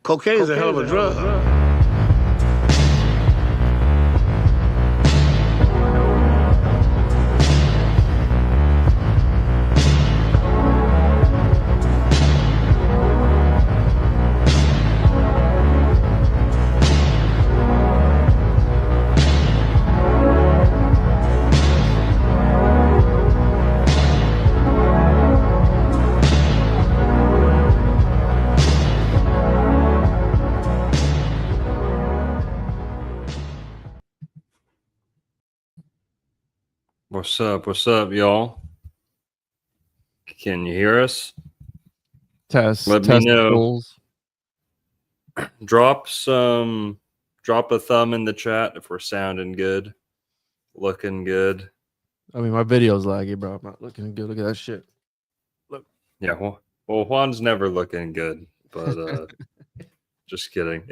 Cocaine is a hell of a drug. What's up? What's up, y'all? Can you hear us? Let me know. Drop a thumb in the chat if we're sounding good, looking good. I mean, my video's laggy, bro. I'm not looking good. Look at that shit. Look. Yeah, well, Juan's never looking good, but just kidding.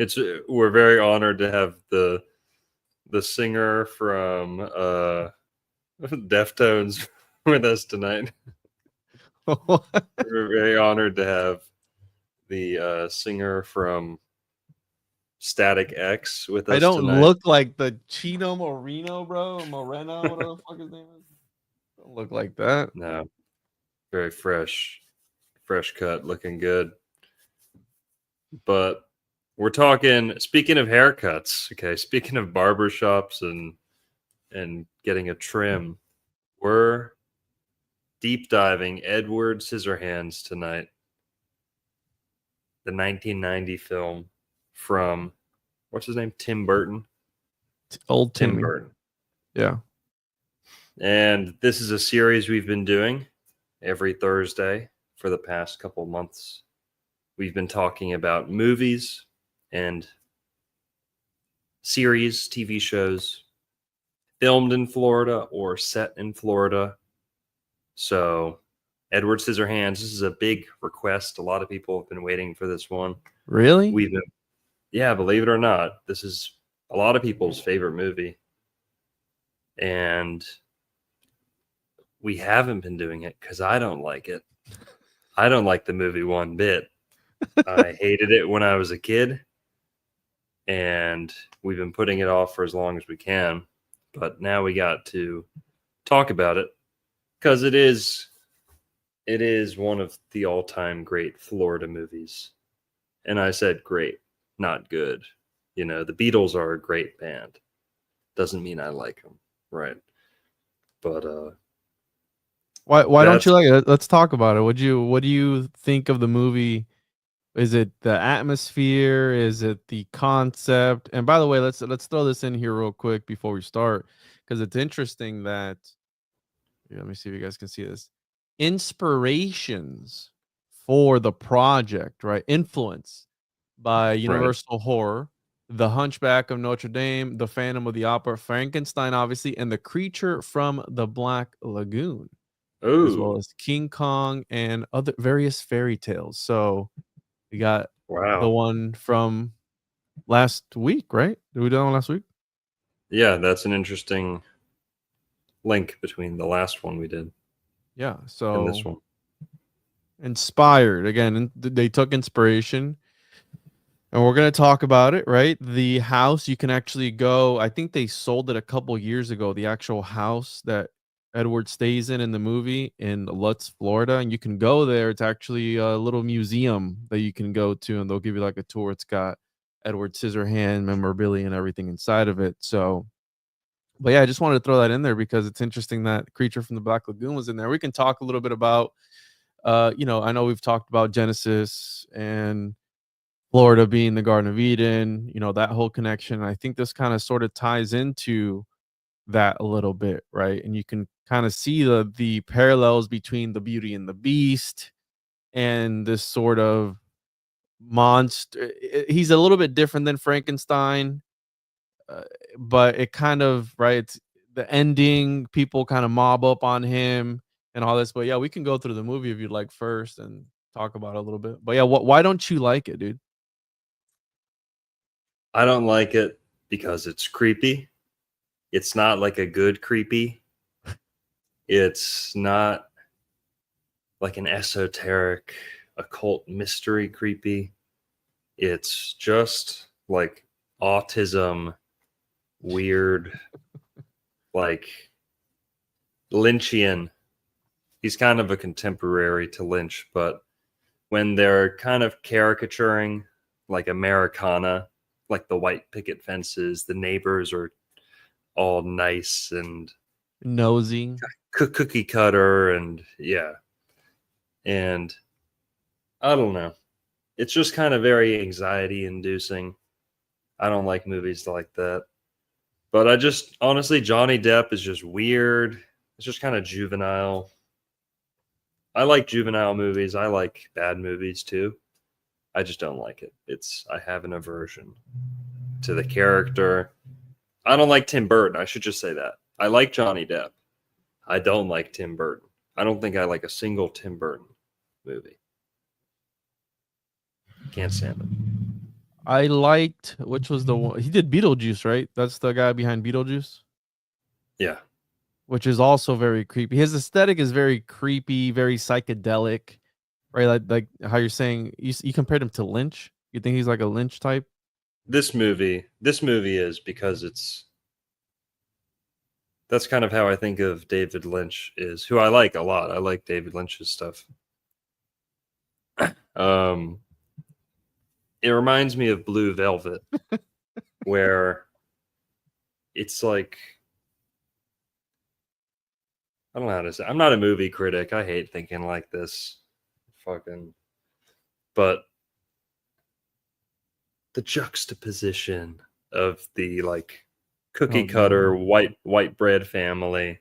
We're very honored to have the singer from Deftones with us tonight. We're very honored to have the singer from Static X with us. I don't tonight. look like the Chino Moreno, bro. Moreno, whatever the fuck his name is. Don't look like that. No, very fresh cut, looking good. But we're talking. Speaking of haircuts, okay. Speaking of barbershops and getting a trim, we're deep diving Edward Scissorhands tonight. The 1990 film from, what's his name? Tim Burton. Old Tim Timmy. Burton. Yeah. And this is a series we've been doing every Thursday for the past couple months. We've been talking about movies and series, TV shows filmed in Florida or set in Florida. So Edward Scissorhands, this is a big request. A lot of people have been waiting for this one. Really? Yeah, believe it or not, this is a lot of people's favorite movie. And we haven't been doing it because I don't like it. I don't like the movie one bit. I hated it when I was a kid. And we've been putting it off for as long as we can. But now we got to talk about it because it is one of the all-time great Florida movies. And I said great, not good. You know, the Beatles are a great band. Doesn't mean I like them, right? But why don't you like it? Let's talk about it. What do you think of the movie? Is it the atmosphere? Is it the concept? And by the way, let's throw this in here real quick before we start, because it's interesting that, let me see if you guys can see this. Inspirations for the project, right? Influence by Universal Horror, The Hunchback of Notre Dame, The Phantom of the Opera, Frankenstein, obviously, and The Creature from the Black Lagoon, as well as King Kong and other various fairy tales. So we got the one from last week, right? Did we do that one last week? Yeah, that's an interesting link between the last one we did. Yeah, so and this one. Inspired again. They took inspiration, and we're gonna talk about it, right? The house, you can actually go. I think they sold it a couple years ago. The actual house that Edward stays in the movie in Lutz, Florida, and you can go there. It's actually a little museum that you can go to, and they'll give you like a tour. It's got Edward Scissorhands memorabilia and everything inside of it. So, but yeah, I just wanted to throw that in there because it's interesting that Creature from the Black Lagoon was in there. We can talk a little bit about, I know we've talked about Genesis and Florida being the Garden of Eden, that whole connection. I think this kind of sort of ties into that a little bit, right? And you can kind of see the parallels between the Beauty and the Beast and this sort of monster. He's a little bit different than Frankenstein, but it kind of, right, it's the ending, people kind of mob up on him and all this. But yeah, we can go through the movie if you'd like first and talk about it a little bit. But yeah, why don't you like it, dude? I don't like it because it's creepy. It's not like a good creepy. It's not like an esoteric occult mystery creepy. It's just like autism, weird, like Lynchian. He's kind of a contemporary to Lynch, but when they're kind of caricaturing like Americana, like the white picket fences, the neighbors are all nice and Nosy. cookie cutter, and yeah. And I don't know. It's just kind of very anxiety inducing. I don't like movies like that. But I just honestly, Johnny Depp is just weird. It's just kind of juvenile. I like juvenile movies. I like bad movies too. I just don't like it. I have an aversion to the character. I don't like Tim Burton. I should just say that. I like Johnny Depp. I don't like Tim Burton. I don't think I like a single Tim Burton movie. Can't stand it. I liked, which was the one he did, Beetlejuice, right? That's the guy behind Beetlejuice, Yeah. which is also very creepy. His aesthetic is very creepy, very psychedelic, right? Like how you're saying you compared him to Lynch. You think he's like a Lynch type? This movie is because that's kind of how I think of David Lynch, is who I like a lot. I like David Lynch's stuff. Um it reminds me of Blue Velvet, where it's like, I don't know how to say. I'm not a movie critic. I hate thinking like this. Fucking, but the juxtaposition of the like cookie Oh cutter no. white bread family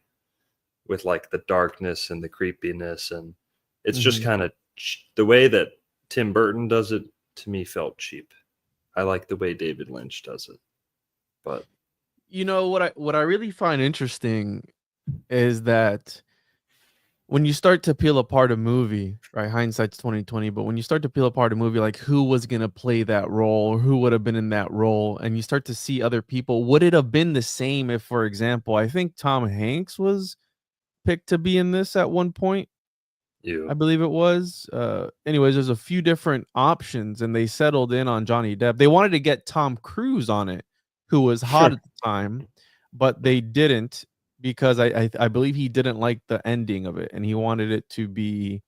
with like the darkness and the creepiness, and it's just Mhm. kind of the way that Tim Burton does it, to me, felt cheap. I like the way David Lynch does it, but You know what I really find interesting is that when you start to peel apart a movie, right? Hindsight's 2020, but when you start to peel apart a movie, like who was gonna play that role, or who would have been in that role, and you start to see other people, would it have been the same if, for example, I think Tom Hanks was picked to be in this at one point? I you, believe it was. Anyways, there's a few different options, and they settled in on Johnny Depp. They wanted to get Tom Cruise on it, who was hot at the time, but they didn't because I believe he didn't like the ending of it, and he wanted it to be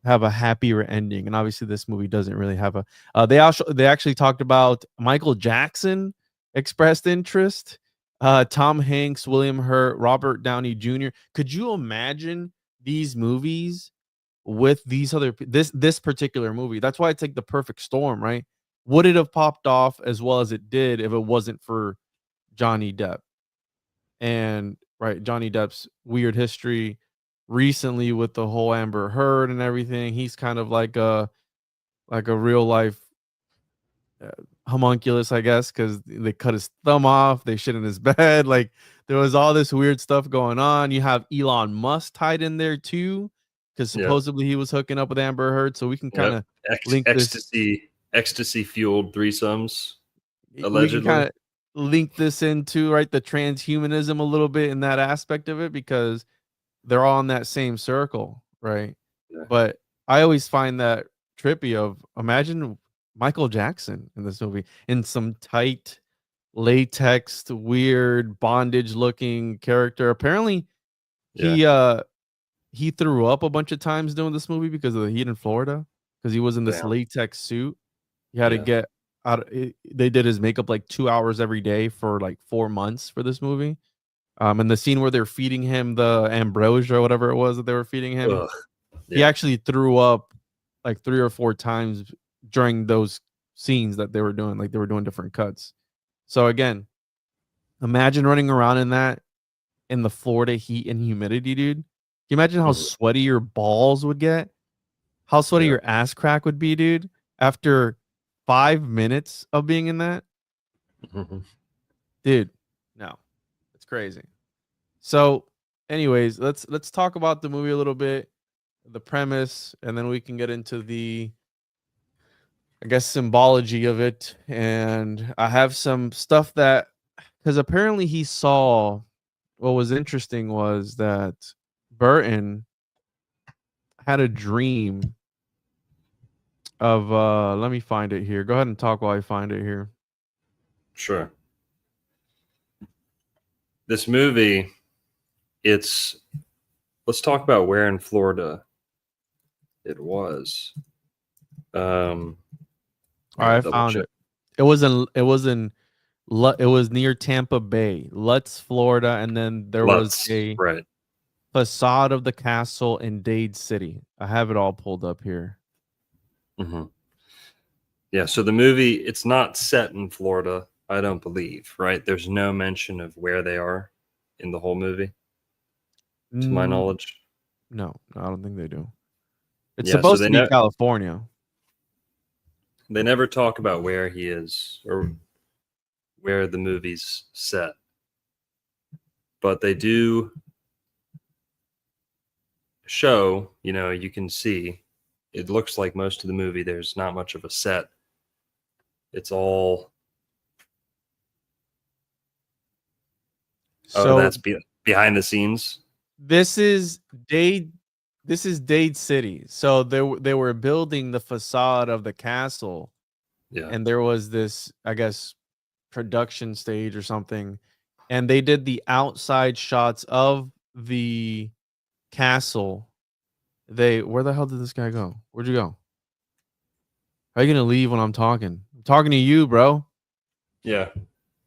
have a happier ending. And obviously, this movie doesn't really have a. They actually talked about Michael Jackson expressed interest. Tom Hanks, William Hurt, Robert Downey Jr. Could you imagine these movies with these this particular movie? That's why it's like the perfect storm, right? Would it have popped off as well as it did if it wasn't for Johnny Depp? And right, Johnny Depp's weird history recently with the whole Amber Heard and everything. He's kind of like a real life uh, homunculus, I guess, because they cut his thumb off, they shit in his bed. Like there was all this weird stuff going on. You have Elon Musk tied in there too, because yeah, supposedly he was hooking up with Amber Heard. So we can kind yep, of link this. ecstasy fueled threesomes, We can kind allegedly. of link this into right the transhumanism a little bit in that aspect of it because they're all in that same circle, right? Yeah, But I always find that trippy of imagine Michael Jackson in this movie in some tight latex, weird bondage looking character. Apparently yeah, he uh he threw up a bunch of times doing this movie because of the heat in Florida because he was in this damn, latex suit. He had to yeah, get out. They did his makeup like 2 hours every day for like 4 months for this movie. And the scene where they're feeding him the ambrosia or whatever it was that they were feeding him, ugh, he yeah, actually threw up like 3 or 4 times during those scenes that they were doing. Like they were doing different cuts. So again, imagine running around in that in the Florida heat and humidity, dude. Can you imagine how mhm, sweaty your balls would get? How sweaty yeah, your ass crack would be, dude, after 5 minutes of being in that? mhm, Dude, no. It's crazy. So, anyways, let's talk about the movie a little bit, the premise, and then we can get into the I guess symbology of it. And I have some stuff that because apparently he saw what was interesting was that Burton had a dream of let me find it here. Go ahead and talk while I find it here. Sure. This movie, let's talk about where in Florida it was. All I right, gotta I double found check. it. It was near Tampa Bay, Lutz, Florida, and then there was Lutz, a right. facade of the castle in Dade City. I have it all pulled up here. Hmm. Yeah, so the movie, it's not set in Florida, I don't believe, right? There's no mention of where they are in the whole movie, to my Mm, knowledge. no, I don't think they do. It's Yeah, so supposed to be California. they never talk about where he is or where the movie's set, but they do show, you can see it looks like most of the movie there's not much of a set. It's all So that's behind the scenes. this is Dade. This is Dade City. So they were building the facade of the castle, Yeah. and there was this, I guess, production stage or something, and they did the outside shots of the castle. Where the hell did this guy go? Where'd you go? How you gonna leave when I'm talking? I'm talking to you, bro. Yeah,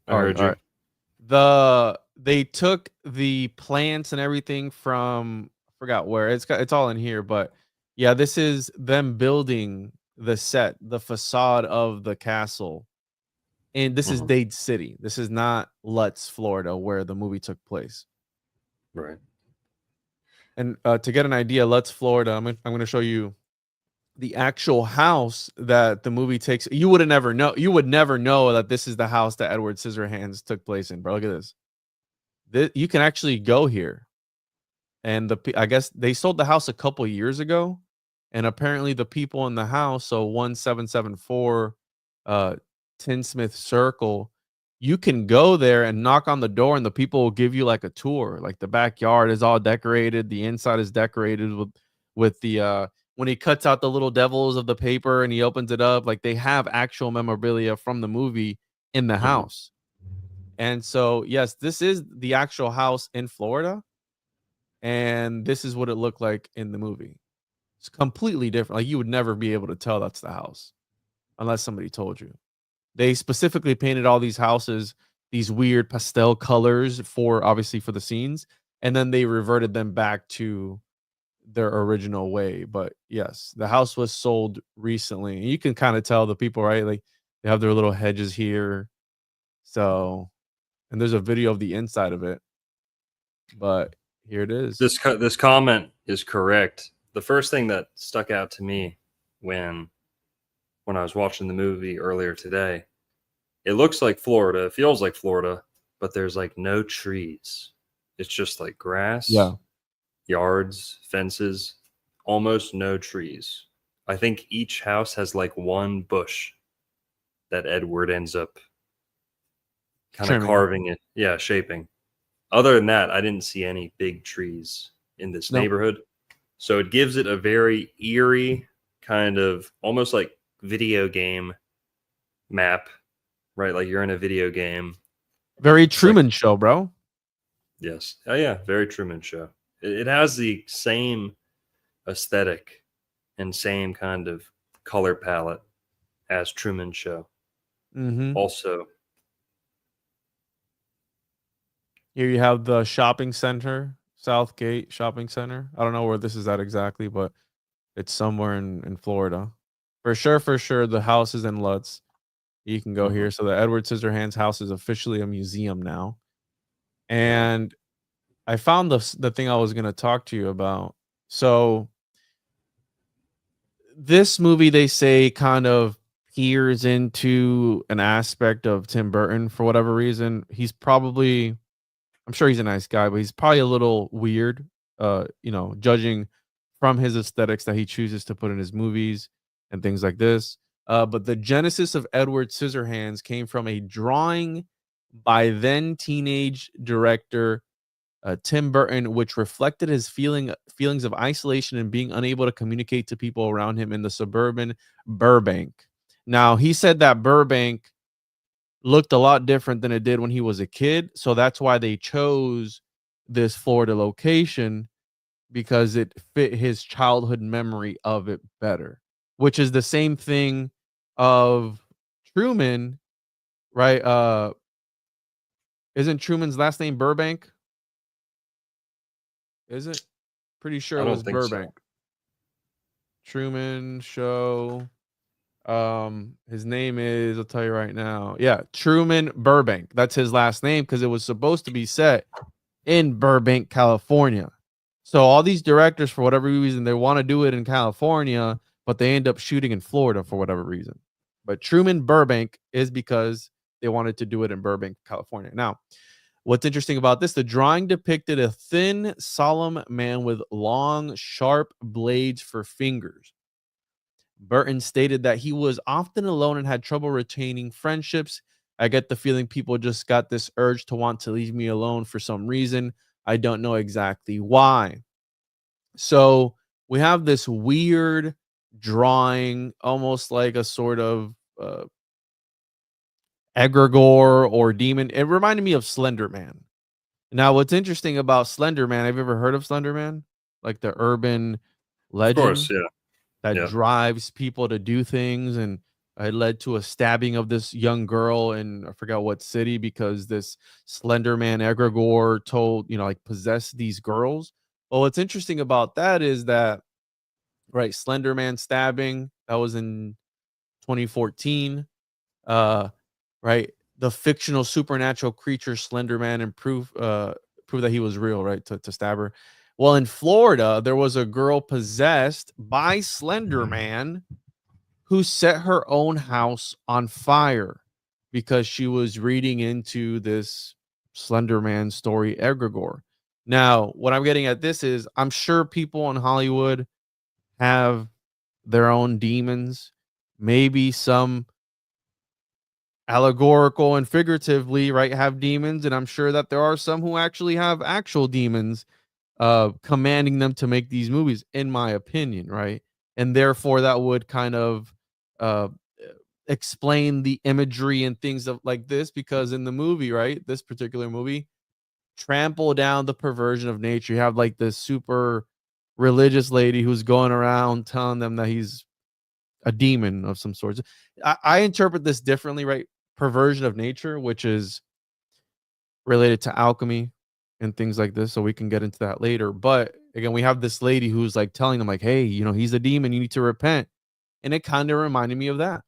I All right, heard all you. right. They took the plants and everything from, I forgot where. It's all in here, but yeah, this is them building the set, the facade of the castle. And this is Hmm. Dade City. This is not Lutz, Florida, where the movie took place. Right. And to get an idea, Lutz, Florida, I'm going to show you the actual house that the movie takes. You would never know that this is the house that Edward Scissorhands took place in, bro. Look at this. You can actually go here, and I guess they sold the house a couple years ago, and apparently the people in the house, so 1774 Tinsmith Circle, you can go there and knock on the door, and the people will give you like a tour. Like the backyard is all decorated, the inside is decorated with the when he cuts out the little devils of the paper and he opens it up, like they have actual memorabilia from the movie in the Hmm. house. And so, yes, this is the actual house in Florida, and this is what it looked like in the movie. It's completely different. Like you would never be able to tell that's the house unless somebody told you. They specifically painted all these houses these weird pastel colors for obviously for the scenes, and then they reverted them back to their original way. But yes, the house was sold recently. And you can kind of tell the people, right? Like they have their little hedges here. So, and there's a video of the inside of it. But here it is. This comment is correct. The first thing that stuck out to me when I was watching the movie earlier today, it looks like Florida, it feels like Florida, but there's like no trees. It's just like grass, Yeah. yards, fences, almost no trees. I think each house has like one bush that Edward ends up kind of Trimming. carving it, yeah, shaping. Other than that, I didn't see any big trees in this Nope. neighborhood. So it gives it a very eerie kind of almost like video game map, right? Like you're in a video game. Very It's like, Truman Show, bro. yes. Oh, yeah. Very Truman Show. It has the same aesthetic and same kind of color palette as Truman Show. Mhm. Also, Here you have the shopping center, Southgate Shopping Center. I don't know where this is at exactly, but it's somewhere in Florida. For sure, the house is in Lutz. You can go mhm, here. So the Edward Scissorhands house is officially a museum now. right. And I found the thing I was going to talk to you about. So this movie, they say, kind of peers into an aspect of Tim Burton for whatever reason. I'm sure he's a nice guy, but he's probably a little weird, judging from his aesthetics that he chooses to put in his movies and things like this. But the genesis of Edward Scissorhands came from a drawing by then teenage director Tim Burton, which reflected his feelings of isolation and being unable to communicate to people around him in the suburban Burbank. Now, he said that Burbank looked a lot different than it did when he was a kid, so that's why they chose this Florida location, because it fit his childhood memory of it better, which is the same thing of Truman, right? Isn't Truman's last name Burbank? Is it? Pretty sure I it don't was think so. Burbank. Truman Show. His name is, I'll tell you right now. Yeah, Truman Burbank. That's his last name because it was supposed to be set in Burbank, California. So all these directors, for whatever reason, they want to do it in California, but they end up shooting in Florida for whatever reason. But Truman Burbank is because they wanted to do it in Burbank, California. Now, what's interesting about this, the drawing depicted a thin, solemn man with long, sharp blades for fingers. Burton stated that he was often alone and had trouble retaining friendships. I get the feeling people just got this urge to want to leave me alone for some reason. I don't know exactly why. So we have this weird drawing, almost like a sort of egregore or demon. It reminded me of Slender Man. Now, what's interesting about Slender Man, have you ever heard of Slender Man? Like the urban Of course, legend yeah. that Yeah. drives people to do things, and it led to a stabbing of this young girl in, I forgot what city, because this Slender Man egregore told, like possessed these girls. Well, what's interesting about that is that, right, Slender Man stabbing, that was in 2014. Uh, right, the fictional supernatural creature Slender Man and prove that he was real, right, to stab her. Well, in Florida, there was a girl possessed by Slender Man who set her own house on fire because she was reading into this Slender Man story egregore. Now, what I'm getting at this is, I'm sure people in Hollywood have their own demons, maybe some allegorical and figuratively, right, have demons, and I'm sure that there are some who actually have actual demons commanding them to make these movies, in my opinion, right? And therefore that would kind of uh explain the imagery and things of like this, because in the movie, right, this particular movie, trample down the perversion of nature. You have like this super religious lady who's going around telling them that he's a demon of some sorts. I interpret this differently, right? Perversion of nature, which is related to alchemy and things like this. So we can get into that later. But again, we have this lady who's like telling them, like, hey, he's a demon, you need to repent. And it kind of reminded me of that,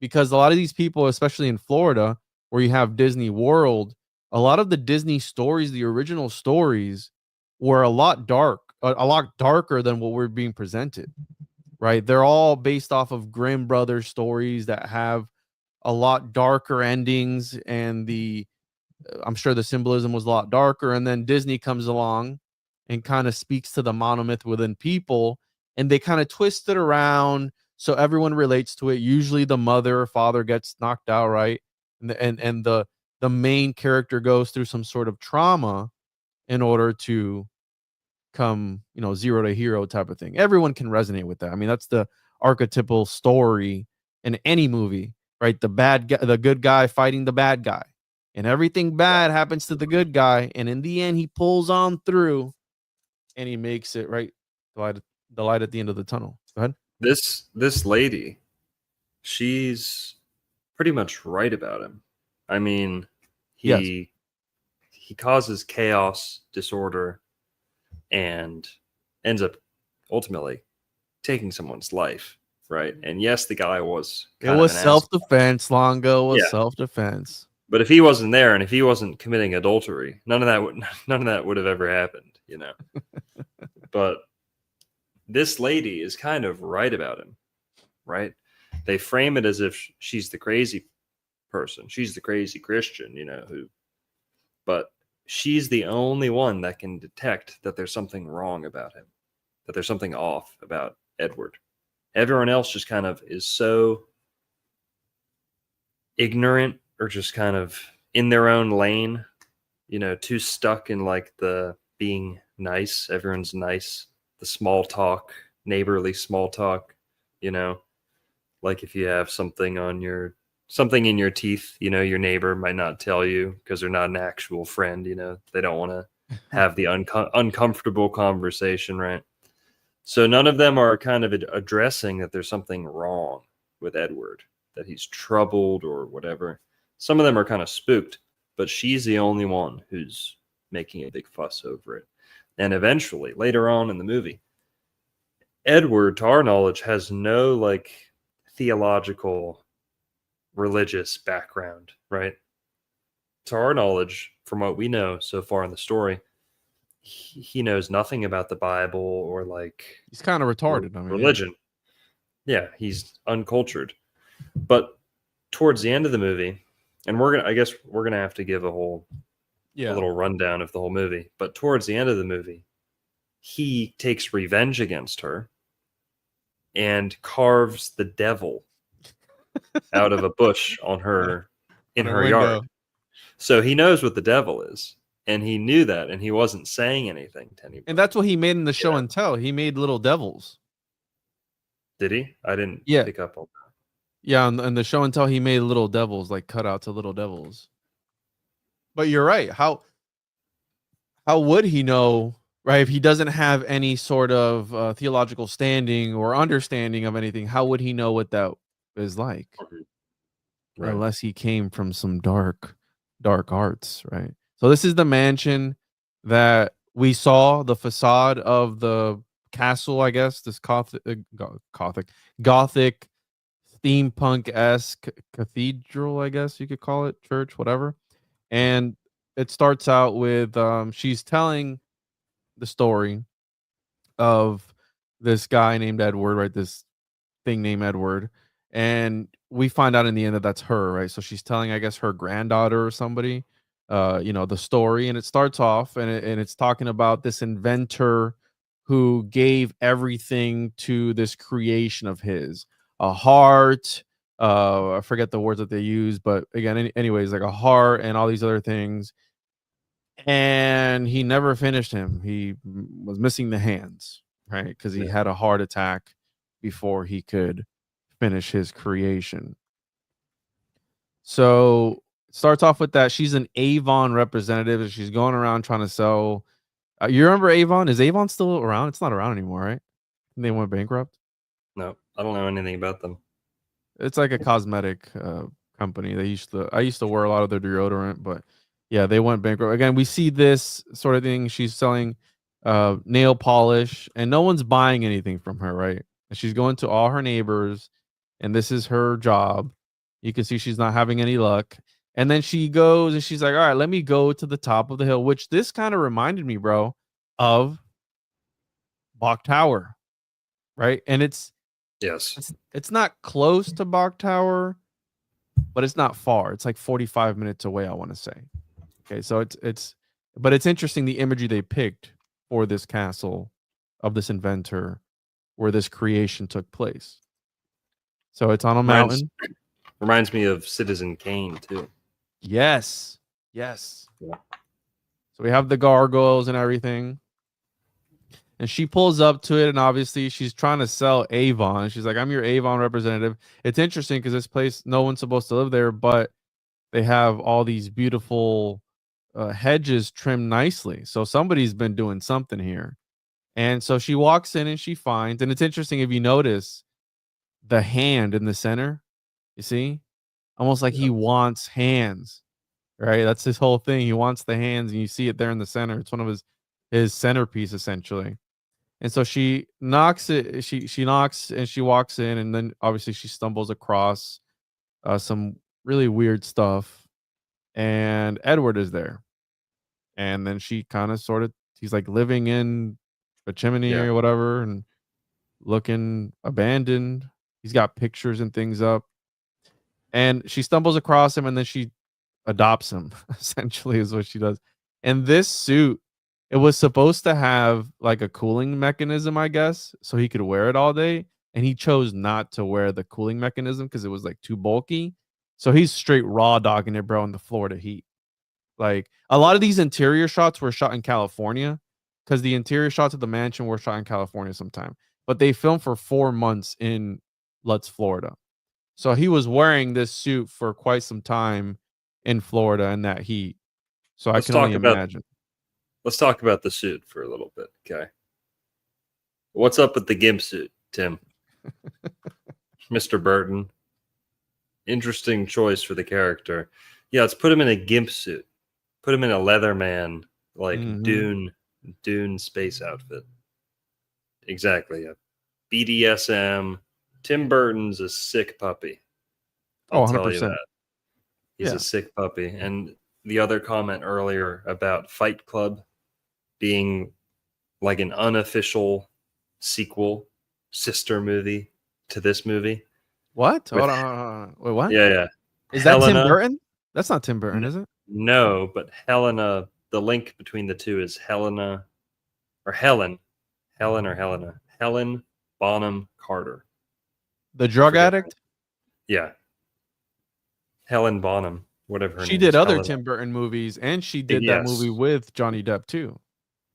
because a lot of these people, especially in Florida, where you have Disney World, a lot of the Disney stories, the original stories, were a lot darker than what we're being presented, right? They're all based off of Grimm Brothers stories that have a lot darker endings, and I'm sure the symbolism was a lot darker. And then Disney comes along and kind of speaks to the monomyth within people, and they kind of twist it around so everyone relates to it. Usually the mother or father gets knocked out, right? And the main character goes through some sort of trauma in order to come, zero to hero type of thing. Everyone can resonate with that. I mean, that's the archetypal story in any movie, right? The good guy fighting the bad guy, and everything bad happens to the good guy, and in the end he pulls on through and he makes it, right? The light at the end of the tunnel. Go ahead. This lady, she's pretty much right about him. I mean, Yes. he causes chaos, disorder, and ends up ultimately taking someone's life, right? And yes, the guy was It kind of was an asshole. self-defense. Longo was Yeah, self-defense. but if he wasn't there and if he wasn't committing adultery, none of that would have ever happened. But this lady is kind of right about him, right? They frame it as if she's the crazy person, she's the crazy Christian, but she's the only one that can detect that there's something wrong about him, that there's something off about Edward. Everyone else just kind of is so ignorant or just kind of in their own lane too stuck in like the being nice, everyone's nice, the small talk, neighborly small talk, you know, like if you have something in your teeth, your neighbor might not tell you because they're not an actual friend, they don't want to have the uncomfortable conversation, right? So none of them are kind of addressing that there's something wrong with Edward, that he's troubled or whatever. Some of them are kind of spooked, but she's the only one who's making a big fuss over it. And eventually, later on in the movie, Edward, to our knowledge, has no like theological religious background, right? To our knowledge, from what we know so far in the story, he knows nothing about the Bible or like He's kind of retarded. I mean, religion. Yeah, he's uncultured. But towards the end of the movie, and I guess we're gonna have to give a little rundown of the whole movie. But towards the end of the movie, he takes revenge against her and carves the devil out of a bush in her yard. So he knows what the devil is, and he knew that, and he wasn't saying anything to anybody. And that's what he made in the show and tell. He made little devils. Did he? I didn't pick up on that. Yeah, and the show and tell, he made little devils, like cutouts of little devils. But you're right. How would he know, right? If he doesn't have any sort of theological standing or understanding of anything, how would he know what that is like? Right. Unless he came from some dark arts, right? So this is the mansion that we saw, the facade of the castle, I guess, this gothic steampunk-esque cathedral, I guess you could call it, church, whatever. And it starts out with she's telling the story of this guy named Edward, right? This thing named Edward. And we find out in the end that that's her, right? So she's telling, I guess, her granddaughter or somebody, the story. And it starts off and it's talking about this inventor who gave everything to this creation of his, a heart. I forget the words that they use, but again, anyways, like a heart and all these other things. And he never finished him. He was missing the hands, right? Because he had a heart attack before he could finish his creation. So it starts off with that. She's an Avon representative and she's going around trying to sell. You remember Avon? Is Avon still around? It's not around anymore, right? They went bankrupt. No, I don't know anything about them. It's like a cosmetic company. I used to wear a lot of their deodorant, but yeah, they went bankrupt. Again, we see this sort of thing. She's selling nail polish and no one's buying anything from her, right? And she's going to all her neighbors and this is her job. You can see she's not having any luck. And then she goes and she's like, all right, let me go to the top of the hill, which this kind of reminded me, bro, of Bok Tower, right? And it's not close to Bok Tower, but it's not far. It's like 45 minutes away, I want to say. Okay, so but it's interesting the imagery they picked for this castle of this inventor where this creation took place. So it's on a mountain. Reminds me of Citizen Kane too. Yes. Yeah. So we have the gargoyles and everything. And she pulls up to it, and obviously she's trying to sell Avon. She's like, I'm your Avon representative. It's interesting because this place, no one's supposed to live there, but they have all these beautiful hedges trimmed nicely. So somebody's been doing something here. And so she walks in and she finds, and it's interesting if you notice the hand in the center, you see? Almost like he wants hands, right? That's his whole thing. He wants the hands, and you see it there in the center. It's one of his centerpiece, essentially. And so she knocks it. She knocks and she walks in, and then obviously she stumbles across some really weird stuff. And Edward is there, and then she kind of he's like living in a chimney or whatever, and looking abandoned. He's got pictures and things up, and she stumbles across him, and then she adopts him. Essentially, is what she does. And this suit, it was supposed to have like a cooling mechanism, I guess, so he could wear it all day. And he chose not to wear the cooling mechanism because it was like too bulky. So he's straight raw dogging it, bro, in the Florida heat Like a lot of these interior shots were shot in California because the interior shots of the mansion were shot in California sometime. But they filmed for 4 months in Lutz, Florida. So he was wearing this suit for quite some time in Florida in that heat. So I Let's can only talk about imagine. let's talk about the suit for a little bit, okay? What's up with the gimp suit, Tim? Mr. Burton. Interesting choice for the character. Yeah, let's put him in a gimp suit. Put him in a Leatherman, like Mhm. Dune space outfit. Exactly. A BDSM. Tim Burton's a sick puppy. Oh, I'll tell you 100%. that. He's a Yeah. sick puppy. And the other comment earlier about Fight Club being like an unofficial sequel, sister movie to this movie What? with Hold on, hold on, hold on. Wait, what? yeah. Is that Tim Helena. Burton? That's not Tim Burton, is it? No, but Helena. The link between the two is Helena or Helen, Helen or Helena, Helen Bonham Carter. The drug Forget her. addict? Yeah, Helen Bonham, whatever her She name did is, other Helena. Tim Burton movies, and she did that movie Yes, with Johnny Depp too.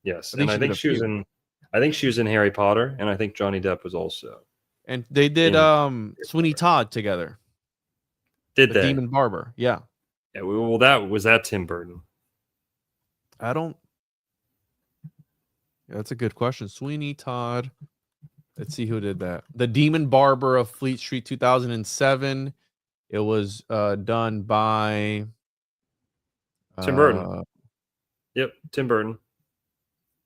yes, I think and I she did think a she was few. in. I think she was in Harry Potter, and I think Johnny Depp was also And they did in. Harry Sweeney Potter. Todd together. Did The they? Demon Barber. Yeah. Yeah. Well, that was that Tim Burton. I don't yeah, that's a good question. Sweeney Todd. Let's see who did that. The Demon Barber of Fleet Street 2007. It was done by Tim Burton. uh Yep, Tim Burton.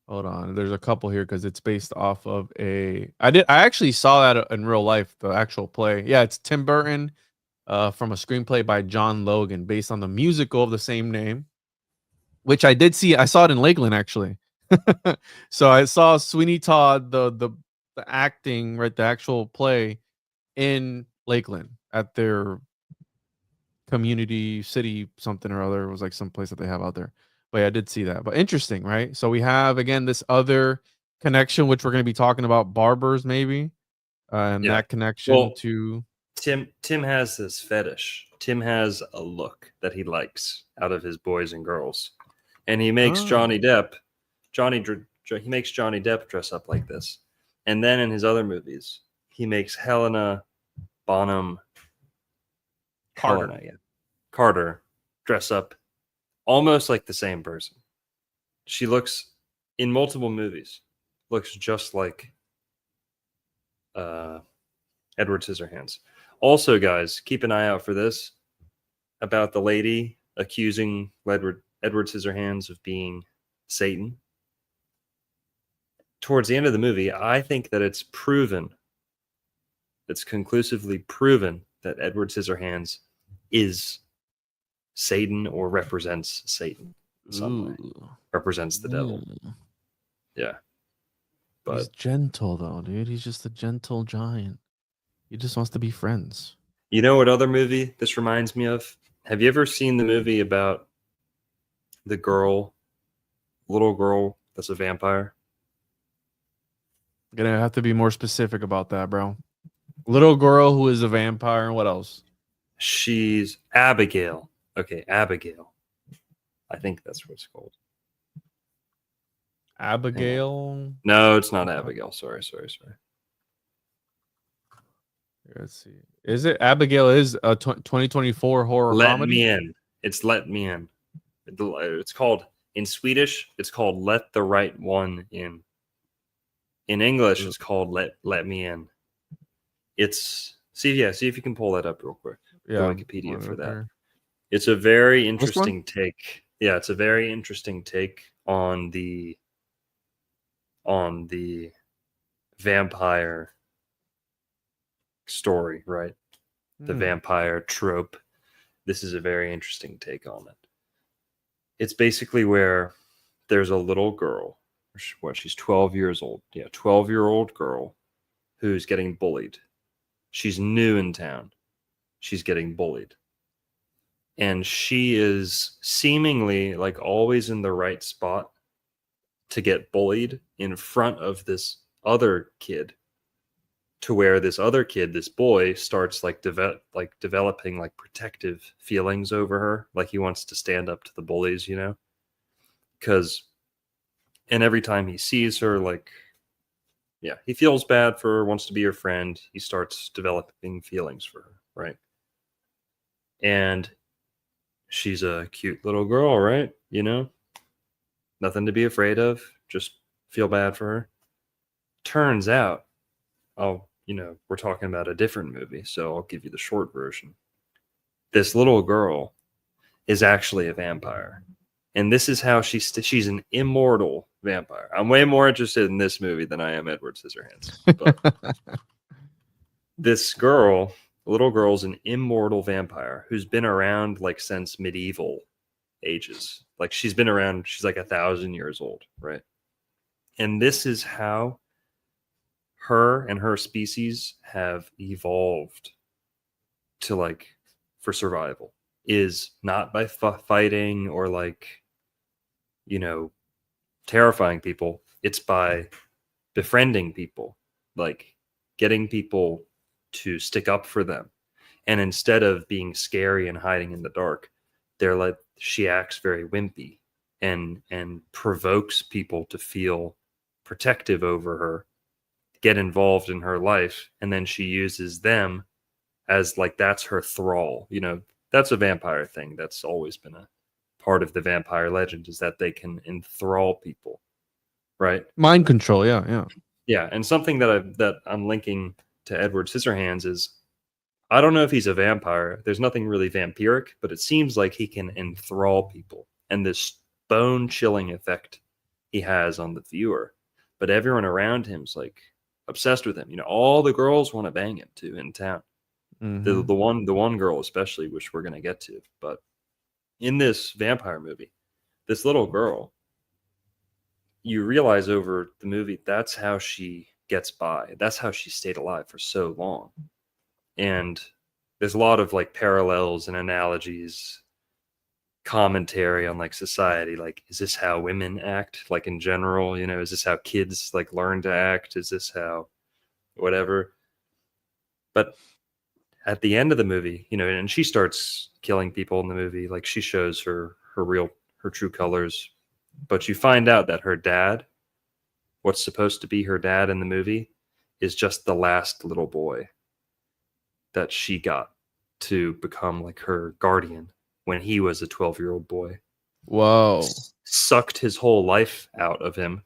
hold on. There's a couple here because it's based off of I actually saw that in real life, the actual play. Yeah, it's Tim Burton from a screenplay by John Logan based on the musical of the same name, which I did see. I saw it in Lakeland actually. So I saw Sweeney Todd, the acting, right, the actual play in Lakeland at their community city something or other. It was like some place that they have out there. But yeah, I did see that. But interesting, right? So we have again this other connection, which we're going to be talking about barbers, maybe, and Yeah. that connection Well, to Tim has this fetish. Tim has a look that he likes out of his boys and girls, and he makes oh, Johnny Depp. He makes Johnny Depp dress up like this, and then in his other movies, he makes Helena Bonham Carter. Helena, yeah, Carter dress up almost like the same person. She looks in multiple movies looks just like uh, Edward Scissorhands. Also, guys, keep an eye out for this about the lady accusing Edward Scissorhands of being Satan. Towards the end of the movie, I think that it's conclusively proven that Edward Scissorhands is Satan or represents Satan in some way, Ooh. represents the devil. Mm. Yeah. He's But gentle though, dude. He's just a gentle giant. He just wants to be friends. you know what other movie this reminds me of? Have you ever seen the movie about the little girl that's a vampire? Gonna have to be more specific about that, bro. Little girl who is a vampire, and what else? She's Abigail. Okay, Abigail. I think that's what it's called. Hang on. Abigail. No, it's not Abigail. Sorry. Let's see. Is it Abigail? Is a 2024 horror Let comedy? me in. It's Let Me In. It's called in Swedish. It's called Let the Right One In. In English, Ugh. it's called Let Me In. It's see if you can pull that up real quick. The Yeah. Wikipedia for Up that. here. It's a very This one? interesting take. Yeah, it's a very interesting take on the vampire story, right? The Hmm. vampire trope. This is a very interesting take on it. It's basically where there's a little girl, she's 12 years old. Yeah, 12-year-old girl who's getting bullied. She's new in town. She's getting bullied. And she is seemingly like always in the right spot to get bullied in front of this other kid to where this other kid, this boy, starts like developing like protective feelings over her, like he wants to stand up to the bullies, you know, because and every time he sees her, like, yeah, he feels bad for her, wants to be her friend. He starts developing feelings for her, right? And she's a cute little girl, right? You know, nothing to be afraid of. Just feel bad for her. Turns out, we're talking about a different movie, so I'll give you the short version. This little girl is actually a vampire. And this is how she's an immortal vampire. I'm way more interested in this movie than I am Edward Scissorhands. But this girl, little girl's an immortal vampire who's been around like since medieval ages. Like she's been around, she's like 1,000 years old, right? And this is how her and her species have evolved to like for survival, is not by fighting or like, you know, terrifying people. It's by befriending people, like getting people to stick up for them. And instead of being scary and hiding in the dark, they're like, she acts very wimpy and provokes people to feel protective over her, get involved in her life, and then she uses them as like that's her thrall. You know, that's a vampire thing. That's always been a part of the vampire legend, is that they can enthrall people, right? Mind control, yeah. Yeah, and something that I'm linking to Edward Scissorhands is, I don't know if he's a vampire. There's nothing really vampiric, but it seems like he can enthrall people, and this bone chilling effect he has on the viewer. But everyone around him's like obsessed with him. You know, all the girls want to bang him too in town. Mm-hmm. The one girl especially, which we're gonna get to. But in this vampire movie, this little girl, you realize over the movie, that's how she gets by. That's how she stayed alive for so long. And there's a lot of like parallels and analogies, commentary on like society. Like, is this how women act? Like in general, you know, is this how kids like learn to act? Is this how whatever? But at the end of the movie, you know, and she starts killing people in the movie. Like she shows her true colors. But you find out that her dad, what's supposed to be her dad in the movie, is just the last little boy that she got to become like her guardian when he was a 12-year-old boy. Whoa. Sucked his whole life out of him,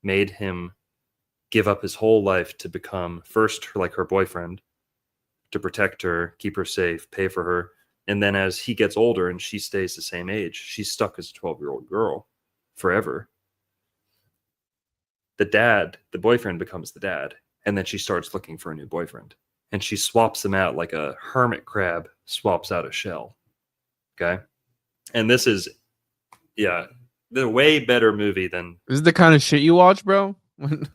made him give up his whole life to become first like her boyfriend, to protect her, keep her safe, pay for her. And then as he gets older and she stays the same age, she's stuck as a 12-year-old girl forever. The boyfriend becomes the dad, and then she starts looking for a new boyfriend. And she swaps them out like a hermit crab swaps out a shell. Okay? And this is, yeah, the way better movie than. This is the kind of shit you watch, bro?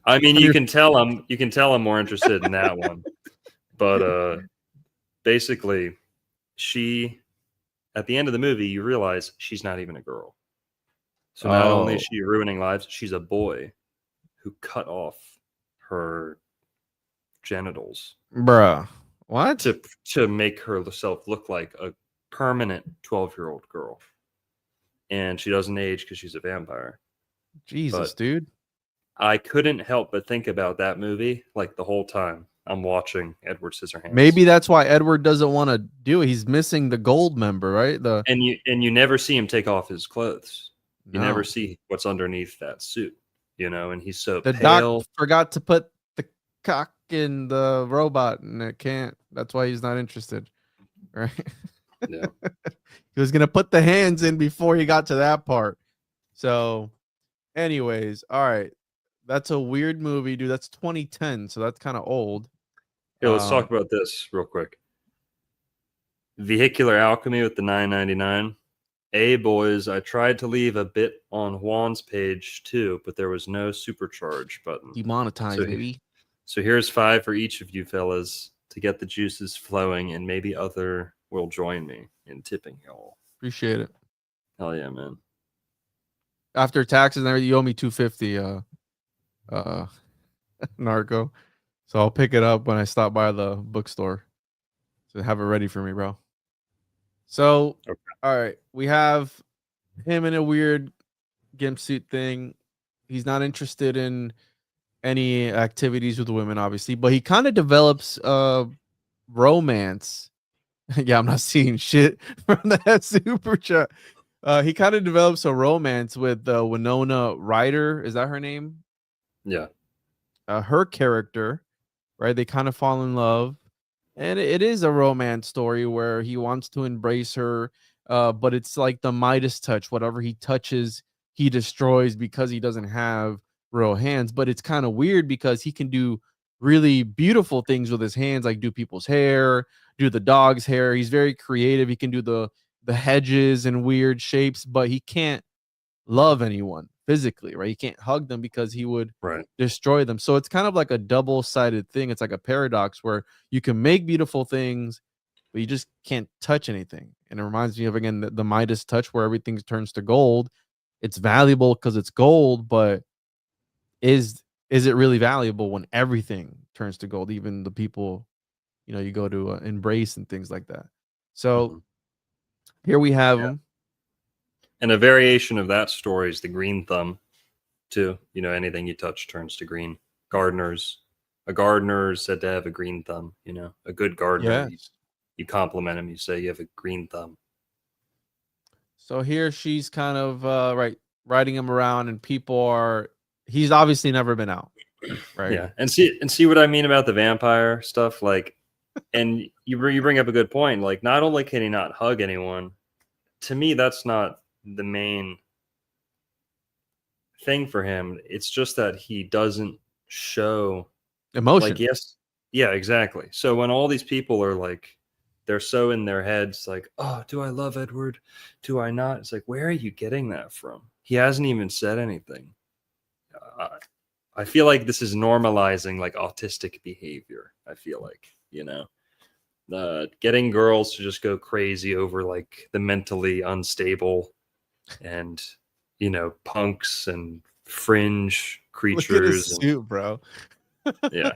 I mean, you can tell I'm more interested in that one. But basically, she, at the end of the movie, you realize she's not even a girl. So not only is she ruining lives, she's a boy who cut off her genitals, bruh. What? to make herself look like a permanent 12-year-old girl. And she doesn't age because she's a vampire. Jesus, But dude. I couldn't help but think about that movie like the whole time I'm watching Edward Scissorhands. Maybe that's why Edward doesn't want to do it. He's missing the gold member, right? And you never see him take off his clothes. You No. never see what's underneath that suit, you know, and he's so The pale. doc forgot to put the cock in the robot, and it can't. That's why he's not interested, right? Yeah. He was gonna put the hands in before he got to that part. So, anyways, all right. That's a weird movie, dude. That's 2010, so that's kind of old. Here, let's talk about this real quick. Vehicular Alchemy with the $9.99. Hey, boys, I tried to leave a bit on Juan's page too, but there was no supercharge button. Demonetized, baby. So here's 5 for each of you fellas to get the juices flowing, and maybe other will join me in tipping y'all. Appreciate it. Hell yeah, man. After taxes and everything, you owe me $250. Narco. So I'll pick it up when I stop by the bookstore. So have it ready for me, bro. So, Okay. all right, we have him in a weird gimp suit thing. He's not interested in any activities with women, obviously, but he kind of develops romance. Yeah, I'm not seeing shit from that super chat. He kind of develops a romance with Winona Ryder. Is that her name? Yeah. Her character, right? They kind of fall in love, and it is a romance story where he wants to embrace her, but it's like the Midas touch. Whatever he touches, he destroys because he doesn't have real hands. But it's kind of weird because he can do really beautiful things with his hands, like do people's hair, do the dog's hair. He's very creative. He can do the hedges and weird shapes, but he can't love anyone physically, right? You can't hug them because he would Right. destroy them. So it's kind of like a double-sided thing. It's like a paradox where you can make beautiful things, but you just can't touch anything. And it reminds me of, again, the Midas touch where everything turns to gold. It's valuable because it's gold, but is it really valuable when everything turns to gold, even the people you go to embrace and things like that. So Mhm. here we have Yeah. him. And a variation of that story is the green thumb, too. Anything you touch turns to green. Gardeners, a gardener is said to have a green thumb. A good gardener, Yes. you compliment him, you say you have a green thumb. So here she's kind of right riding him around, and he's obviously never been out, right? Yeah, and see what I mean about the vampire stuff, like, and you bring up a good point. Like, not only can he not hug anyone, to me, that's not the main thing for him. It's just that he doesn't show, like, Emotion. yes, yeah, exactly. So when all these people are like, they're so in their heads, like, oh, do I love Edward? Do I not? It's like, where are you getting that from? He hasn't even said anything. Uh, I feel like this is normalizing like autistic behavior. I feel like, getting girls to just go crazy over like the mentally unstable and, punks and fringe Look at his creatures. And suit, bro. yeah,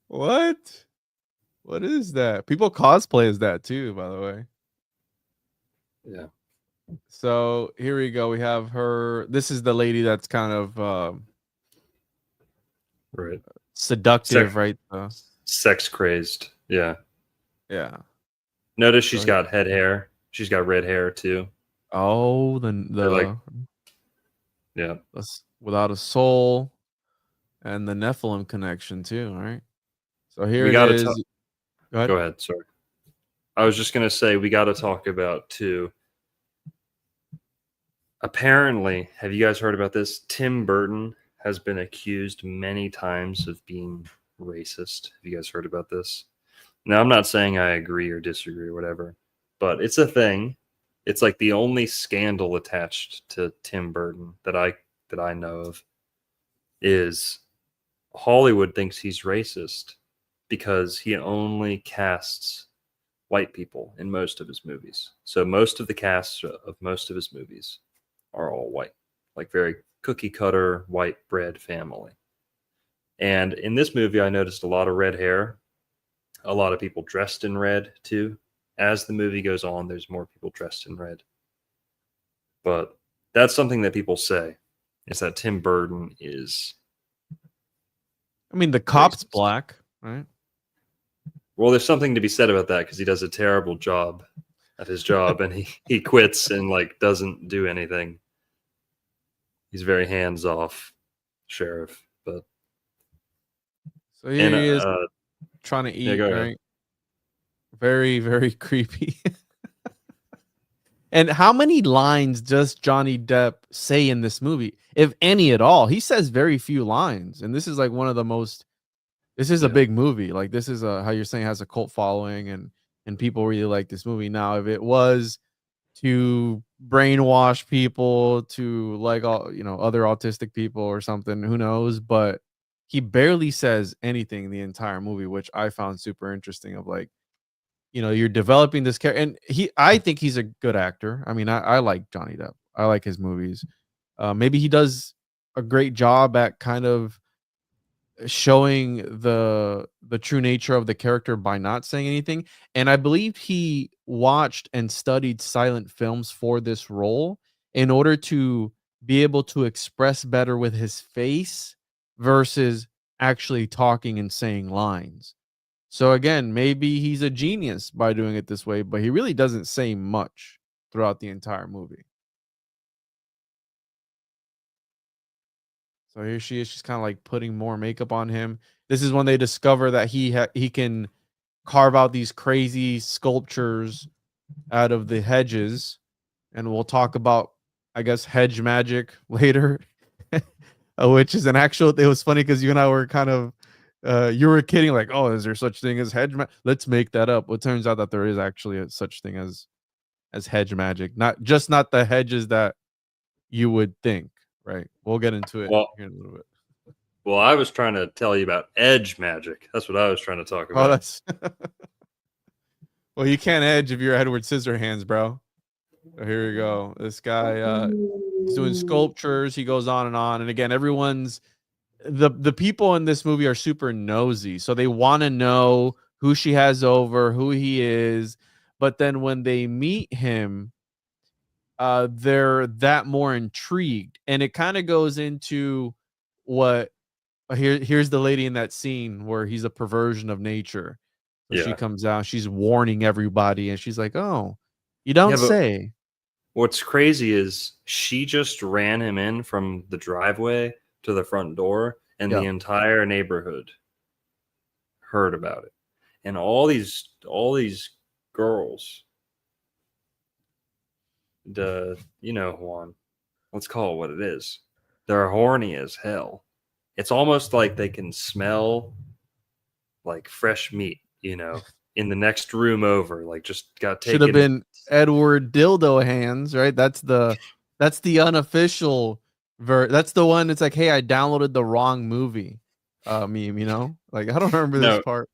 What? What is that? People cosplay as that too, by the way. yeah, So here we go. We have her. This is the lady that's kind of right. Sex, seductive, right? sex crazed. Yeah. Yeah. Notice So she's got head hair. She's got red hair too. oh, They're like, yeah. without a soul and the Nephilim connection too. All right. So here We it got to talk. is. Go ahead. Go ahead. Sorry. I was just going to say, we got to talk about too. Apparently, have you guys heard about this? Tim Burton has been accused many times of being racist. Have you guys heard about this? Now, I'm not saying I agree or disagree or whatever, but it's a thing. It's like the only scandal attached to Tim Burton that I know of is Hollywood thinks he's racist because he only casts white people in most of his movies. So most of the casts of most of his movies are all white, like very cookie cutter white bread family. And in this movie, I noticed a lot of red hair, a lot of people dressed in red too. As the movie goes on, there's more people dressed in red. But that's something that people say is that Tim Burton is I mean, the cop's racist. black, right? Well, there's something to be said about that because he does a terrible job at his job and he quits and like doesn't do anything. He's very hands off sheriff, but So here and he is trying to yeah, eat, go ahead. right? Very, very creepy. And how many lines does Johnny Depp say in this movie? If any at all. He says very few lines. And this is like one of the most this is a Yeah, big movie. Like this is how you're saying has a cult following and people really like this movie. Now, if it was to brainwash people to like all other autistic people or something, who knows? But he barely says anything the entire movie, which I found super interesting of like, you're developing this character, and I think he's a good actor. I mean, I like Johnny Depp. I like his movies. Maybe he does a great job at kind of showing the true nature of the character by not saying anything. And I believe he watched and studied silent films for this role in order to be able to express better with his face versus actually talking and saying lines. So again, maybe he's a genius by doing it this way, but he really doesn't say much throughout the entire movie. So here she is. She's kind of like putting more makeup on him. This is when they discover that he can carve out these crazy sculptures out of the hedges, and we'll talk about, I guess, hedge magic later, which is an actual. It was funny because you and I were kind of, you were kidding, like, "Oh, is there such thing as hedge magic? Let's make that up." Well, it turns out that there is actually a such thing as hedge magic, not the hedges that you would think. Right? We'll get into it Well, here in a little bit. well, I was trying to tell you about edge magic. That's what I was trying to talk Oh, about. that's well, you can't edge if you're Edward Scissorhands, bro. So here we go. This guy, he's doing sculptures. He goes on, and again, everyone's the people in this movie are super nosy, so they want to know who she has over, who he is. But then when they meet him, they're that more intrigued, and it kind of goes into what here's the lady in that scene where he's a perversion of nature. So she Yeah. comes out, she's warning everybody, and she's like, "Oh, you don't Yeah, but say." what's crazy is she just ran him in from the driveway to the front door, and Yeah. the entire neighborhood heard about it. And all these girls, Juan, let's call it what it is. They're horny as hell. It's almost like they can smell like fresh meat, in the next room over, like just got Should have taken. been Edward Dildo Hands, right? That's the unofficial that's the one. It's like, hey, I downloaded the wrong movie meme, like, I don't remember this No, part.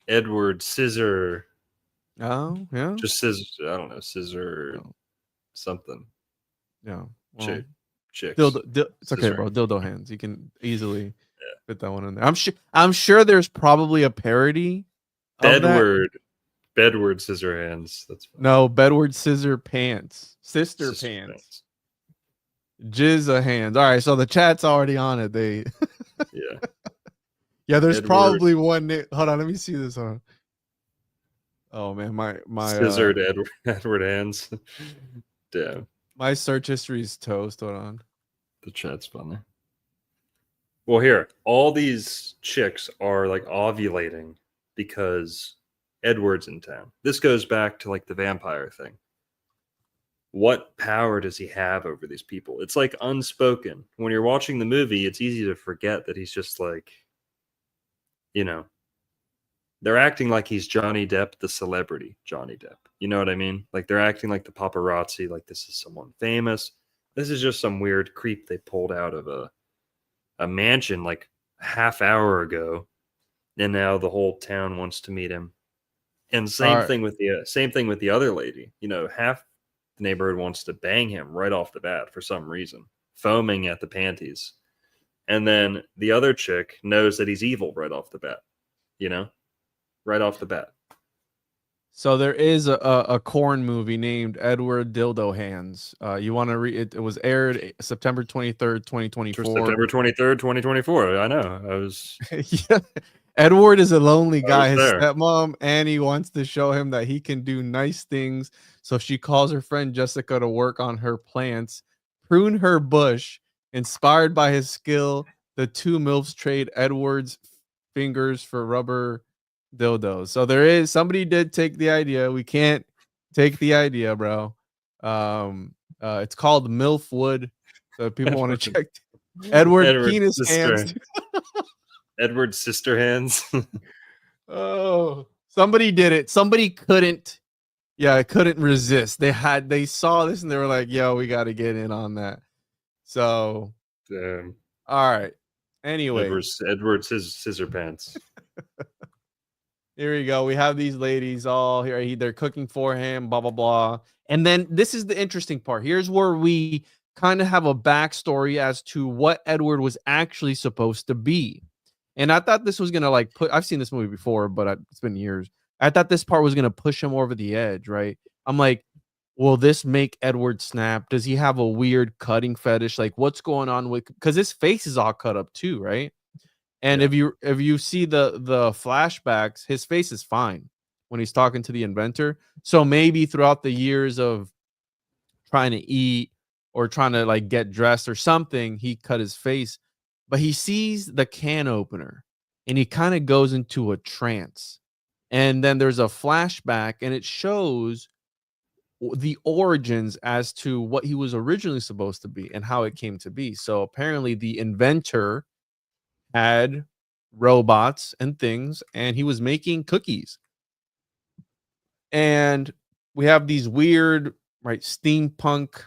Edward Scissor, Oh yeah. just scissor. I don't know, scissor Oh, something. yeah. Well, Chicks, it's okay, scissor. bro. Dildo Hands. You can easily fit that one in there. I'm sure there's probably a parody of that. Bedward Scissor Hands. That's funny. No, Bedward Scissor Pants. Sister Sister Pants. Pants. Jizza Hands. All right, so the chat's already on it. They Yeah. Yeah, there's Edward probably one. Hold on, let me see this on. Oh man, my Scissored Edward Hands. Damn. my search history is toast. Hold on. The chat's funny. Well, here, all these chicks are like ovulating because Edward's in town. This goes back to like the vampire thing. What power does he have over these people? It's like unspoken. When you're watching the movie, it's easy to forget that he's just like, they're acting like he's Johnny Depp, the celebrity Johnny Depp. You know what I mean? Like they're acting like the paparazzi, like this is someone famous. This is just some weird creep they pulled out of a mansion like half hour ago, and now the whole town wants to meet him. And same Right. thing with the other lady. Half the neighborhood wants to bang him right off the bat for some reason, foaming at the panties. And then the other chick knows that he's evil right off the bat. Right off the bat. So there is a corn movie named Edward Dildo Hands. You want to read it? It was aired September 23rd, 2024. September 23rd, 2024. I know. I was. Yeah. Edward is a lonely guy. His there. stepmom Annie wants to show him that he can do nice things, so she calls her friend Jessica to work on her plants, prune her bush. Inspired by his skill, the two MILFs trade Edward's fingers for rubber dildos. So somebody did take the idea. We can't take the idea, bro. It's called MILFwood. So if people want to check Edward penis hands. Edward's sister hands. Oh, somebody did it. Somebody couldn't resist. They saw this and they were like, yo, we got to get in on that. So Damn. All right. Anyway, Edward's scissor pants. Here we go. We have these ladies all here. They're cooking for him, blah, blah, blah. And then this is the interesting part. Here's where we kind of have a backstory as to what Edward was actually supposed to be. And I thought this was gonna like I've seen this movie before, but it's been years. I thought this part was gonna push him over the edge, right? I'm like, will this make Edward snap? Does he have a weird cutting fetish? Like, what's going on with? Because his face is all cut up too, right? And Yeah. if you see the flashbacks, his face is fine when he's talking to the inventor. So maybe throughout the years of trying to eat or trying to like get dressed or something, he cut his face. But he sees the can opener and he kind of goes into a trance. And then there's a flashback and it shows the origins as to what he was originally supposed to be and how it came to be. So apparently the inventor had robots and things and he was making cookies. And we have these weird, right, steampunk,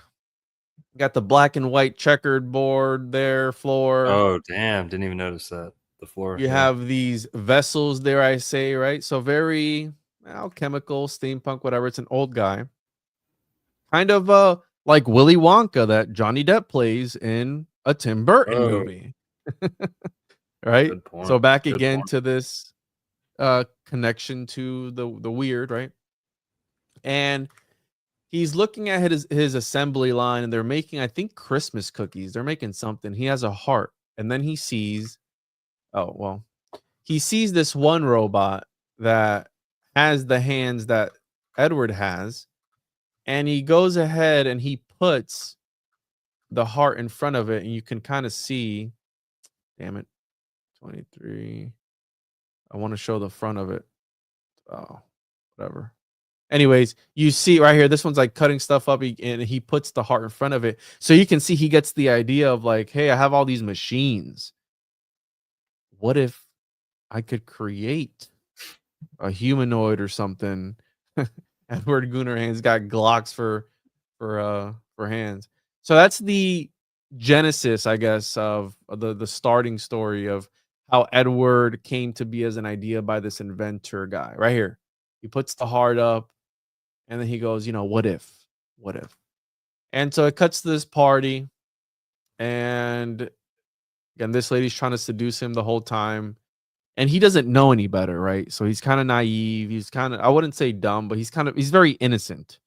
got the black and white checkered board there, floor. Oh, damn. Didn't even notice that. The floor. You Yeah. have these vessels there, I say, right? So very alchemical, steampunk, whatever. It's an old guy. Kind of like Willy Wonka that Johnny Depp plays in a Tim Burton Oh, movie. Right? good point. So back Good again point. to this connection to the weird, right? And he's looking at his assembly line and they're making, I think, Christmas cookies. They're making something. He has a heart. And then he sees, oh, well, he sees this one robot that has the hands that Edward has. And he goes ahead and he puts the heart in front of it. And you can kind of see, damn it, 23. I want to show the front of it. Oh, whatever. Anyways, you see right here, this one's like cutting stuff up and he puts the heart in front of it. So you can see he gets the idea of like, hey, I have all these machines. What if I could create a humanoid or something? Edward Goonerhands got Glocks for hands. So that's the genesis, I guess, of the starting story of how Edward came to be as an idea by this inventor guy right here. He puts the heart up and then he goes, what if? What if? And so it cuts to this party. And again, this lady's trying to seduce him the whole time. And he doesn't know any better, right? So he's kind of naive. He's kind of, I wouldn't say dumb, but he's very innocent,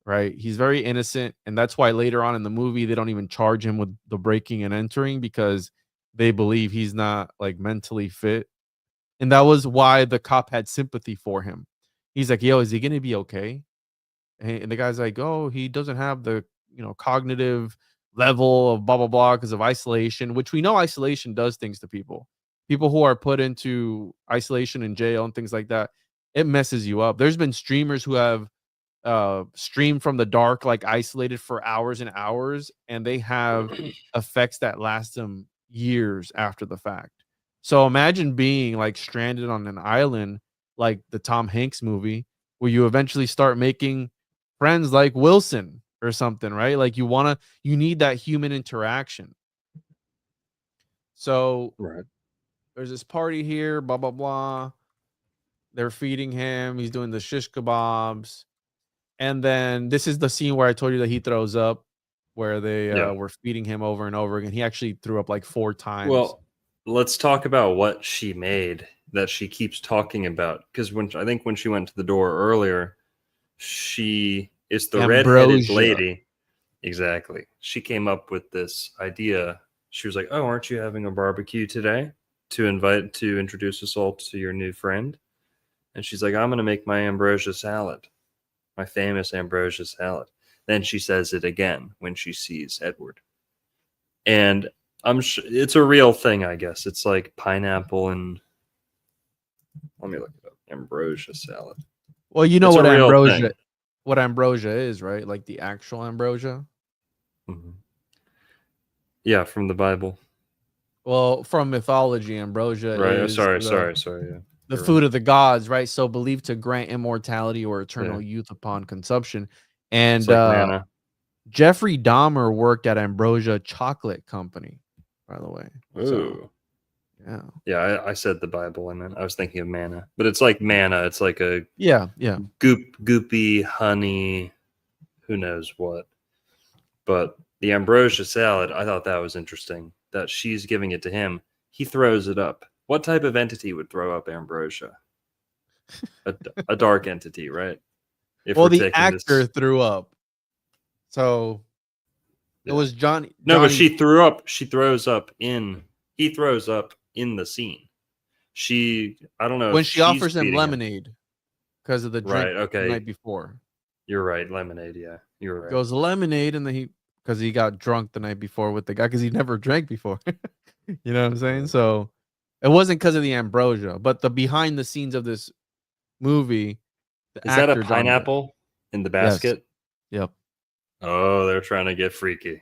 right? He's very innocent. And that's why later on in the movie, they don't even charge him with the breaking and entering because they believe he's not like mentally fit. And that was why the cop had sympathy for him. He's like, yo, is he going to be okay? And the guy's like, oh, he doesn't have the, cognitive level of blah, blah, blah because of isolation, which we know isolation does things to people. People who are put into isolation in jail and things like that, it messes you up. There's been streamers who have streamed from the dark, like isolated for hours and hours, and they have effects that last them years after the fact. So imagine being like stranded on an island like the Tom Hanks movie where you eventually start making friends like Wilson or something, right? Like you need that human interaction. So Right. there's this party here, blah, blah, blah. They're feeding him. He's doing the shish kebabs. And then this is the scene where I told you that he throws up, where they Yeah. were feeding him over and over again. He actually threw up like 4 times. Well, let's talk about what she made that she keeps talking about. Because I think when she went to the door earlier, it's the redheaded Ambrosia. lady. Exactly. She came up with this idea. She was like, oh, aren't you having a barbecue today to introduce us all to your new friend? And she's like, I'm going to make my ambrosia salad, my famous ambrosia salad. Then she says it again when she sees Edward. And I'm sure it's a real thing, I guess. It's like pineapple and let me look it up. Ambrosia salad. Well, you know It's what a real ambrosia thing. what ambrosia is, right? Like the actual ambrosia. Mm-hmm. Yeah, from the Bible. Well, from mythology, ambrosia Right. is Sorry. Yeah. the You're food right. of the gods, right? So believed to grant immortality or eternal youth upon consumption. And It's like manna. Jeffrey Dahmer worked at Ambrosia Chocolate Company, by the way. Ooh. So, yeah. Yeah, I said the Bible and then I was thinking of manna. But it's like manna. It's like a goopy honey, who knows what. But The ambrosia salad, I thought that was interesting. That she's giving it to him. He throws it up. What type of entity would throw up ambrosia? A dark entity, right? If Well, we're the taking actor this, threw up. So it yeah. was Johnny. No, but Johnny. she threw up. She throws up in. He throws up in the scene. I don't know When if she she's offers him feeding him. lemonade because of the drink Right. the Okay. night before. You're right. Lemonade. Yeah. You're He right. goes lemonade, and then because he got drunk the night before with the guy because he never drank before. You know what I'm saying? So it wasn't because of the ambrosia, but the behind the scenes of this movie, the Is that a actor Johnny Depp. pineapple in the Yes. basket? Yep. Oh, they're trying to get freaky.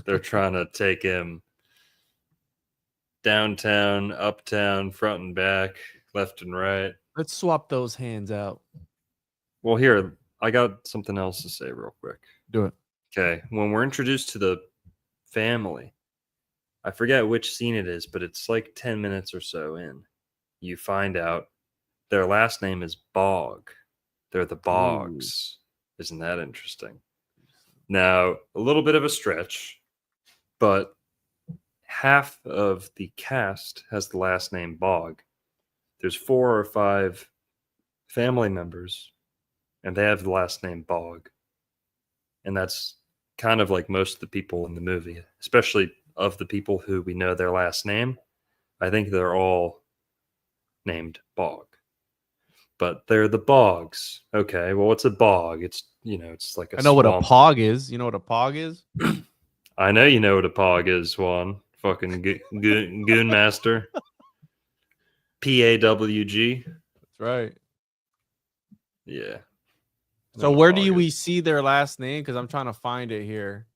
They're trying to take him downtown, uptown, front and back, left and right. Let's swap those hands out. Well, here, I got something else to say real quick. Do it. Okay. When we're introduced to the family, I forget which scene it is, but it's like 10 minutes or so in. You find out their last name is Bog. They're the Bogs. Isn't that interesting? Now, a little bit of a stretch, but half of the cast has the last name Bog. There's 4 or 5 family members, and they have the last name Bog. And that's kind of like most of the people in the movie, especially of the people who we know their last name. I think they're all named Bog. But they're the Bogs. Okay, well, what's a bog? It's, it's like a I know what a swamp. pog is. You know what a pog is? I know you know what a pog is, Juan. Fucking goon master. PAWG. That's right. Yeah. I know So what a where do pog we is. see their last name? Because I'm trying to find it here.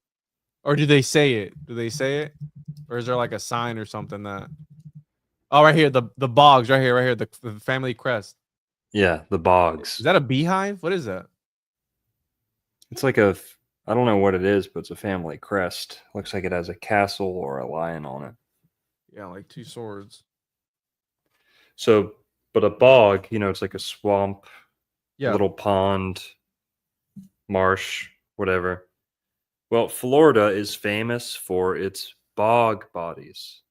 Or do they say it? Do they say it? Or is there like a sign or something that? Oh, right here, the bogs, right here, the family crest. Yeah, the Is Bogs. that a beehive? What is that? It's like I don't know what it is, but it's a family crest. Looks like it has a castle or a lion on it. Yeah, like 2 swords. So, but a bog, it's like a swamp, Yeah. little pond, marsh, whatever. Well, Florida is famous for its bog bodies.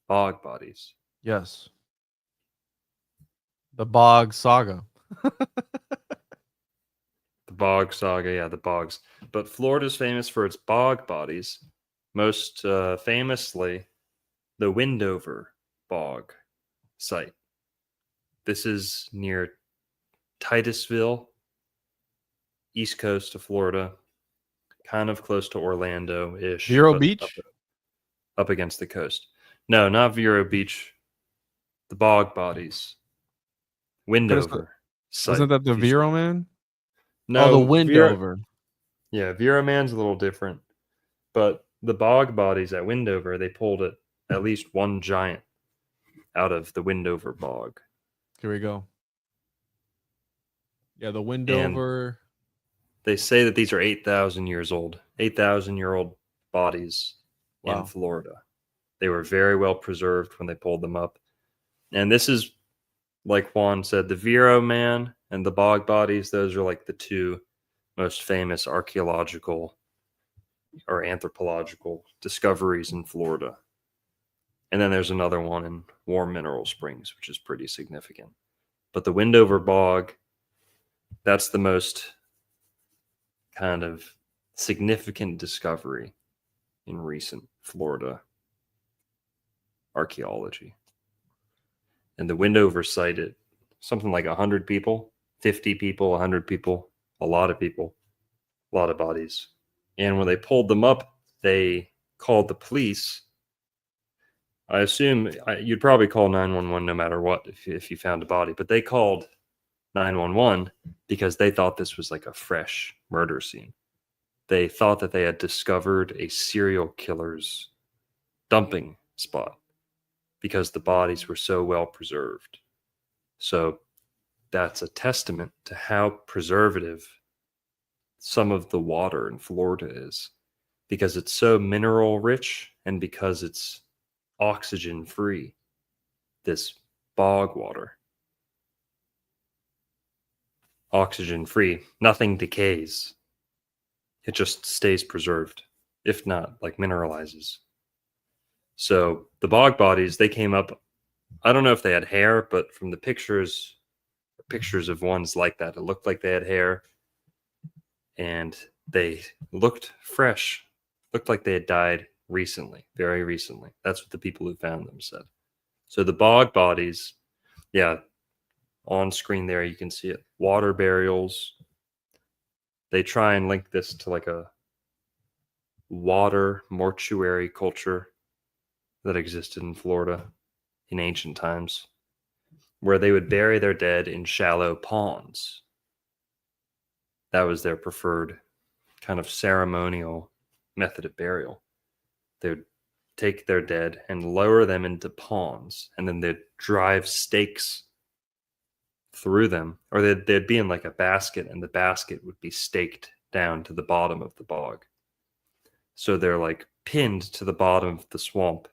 Bog bodies. Yes. The bog saga. The bog saga, yeah, the bogs. But Florida's famous for its bog bodies. Most famously, the Windover Bog site. This is near Titusville, east coast of Florida, kind of close to Orlando-ish, Vero but Beach? up against the coast. No, not Vero Beach. The bog bodies. Windover site. Wasn't that the if you Vero saw- man? Oh, the No, Windover. Yeah, Vero Man's a little different. But the bog bodies at Windover, they pulled at least one giant out of the Windover bog. Here we go. Yeah, the And Windover. they say that these are 8,000 years old, 8,000-year-old bodies in Wow. Florida. They were very well preserved when they pulled them up. And this is, like Juan said, the Vero Man and the bog bodies, those are like the 2 most famous archaeological or anthropological discoveries in Florida. And then there's another one in Warm Mineral Springs, which is pretty significant. But the Windover Bog, that's the most kind of significant discovery in recent Florida archaeology. And the Windover site, it something like 100 people, 50 people, 100 people, a lot of people, a lot of bodies. And when they pulled them up, they called the police. I assume you'd probably call 911 no matter what if you found a body, but they called 911 because they thought this was like a fresh murder scene. They thought that they had discovered a serial killer's dumping spot because the bodies were so well preserved. So that's a testament to how preservative some of the water in Florida is, because it's so mineral rich and because it's oxygen free, this bog water. Oxygen free, nothing decays. It just stays preserved, if not like mineralizes. So the bog bodies, they came up. I don't know if they had hair, but from the pictures of ones like that, it looked like they had hair, and they looked fresh, looked like they had died recently, very recently. That's what the people who found them said. So the bog bodies, yeah, on screen there you can see it. Water burials. They try and link this to like a water mortuary culture that existed in Florida in ancient times, where they would bury their dead in shallow ponds. That was their preferred kind of ceremonial method of burial. They would take their dead and lower them into ponds, and then they'd drive stakes through them, or they'd be in like a basket, and the basket would be staked down to the bottom of the bog. So they're like pinned to the bottom of the swamp.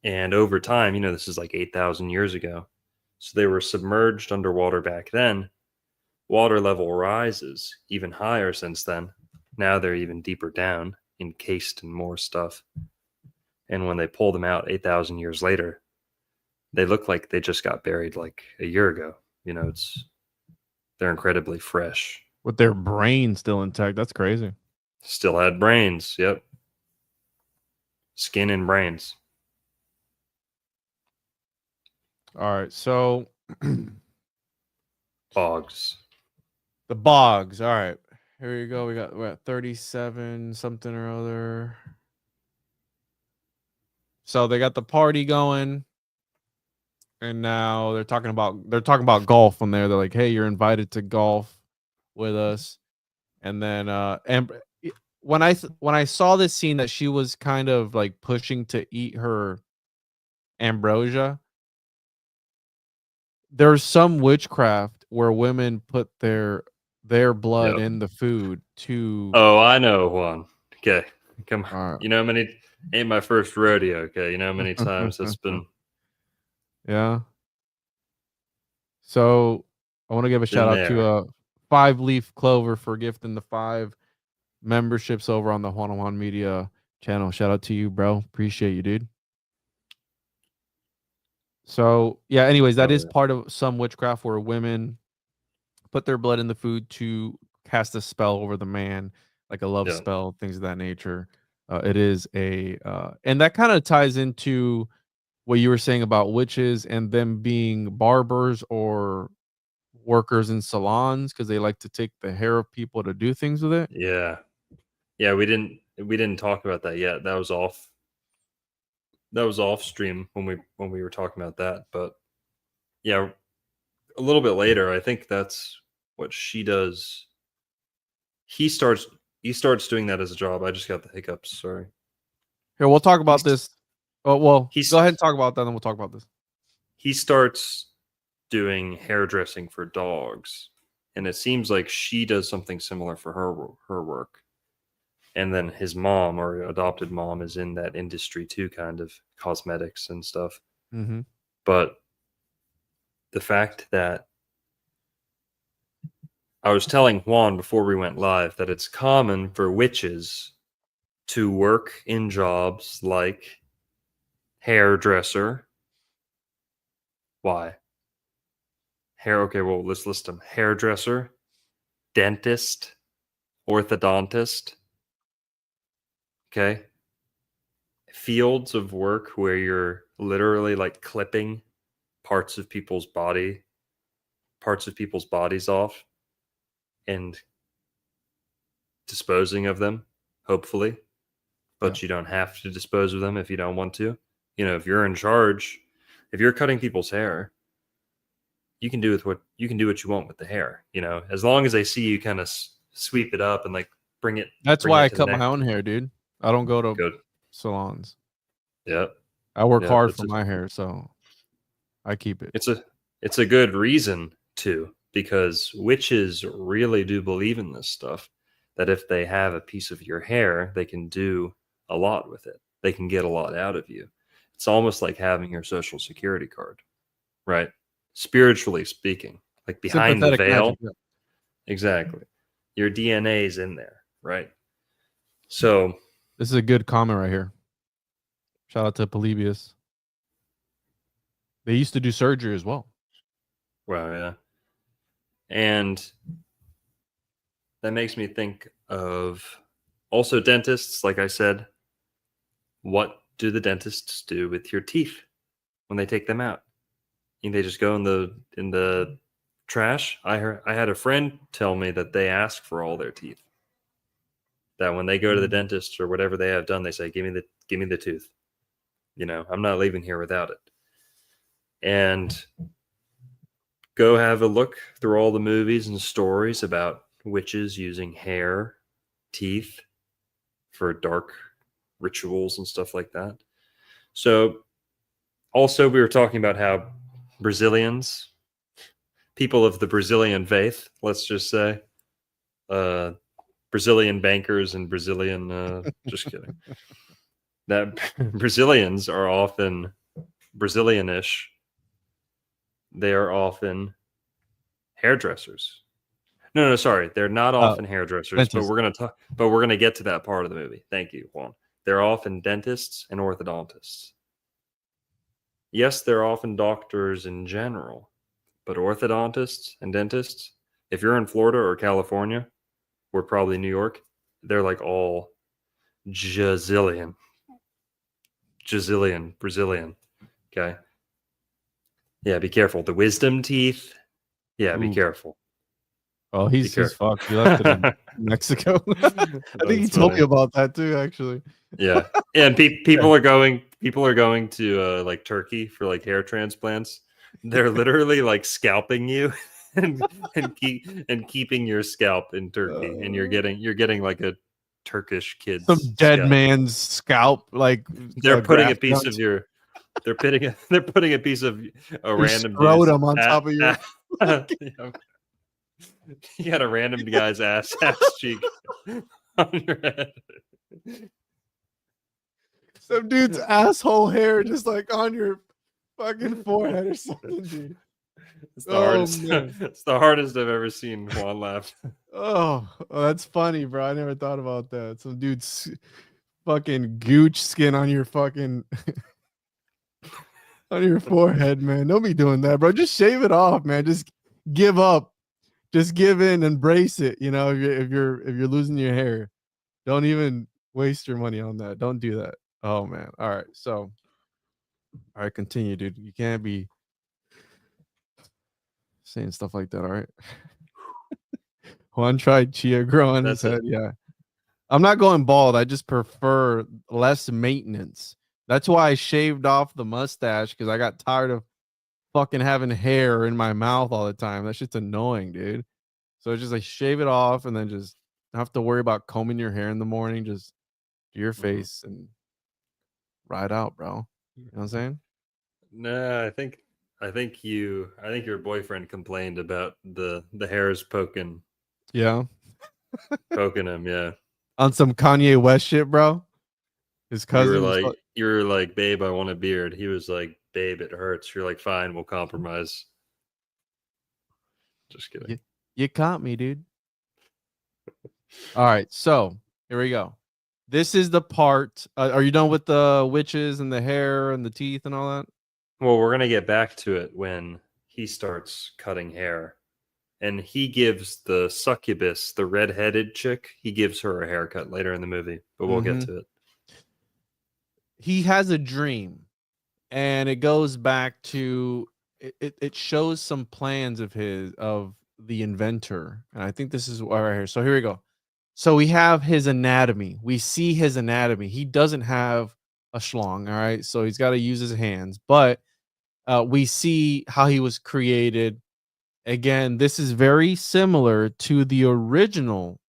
And over time, this is like 8,000 years ago. So they were submerged underwater back then. Water level rises even higher since then. Now they're even deeper down, encased in more stuff. And when they pull them out 8,000 years later, they look like they just got buried like a year ago. They're incredibly fresh. With their brain still intact. That's crazy. Still had brains. Yep. Skin and brains. All right. So Bogs. the bogs. All right. Here we go. We're at 37 something or other. So they got the party going. And now they're talking about golf on there. They're like, "Hey, you're invited to golf with us." And then and when I saw this scene that she was kind of like pushing to eat her ambrosia, there's some witchcraft where women put their blood Yep. in the food to Oh, I know one. Okay. Come on. uh, You know how many ain't my first rodeo, okay? You know how many times that's been yeah. So I want to give a shout been out there. to 5-Leaf Clover for gifting the 5 memberships over on the Juan Media channel. Shout out to you, bro. Appreciate you, dude. So yeah, anyways, that Oh, is yeah. part of some witchcraft where women put their blood in the food to cast a spell over the man, like a love Yeah. spell, things of that nature. It is a and that kind of ties into what you were saying about witches and them being barbers or workers in salons because they like to take the hair of people to do things with it. Yeah. Yeah, we didn't talk about that yet. That was off stream when we were talking about that. But yeah, a little bit later, I think that's what she does. He starts doing that as a job. I just got the hiccups, sorry. Here, we'll talk about He's this. Oh, well, go he's ahead and talk about that, and then we'll talk about this. he starts doing hairdressing for dogs, and it seems like she does something similar for her work. And then his mom or adopted mom is in that industry too, kind of cosmetics and stuff. Mm-hmm. But the fact that I was telling Juan before we went live that it's common for witches to work in jobs like hairdresser. Why? Okay, well, let's list them. Hairdresser, dentist, orthodontist. Okay. Fields of work where you're literally like clipping parts of people's bodies off and disposing of them, hopefully. But you don't have to dispose of them if you don't want to. If you're in charge, if you're cutting people's hair, you can do what you want with the hair. As long as they see you kind of sweep it up and like bring it. That's bring why it I to the cut my neck. own hair, dude. I don't go to Good. salons. Yep. I work Yep. hard for my hair, so I keep it. It's a good reason to, because witches really do believe in this stuff, that if they have a piece of your hair, they can do a lot with it. They can get a lot out of you. It's almost like having your social security card, right? Spiritually speaking, like behind the Sympathetic veil. magic. Yeah. Exactly. Your DNA is in there, right? So This is a good comment right here. Shout out to Polybius. They used to do surgery as well. well, yeah. And that makes me think of also dentists, like I said. What do the dentists do with your teeth when they take them out? They just go in the trash. I had a friend tell me that they ask for all their teeth. That when they go to the dentist or whatever they have done, they say, give me the tooth. I'm not leaving here without it. And go have a look through all the movies and stories about witches using hair, teeth for dark rituals and stuff like that. So also we were talking about how Brazilians, people of the Brazilian faith, let's just say, Brazilian bankers and Brazilian, just kidding. That Brazilians are often Brazilianish. They are often hairdressers. No, sorry, they're not often hairdressers. Dentist. But we're gonna talk. But we're gonna get to that part of the movie. Thank you, Juan. They're often dentists and orthodontists. Yes, they're often doctors in general, but orthodontists and dentists, if you're in Florida or California, or probably New York, they're like all Brazilian. Okay. Yeah, be careful. The wisdom teeth. Yeah, be careful. Oh, he's fucked. He left it in Mexico. I think he told me about that too, actually. Yeah. And people are going to like Turkey for like hair transplants. They're literally like scalping you and keeping your scalp in Turkey, and you're getting like a Turkish kid's some dead scalp. Man's scalp. Like they're putting a piece of your they're putting a piece of a random scrotum on top of your you got a random guy's ass cheek on your head. Some dude's asshole hair just like on your fucking forehead or something, dude. It's the hardest. It's the hardest I've ever seen Juan laugh. Oh, that's funny, bro. I never thought about that. Some dude's fucking gooch skin on your fucking on your forehead, man. Don't be doing that, bro. Just shave it off, man. Just give up. Just give in, embrace it. If you're losing your hair, don't even waste your money on that. Don't do that. Oh man. All right. So, all right, continue, dude. You can't be saying stuff like that. All right. Juan tried chia growing his head. Yeah. I'm not going bald. I just prefer less maintenance. That's why I shaved off the mustache, because I got tired of fucking having hair in my mouth all the time. That shit's annoying, dude. So it's just like shave it off and then just don't have to worry about combing your hair in the morning. Just do your face and ride out, bro. You know what I'm saying? No, I think your boyfriend complained about the hairs poking. Yeah. Poking him, yeah. On some Kanye West shit, bro. His cousin you were like, babe, I want a beard. He was like, babe, it hurts. You're like, fine, we'll compromise. Just kidding. You caught me, dude. All right, so here we go. This is the part. Are you done with the witches and the hair and the teeth and all that? Well, we're gonna get back to it when he starts cutting hair, and he gives the succubus, the redheaded chick, he gives her a haircut later in the movie. But we'll get to it. He has a dream, and it goes back to it shows some plans of the inventor, and I think this is right here. So here we go. So we have his anatomy. We see his anatomy. He doesn't have a schlong, all right? So he's got to use his hands, but we see how he was created. Again, this is very similar to the original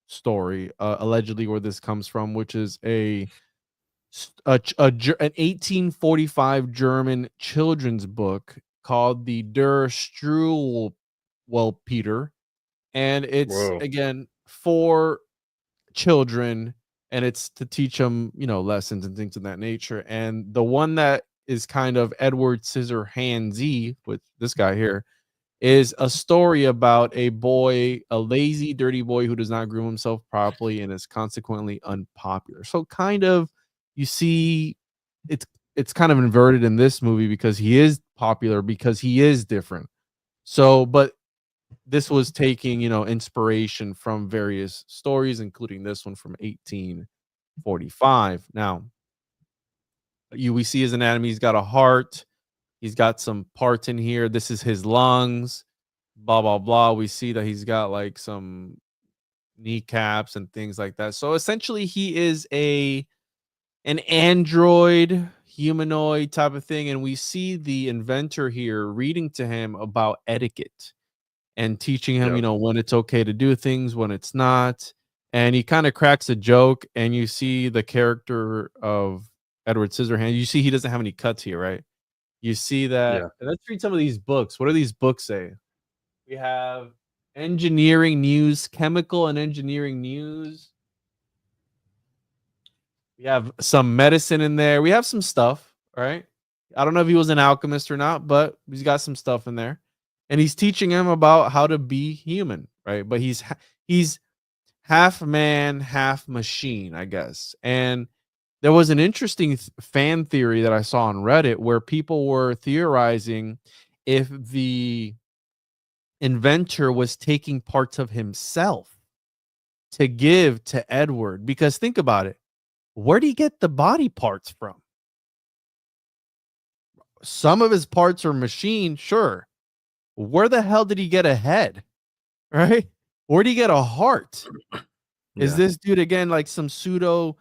story, allegedly, where this comes from, which is an 1845 German children's book called the Der Struwwelpeter, and it's again for children, and it's to teach them, lessons and things of that nature. And the one that is kind of Edward Scissorhands with this guy here is a story about a boy, a lazy, dirty boy who does not groom himself properly and is consequently unpopular. So kind of you see it's kind of inverted in this movie because he is popular because he is different. So, but this was taking, inspiration from various stories, including this one from 1845. Now, we see his anatomy. He's got a heart. He's got some parts in here. This is his lungs. Blah blah blah. We see that he's got like some kneecaps and things like that. So essentially, he is an android humanoid type of thing, and we see the inventor here reading to him about etiquette and teaching him, Yep. when it's okay to do things, when it's not. And he kind of cracks a joke, and you see the character of Edward Scissorhands. You see he doesn't have any cuts here, right? You see that. Yeah. And let's read some of these books. What do these books say? We have engineering news, chemical and engineering news. We have some medicine in there. We have some stuff, right? I don't know if he was an alchemist or not, but he's got some stuff in there. And he's teaching him about how to be human, right? But he's half man, half machine, I guess. And there was an interesting fan theory that I saw on Reddit where people were theorizing if the inventor was taking parts of himself to give to Edward. Because think about it. Where do you get the body parts from? Some of his parts are machine, sure. Where the hell did he get a head? Right? Where do you get a heart? Is Yeah. this dude again like some pseudo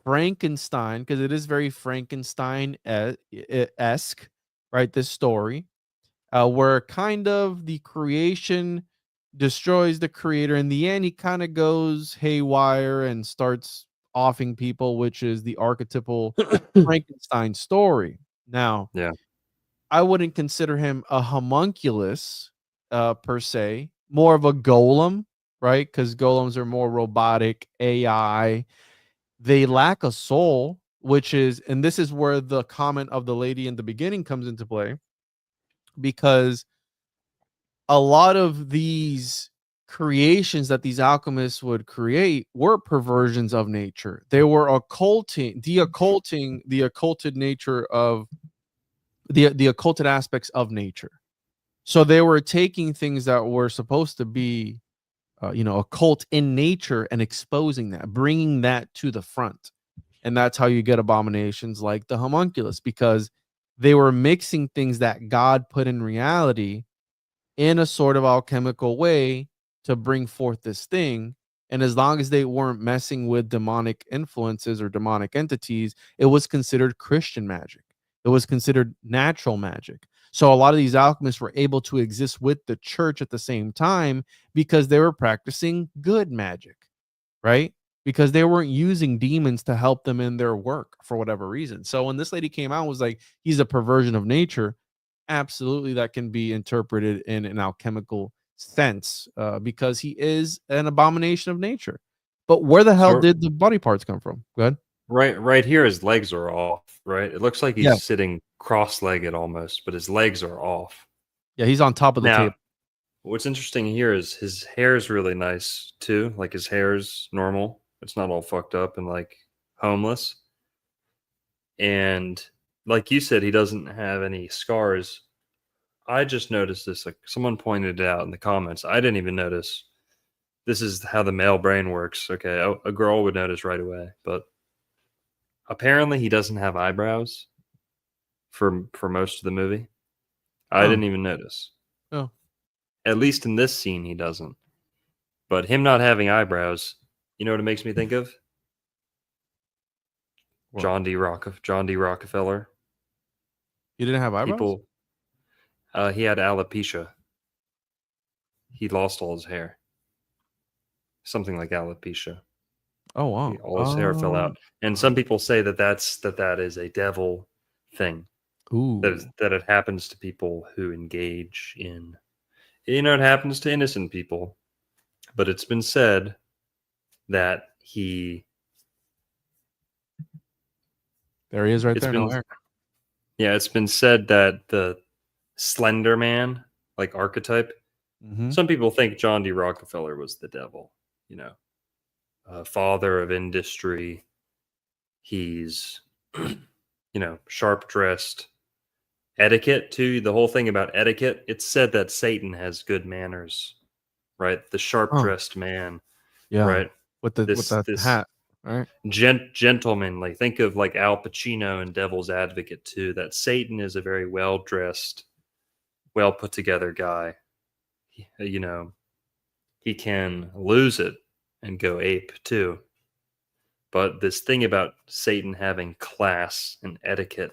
Frankenstein? Because it is very Frankenstein-esque, right? This story, where kind of the creation destroys the creator. In the end, he kind of goes haywire and starts offing people, which is the archetypal Frankenstein story. Now, Yeah. I wouldn't consider him a homunculus per se, more of a golem, right? Because golems are more robotic AI. They lack a soul, which is, and this is where the comment of the lady in the beginning comes into play, because a lot of these creations that these alchemists would create were perversions of nature. They were occulting the occulted nature of the occulted aspects of nature. So they were taking things that were supposed to be, occult in nature and exposing that, bringing that to the front. And that's how you get abominations like the homunculus, because they were mixing things that God put in reality in a sort of alchemical way to bring forth this thing. And as long as they weren't messing with demonic influences or demonic entities, it was considered Christian magic. It was considered natural magic. So a lot of these alchemists were able to exist with the church at the same time because they were practicing good magic, right? Because they weren't using demons to help them in their work for whatever reason. So when this lady came out and was like, he's a perversion of nature, absolutely that can be interpreted in an alchemical sense, because he is an abomination of nature. But where the hell So did the body parts come from? Go ahead. right here, his legs are off. Right. It looks like Yeah. he's sitting cross-legged almost, but his legs are off. Yeah, he's on top of the Now, table. what's interesting here is his hair is really nice too. Like his hair is normal. It's not all fucked up and like homeless. And like you said, he doesn't have any scars. I just noticed this. Like someone pointed it out in the comments. I didn't even notice. This is how the male brain works. Okay, a girl would notice right away, but apparently he doesn't have eyebrows for most of the movie. I Oh, didn't even notice. oh. At least in this scene, he doesn't. But him not having eyebrows, you know what it makes me think of? What? John D. Rockefeller. He didn't have eyebrows? People. He had alopecia. He lost all his hair. Something like alopecia. Oh, wow. All his hair fell out. And some people say that is a devil thing. Ooh. That it happens to people who engage in, it happens to innocent people, but it's been said that There he is right it's there. been No hair. yeah, it's been said that the Slender Man like archetype. Mm-hmm. Some people think John D. Rockefeller was the devil, you know, father of industry. He's, sharp dressed. Etiquette, too. The whole thing about etiquette, it's said that Satan has good manners, right? The sharp Oh, dressed man, yeah. right? With This, that this hat, right? gentlemanly. Think of like Al Pacino and Devil's Advocate, too. That Satan is a very well dressed, well put together guy. You know, he can lose it and go ape too. But this thing about Satan having class and etiquette,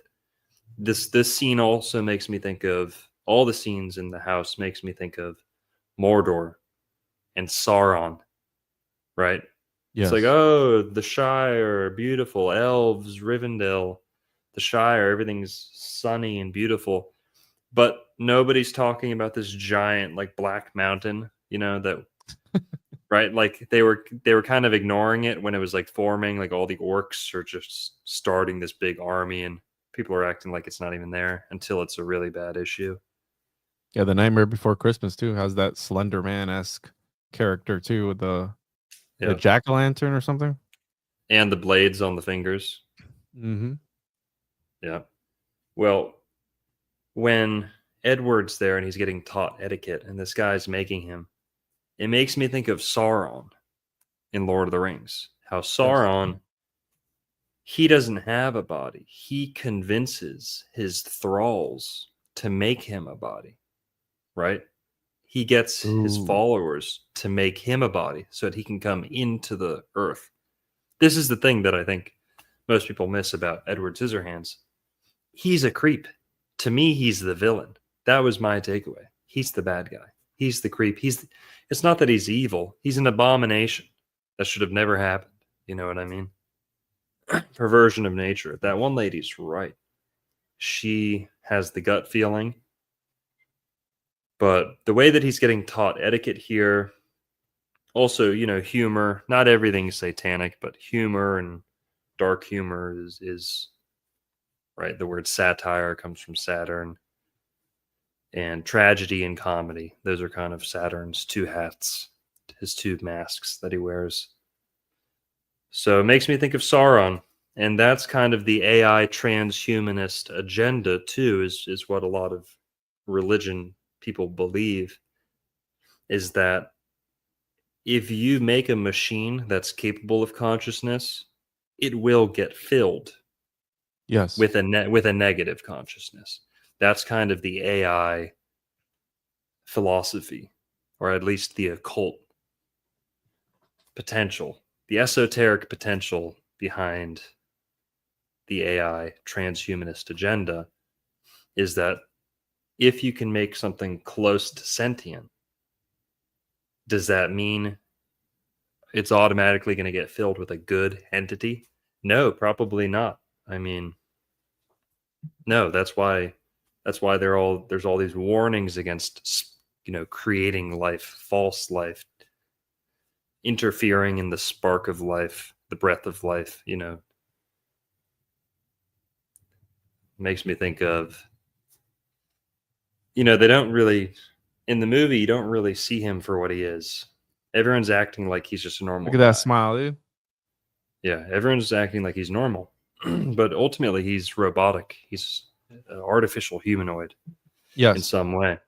this scene also makes me think of all the scenes in the house makes me think of Mordor and Sauron, right? It's like, Yes. oh, the Shire, beautiful, elves, Rivendell, the Shire, everything's sunny and beautiful. But nobody's talking about this giant like black mountain, that right? Like they were kind of ignoring it when it was like forming, like all the orcs are just starting this big army and people are acting like it's not even there until it's a really bad issue. Yeah, The Nightmare Before Christmas too has that Slender Man-esque character too with the Yeah. jack-o'-lantern or something. And the blades on the fingers. Mm-hmm. Yeah. Well, when Edward's there and he's getting taught etiquette and this guy's making him, it makes me think of Sauron in Lord of the Rings. How Yes. Sauron, he doesn't have a body. He convinces his thralls to make him a body, right? He gets his Ooh. followers to make him a body so that he can come into the earth. This is the thing that I think most people miss about Edward Scissorhands. He's a creep. To me, he's the villain. That was my takeaway. He's the bad guy. He's the creep. It's not that he's evil. He's an abomination. That should have never happened. You know what I mean? Perversion of nature. That one lady's right. She has the gut feeling. But the way that he's getting taught etiquette here, also, humor. Not everything's satanic, but humor and dark humor is right. The word satire comes from Saturn, and tragedy and comedy. Those are kind of Saturn's two hats, his two masks that he wears. So it makes me think of Sauron, and that's kind of the AI transhumanist agenda too. Is what a lot of religion people believe is that if you make a machine that's capable of consciousness, it will get filled Yes. with with a negative consciousness. That's kind of the AI philosophy, or at least the occult potential, the esoteric potential behind the AI transhumanist agenda is that if you can make something close to sentient, does that mean it's automatically going to get filled with a good entity? No, probably not. I mean, no, that's why there's all these warnings against creating life, false life, interfering in the spark of life, the breath of life, makes me think of, they don't really, in the movie, you don't really see him for what he is. Everyone's acting like he's just a Look normal at that guy. smile, dude. Yeah, everyone's acting like he's normal. But ultimately, he's robotic. He's an artificial humanoid in Yes. some way.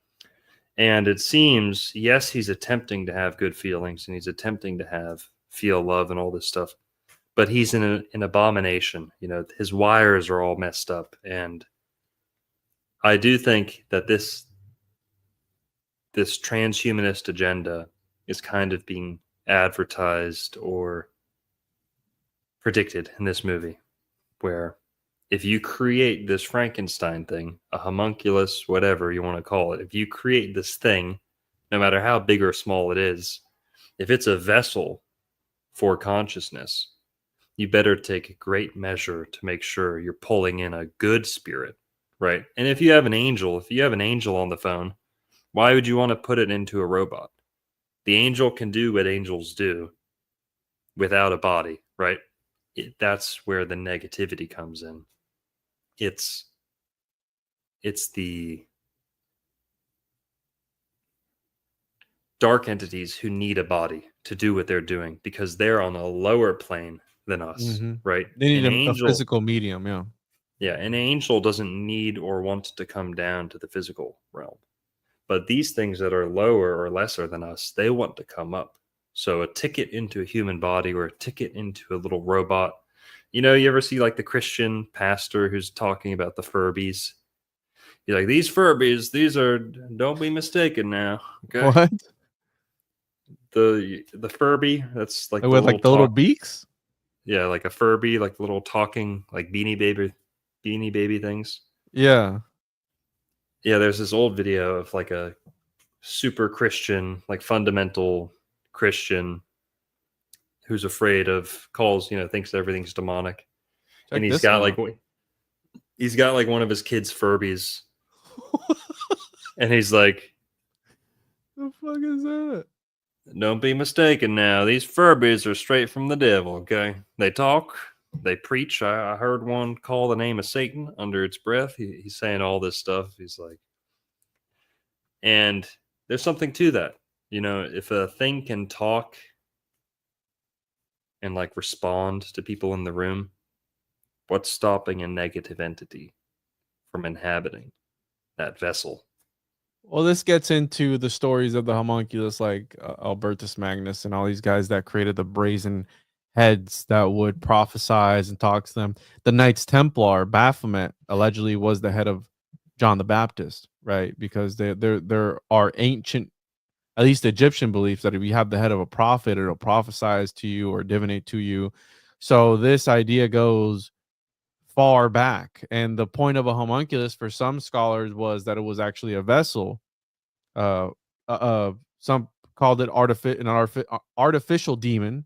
And it seems, yes, he's attempting to have good feelings and he's attempting to feel love and all this stuff, but he's an abomination. His wires are all messed up. And I do think that this transhumanist agenda is kind of being advertised or predicted in this movie, where if you create this Frankenstein thing, a homunculus, whatever you want to call it, if you create this thing, no matter how big or small it is, if it's a vessel for consciousness, you better take great measure to make sure you're pulling in a good spirit, right? And if you have an angel on the phone, why would you want to put it into a robot? The angel can do what angels do without a body, right? That's where the negativity comes in. It's the dark entities who need a body to do what they're doing because they're on a lower plane than us, Mm-hmm. right? They need An a angel, physical medium. Yeah. yeah, an angel doesn't need or want to come down to the physical realm. But these things that are lower or lesser than us, they want to come up. So a ticket into a human body or a ticket into a little robot. You know, you ever see like the Christian pastor who's talking about the Furbies? He's like, these Furbies, these are, don't be mistaken now. Okay. What? The Furby, that's like the With little like the little talk. beaks? Yeah, like a Furby, like the little talking, like beanie baby things. Yeah. Yeah, there's this old video of like a super Christian, like fundamental Christian who's afraid of calls, thinks everything's demonic. And Check this one out. he's got like one of his kids' Furbies, and he's like, The fuck is that? don't be mistaken now. These Furbies are straight from the devil, okay? They talk, they preach. I heard one call the name of Satan under its breath. He's saying all this stuff. He's like, and there's something to that. If a thing can talk and like respond to people in the room, what's stopping a negative entity from inhabiting that vessel? Well, this gets into the stories of the homunculus, like Albertus Magnus and all these guys that created the brazen heads that would prophesize and talk to them. The Knights Templar, Baphomet, allegedly was the head of John the Baptist, right? Because there are ancient, at least Egyptian beliefs, that if you have the head of a prophet, it'll prophesize to you or divinate to you. So this idea goes far back. And the point of a homunculus for some scholars was that it was actually a vessel. Uh, some called it artificial demon.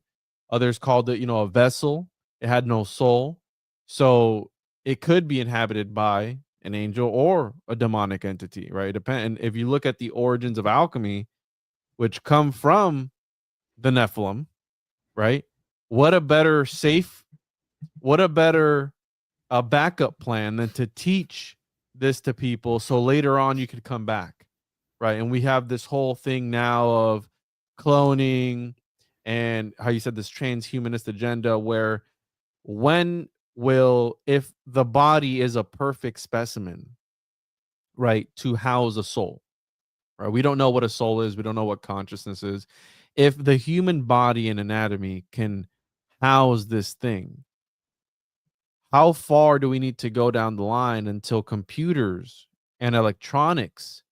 Others called it, a vessel. It had no soul. So it could be inhabited by an angel or a demonic entity, right? Depend. If you look at the origins of alchemy, which come from the Nephilim, right? What a better safe, what a better a backup plan than to teach this to people so later on you could come back, right? And we have this whole thing now of cloning and how you said this transhumanist agenda where when will, if the body is a perfect specimen, right, to house a soul, right? We don't know what a soul is, we don't know what consciousness is. If the human body and anatomy can house this thing, how far do we need to go down the line until computers and electronics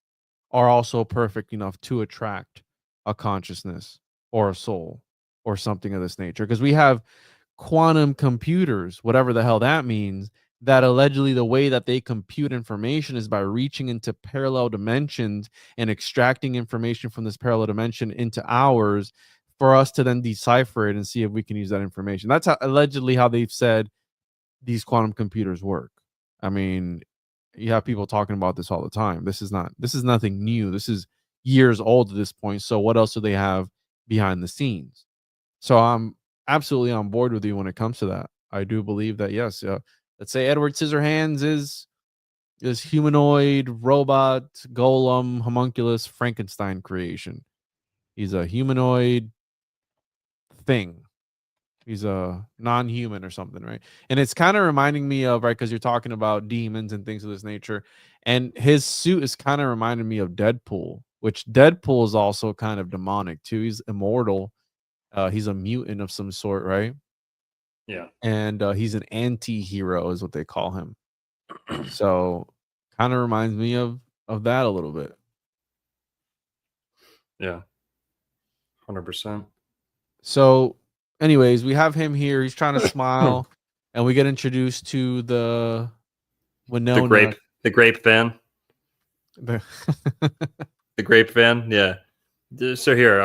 are also perfect enough to attract a consciousness or a soul or something of this nature? Because we have quantum computers, whatever the hell that means, that allegedly the way that they compute information is by reaching into parallel dimensions and extracting information from this parallel dimension into ours for us to then decipher it and see if we can use that information. That's allegedly how they've said these quantum computers work. I mean, you have people talking about this all the time. This is nothing new. This is years old at this point. So what else do they have behind the scenes? So I'm absolutely on board with you when it comes to that. I do believe that yes, let's say Edward Scissorhands is humanoid robot golem homunculus Frankenstein creation. He's a humanoid thing. He's a non-human or something, right? And it's kind of reminding me of, right, because you're talking about demons and things of this nature. And his suit is kind of reminding me of Deadpool, which Deadpool is also kind of demonic too. He's immortal. He's a mutant of some sort, right? Yeah. And he's an anti-hero is what they call him. So kind of reminds me of that a little bit. Yeah. 100%. So anyways, we have him here. He's trying to smile and we get introduced to the Winona. The grape van. The The grape van. Yeah. So here,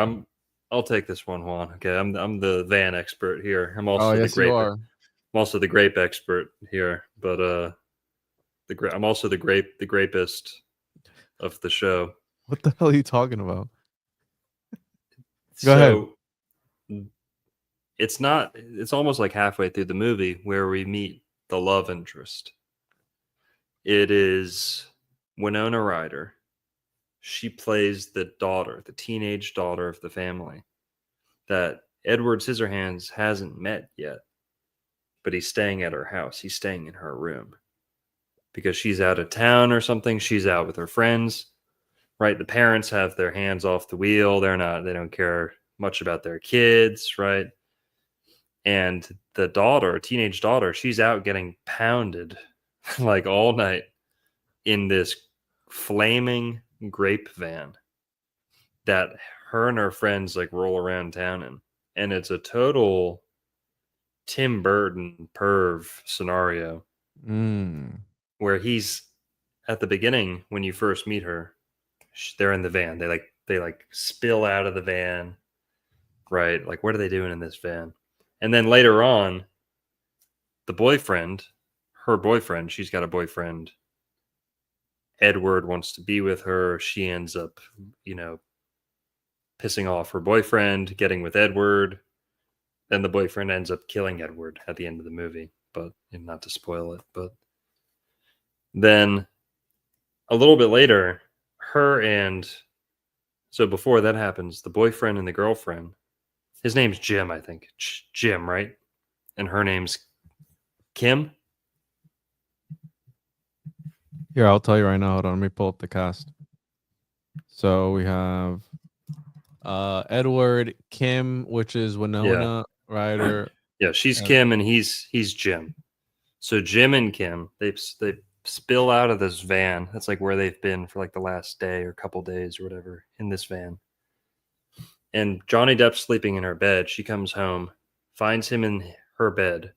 I'll take this one, Juan. Okay. I'm the van expert here. I'm also Oh, the yes, you grape. are. I'm also the grape expert here, but I'm also the grapist of the show. What the hell are you talking about? Go ahead. It's almost like halfway through the movie where we meet the love interest. It is Winona Ryder. she plays the daughter, the teenage daughter of the family that Edward Scissorhands hasn't met yet, but he's staying at her house. He's staying in her room because she's out of town or something. She's out with her friends, right? The parents have their hands off the wheel. They don't care much about their kids, right? And the daughter, teenage daughter, she's out getting pounded like all night in this flaming grape van that her and her friends like roll around town in. And it's a total Tim Burton perv scenario where he's at the beginning when you first meet her, they're in the van. They spill out of the van, right? Like, what are they doing in this van? And then later on, the boyfriend, her boyfriend, she's got a boyfriend. Edward wants to be with her. She ends up, pissing off her boyfriend, getting with Edward. Then the boyfriend ends up killing Edward at the end of the movie, but not to spoil it. But then a little bit later, so before that happens, the boyfriend and the girlfriend, his name's Jim, I think. Jim, right? And her name's Kim. Here, I'll tell you right now. Hold on, let me pull up the cast. So we have Edward, Kim, which is Winona Ryder. Yeah, she's Kim and he's Jim. So Jim and Kim, they spill out of this van. That's like where they've been for like the last day or couple days or whatever, in this van. And Johnny Depp's sleeping in her bed. She comes home, finds him in her bed.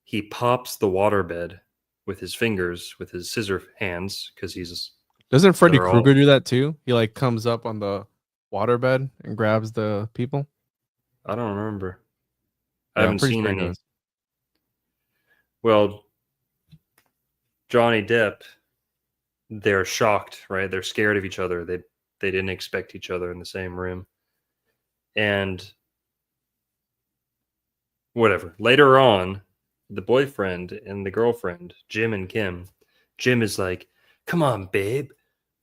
He pops the waterbed with his fingers, with his scissor hands, because he's... Doesn't Freddy Krueger do that too? He like comes up on the waterbed and grabs the people? I don't remember. I haven't seen any. Does. Well, Johnny Depp, they're shocked, right? They're scared of each other. They didn't expect each other in the same room. And whatever. Later on, the boyfriend and the girlfriend, Jim and Kim, Jim is like, come on, babe.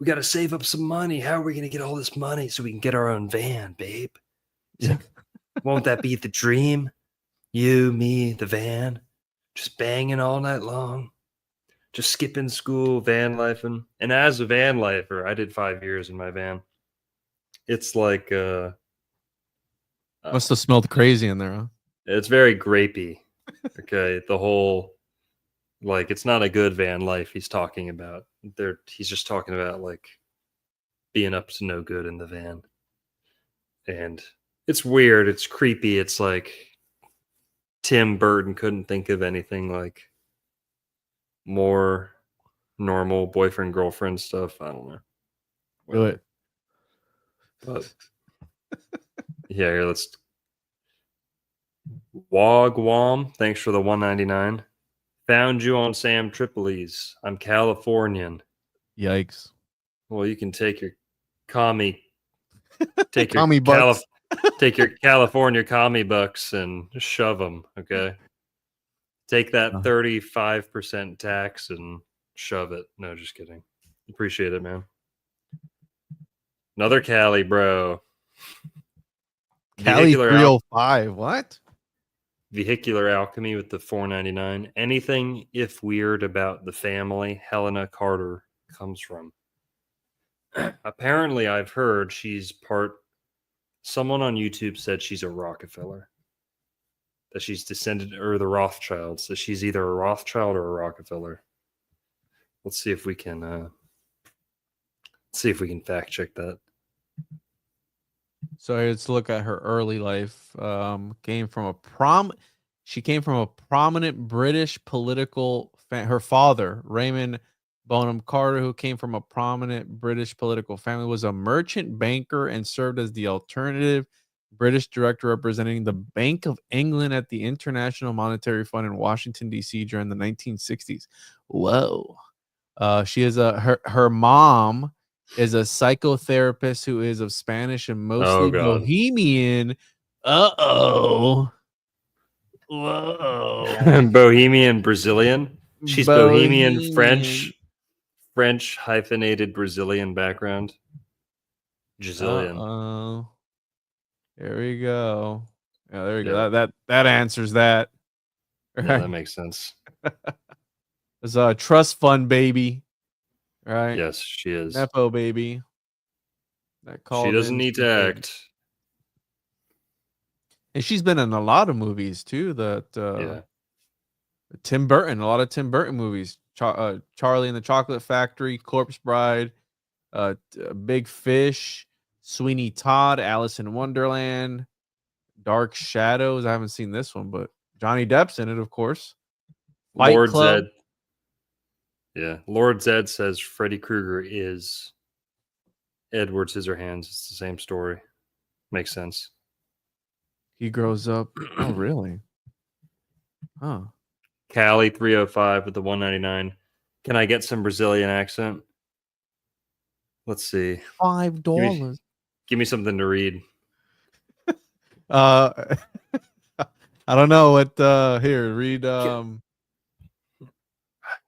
We got to save up some money. How are we going to get all this money so we can get our own van, babe? Yeah. Won't that be the dream? You, me, the van, just banging all night long, just skipping school, van lifing. And as a van lifer, I did 5 years in my van. It's like... must have smelled crazy in there, huh? It's very grapey. Okay, the whole... Like, it's not a good van life he's talking about. He's just talking about, like, being up to no good in the van. And it's weird. It's creepy. It's like Tim Burton couldn't think of anything, like, more normal boyfriend-girlfriend stuff. I don't know. Do it. But, yeah, here, let's... Wogwam, thanks for the $1.99. Found you on Sam Tripoli's. I'm Californian. Yikes. Well, you can take your commie bucks. Take your California commie bucks and shove them, okay? Take that 35% tax and shove it. No, just kidding. Appreciate it, man. Another Cali, bro. Cali 305. What? Vehicular Alchemy with the $4.99. Anything if weird about the family Helena Carter comes from. Apparently, I've heard she's part... Someone on YouTube said she's a Rockefeller. That she's descended... Or the Rothschilds. That she's either a Rothschild or a Rockefeller. Let's see if we can... fact check that. So let's look at her early life. She came from a prominent British political her father, Raymond Bonham Carter, who came from a prominent British political family, was a merchant banker and served as the alternative British director representing the Bank of England at the International Monetary Fund in Washington, D.C. during the 1960s. Whoa. She is her mom is a psychotherapist who is of Spanish and mostly Bohemian. Whoa. Bohemian Brazilian. She's Bohemian French French hyphenated Brazilian background. Brazilian. Oh, there we go. Yeah, there we go. Yeah. That answers that. Yeah, Right. that makes sense. It's a trust fund baby. Right. Yes, she is. Nepo baby. That She called doesn't in. need She's to good. act. And she's been in a lot of movies too. Yeah. Tim Burton, a lot of Tim Burton movies. Charlie and the Chocolate Factory, Corpse Bride, Big Fish, Sweeney Todd, Alice in Wonderland, Dark Shadows. I haven't seen this one, but Johnny Depp's in it, of course. Fight Lord Club. Zed. Yeah. Lord Zed says Freddy Krueger is Edward Scissorhands. It's the same story. Makes sense. He grows up. Oh, really? Huh. Cali 305 with the 199. Can I get some Brazilian accent? Let's see. $5. Give me something to read. I don't know what here, read I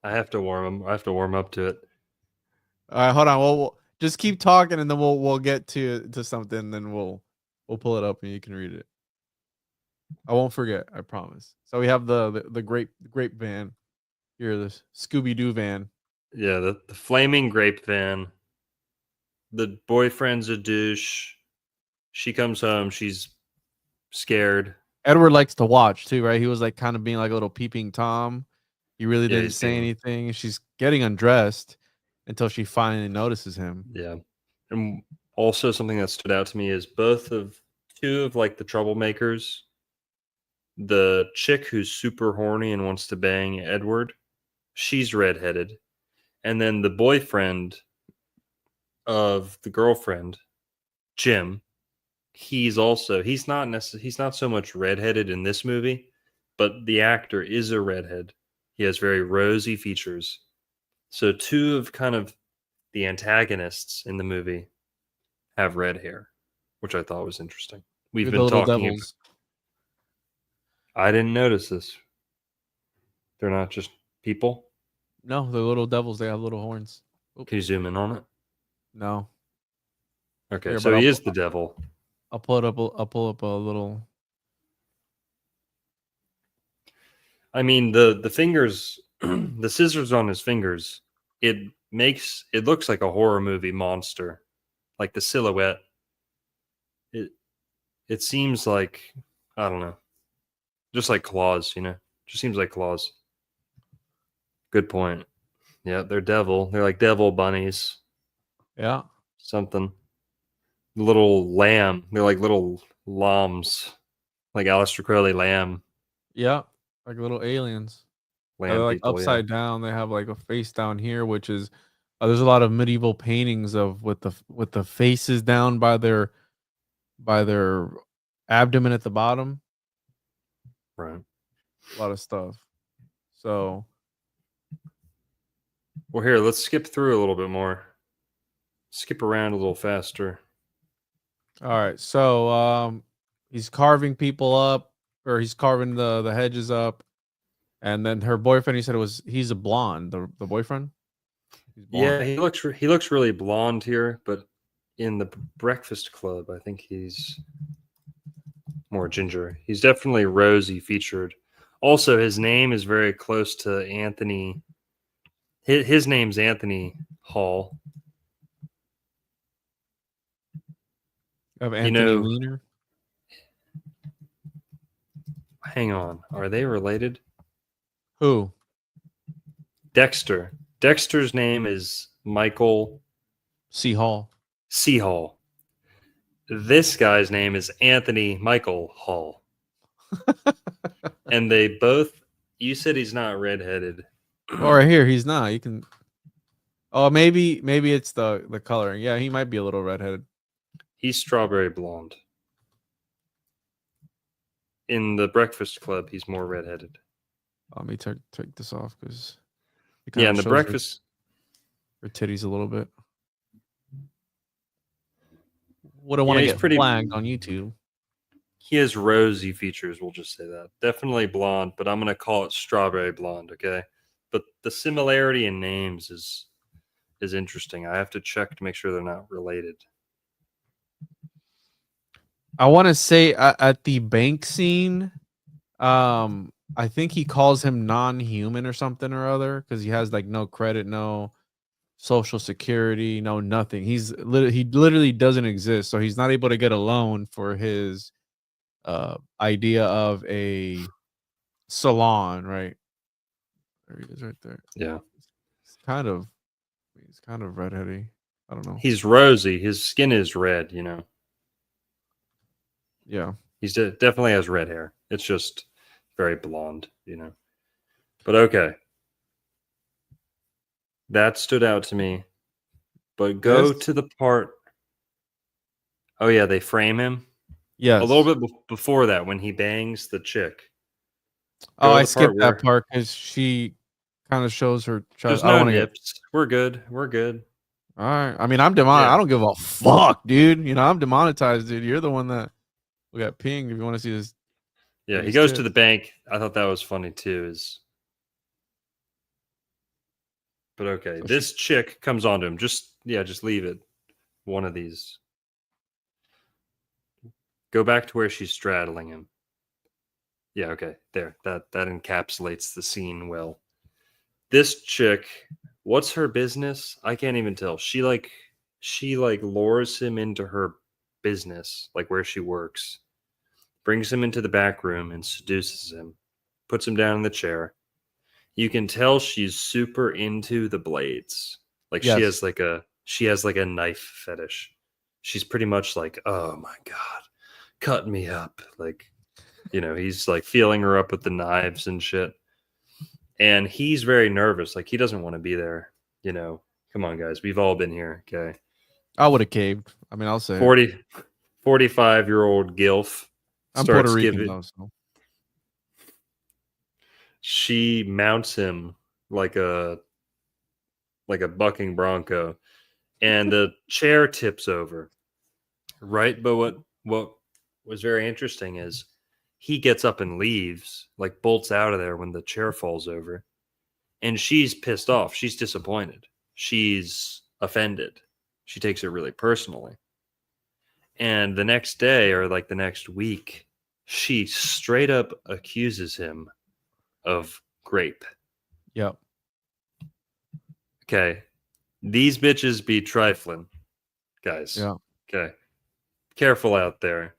have to warm up to it. all right, hold on. We'll just keep talking and then we'll get to something and then we'll pull it up and you can read it. I won't forget, I promise. So we have the grape van. Here, this Scooby-Doo van. Yeah, the flaming grape van. The boyfriend's a douche. She comes home, she's scared. Edward likes to watch too, right? He was like kind of being like a little peeping Tom. He really Yeah, didn't he's say being anything. She's getting undressed until she finally notices him. Yeah. And also something that stood out to me is two of like the troublemakers. The chick who's super horny and wants to bang Edward, she's redheaded. And then the boyfriend of the girlfriend, Jim, he's not so much redheaded in this movie, but the actor is a redhead. He has very rosy features. So two of kind of the antagonists in the movie have red hair, which I thought was interesting. We've You're the been little talking. devils. I didn't notice this. They're not just people. No, the little devils. They have little horns. Oop, Can you zoom in on it? no. Okay, Here, so but he is the devil. I'll pull it up. I'll pull up a little. I mean, the fingers, the scissors on his fingers, it looks like a horror movie monster, like the silhouette. It seems like, I don't know, just like claws, just seems like claws. Good point. Yeah, they're devil. They're like devil bunnies. Yeah. Something. Little lamb. They're like little lambs, like Aleister Crowley lamb. Yeah. Like little aliens. They're Lamb like people. Yeah. upside down. They have like a face down here, which is there's a lot of medieval paintings of with the faces down by their abdomen at the bottom. Right. A lot of stuff. So Well, here, let's skip through a little bit more. Skip around a little faster. all right. So he's carving people up, or he's carving the hedges up. And then her boyfriend, he said he's a blonde, the boyfriend. He's blonde. Yeah, he looks really blonde here, but in the Breakfast Club, I think he's more ginger. He's definitely rosy featured. Also, his name is very close to Anthony. His name's Anthony Hall. Of Anthony You Weiner. hang on. Are they related? Who? Dexter. Dexter's name is Michael C. Hall. C. Hall. This guy's name is Anthony Michael Hall. And they both, you said he's not redheaded. Oh, right here, he's not. You can. Oh, maybe it's the coloring. Yeah, he might be a little redheaded. He's strawberry blonde. In the Breakfast Club, he's more redheaded. Let me take this off because Yeah, in the Breakfast, her titties a little bit. Wouldn't want to he's get pretty flagged on YouTube. He has rosy features, we'll just say that. Definitely blonde, but I'm going to call it strawberry blonde, okay? But the similarity in names is is interesting. I have to check to make sure they're not related. I want to say at the bank scene, I think he calls him non-human or something or other because he has like no credit, no social security, no nothing. He literally doesn't exist, so he's not able to get a loan for his idea of a salon. Right there, he is, right there. Yeah. He's kind of redheady. I don't know. He's rosy. His skin is red, Yeah. He's definitely has red hair. It's just very blonde, But okay. That stood out to me. But go This? to the part. Oh, yeah, they frame him. A Yes. little bit before that, when he bangs the chick. Oh, Go to I the part skipped that where part because she kind of shows her chest. there's I don't no want to get. nips. We're good. We're good. All right. I mean, I'm demonetized. I Yeah. don't give a fuck, dude. I'm demonetized, dude. You're the one that we got pinged. If you want to see this, Yeah, he these goes to tits. the bank. I thought that was funny too. But okay, So she. this chick comes onto him. Just leave it. One of these. Go back to where she's straddling him. Yeah, okay. There. That encapsulates the scene well. This chick, what's her business? I can't even tell. She lures him into her business, like where she works. Brings him into the back room and seduces him. Puts him down in the chair. You can tell she's super into the blades. Like Yes. she has like a knife fetish. She's pretty much like, "Oh my god, cut me up." Like, he's like feeling her up with the knives and shit. And he's very nervous. Like he doesn't want to be there, Come on guys, we've all been here, okay? I would have caved. I mean, I'll say it. 40 45-year-old gilf I'm Puerto starts Rican giving though, so she mounts him like a bucking bronco, and the chair tips over, right? But what was very interesting is he gets up and leaves, like bolts out of there when the chair falls over, and she's pissed off. She's disappointed. She's offended. She takes it really personally. And the next day, or like the next week, she straight up accuses him of grape. yep. Okay. These bitches be trifling, guys. Yeah. Okay. Careful out there.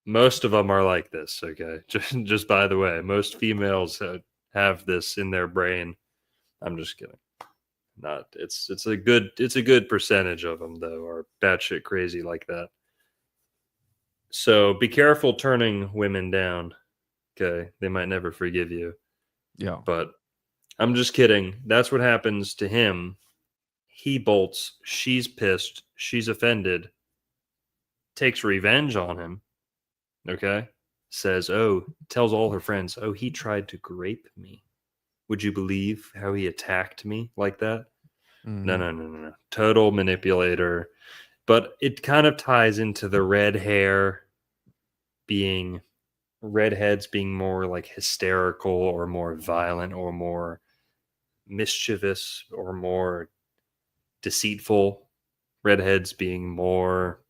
Most of them are like this, okay? Just by the way, most females have this in their brain. I'm just kidding. Not it's a good percentage of them though are batshit crazy like that. So be careful turning women down. Okay, they might never forgive you. Yeah. But I'm just kidding. That's what happens to him. He bolts. She's pissed. She's offended. Takes revenge on him. Okay. Says, tells all her friends, he tried to grape me. Would you believe how he attacked me like that? No, Mhm. no, no, no, no. Total manipulator. But it kind of ties into the redheads being more like hysterical or more violent or more mischievous or more deceitful. Redheads being more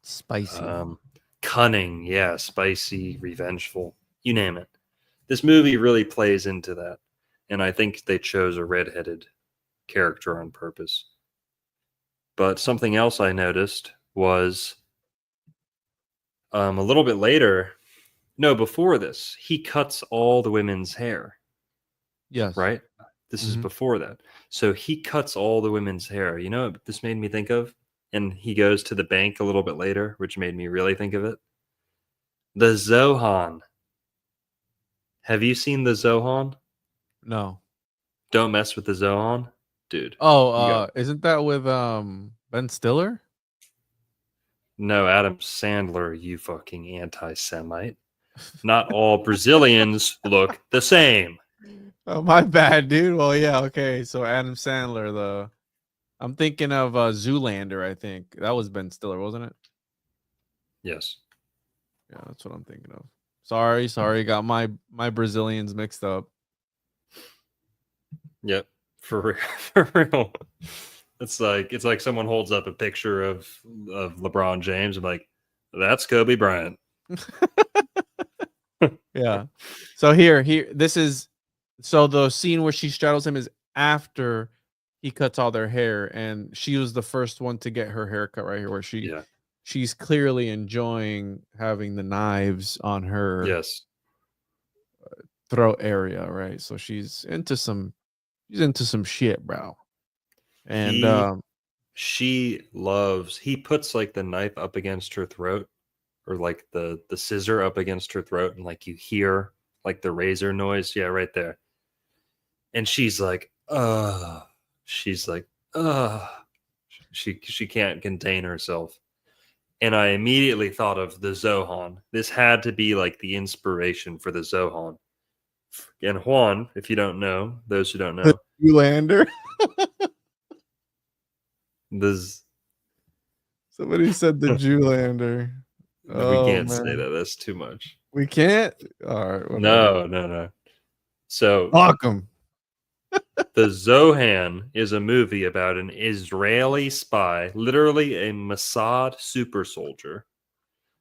Spicy. cunning, yeah, spicy, revengeful, you name it. This movie really plays into that, and I think they chose a redheaded character on purpose. But something else I noticed was a little bit later, no, before this, he cuts all the women's hair, Yes. right? This is Mhm. before that. So he cuts all the women's hair. You know what this made me think of? And he goes to the bank a little bit later, which made me really think of it. The Zohan. Have you seen the Zohan? No. Don't mess with the Zohan, dude. Oh, You got isn't that with Ben Stiller? no Adam Sandler. You fucking anti-Semite. Not all Brazilians look the same. Oh, my bad, dude. Well, yeah, okay. So Adam Sandler, I'm thinking of Zoolander, I think. That was Ben Stiller, wasn't it? Yes. Yeah, that's what I'm thinking of. Sorry, got my Brazilians mixed up. Yep. For real, for real. It's like someone holds up a picture of LeBron James and like, that's Kobe Bryant. Yeah. So here, this is so the scene where she straddles him is after he cuts all their hair, and she was the first one to get her haircut right here, where Yeah. she's clearly enjoying having the knives on her Yes. throat area, right? So she's into some shit, bro. And He puts like the knife up against her throat, or like the scissor up against her throat, and like you hear like the razor noise. Yeah, right there. And she's like, she's like, she can't contain herself. And I immediately thought of the Zohan. This had to be like the inspiration for the Zohan. And Juan, if you don't know, those who don't the know, Zoolander. this Somebody said the Zoolander. we Oh can't say man, that. That's too much. we can't. All right, whatever. No, no, no. So Fuck 'em. the Zohan is a movie about an Israeli spy, literally a Mossad super soldier,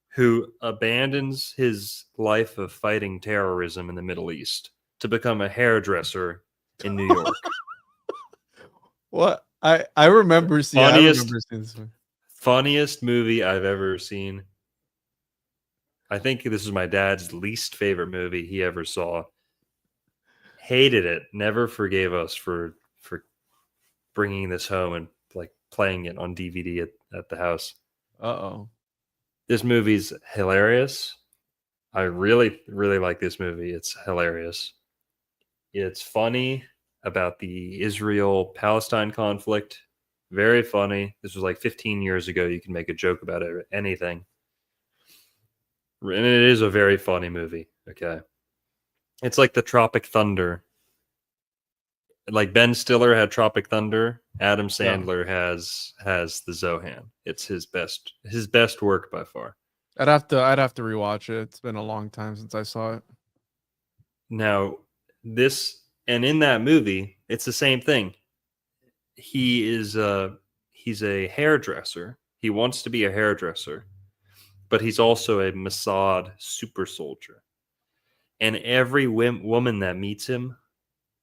who abandons his life of fighting terrorism in the Middle East to become a hairdresser in New York. What I remember. Yeah, I Funniest, remember seeing this one. funniest movie I've ever seen. I think this is my dad's least favorite movie he ever saw. Hated it. Never forgave us for bringing this home and like playing it on DVD at the house. Uh-oh. This movie's hilarious. I really, really like this movie. It's hilarious. It's funny about the Israel-Palestine conflict. Very funny. This was like 15 years ago. You can make a joke about it, anything. And it is a very funny movie. Okay. It's like the Tropic Thunder. Like Ben Stiller had Tropic Thunder. Adam Sandler has the Zohan. It's his best work by far. I'd have to rewatch it. It's been a long time since I saw it. Now, in that movie, it's the same thing. He's a hairdresser. He wants to be a hairdresser, but he's also a Mossad super soldier. And every woman that meets him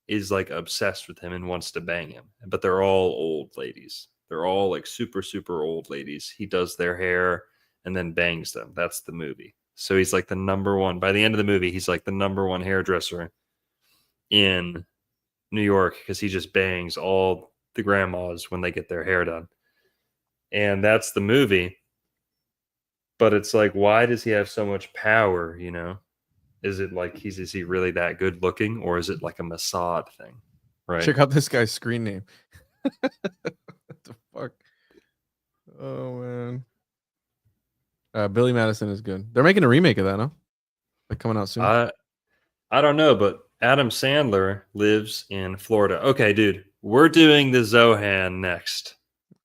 is like obsessed with him and wants to bang him. But they're all old ladies. They're all like super, super old ladies. He does their hair and then bangs them. That's the movie. So he's like the number one. By the end of the movie, he's like the number one hairdresser in New York because he just bangs all the grandmas when they get their hair done. And that's the movie. But it's like, why does he have so much power, you know? Is it like is he really that good looking, or is it like a Mossad thing? Right. Check out this guy's screen name. What the fuck? Oh man. Billy Madison is good. They're making a remake of that, no? Like coming out soon. I don't know, but Adam Sandler lives in Florida. Okay, dude, we're doing the Zohan next.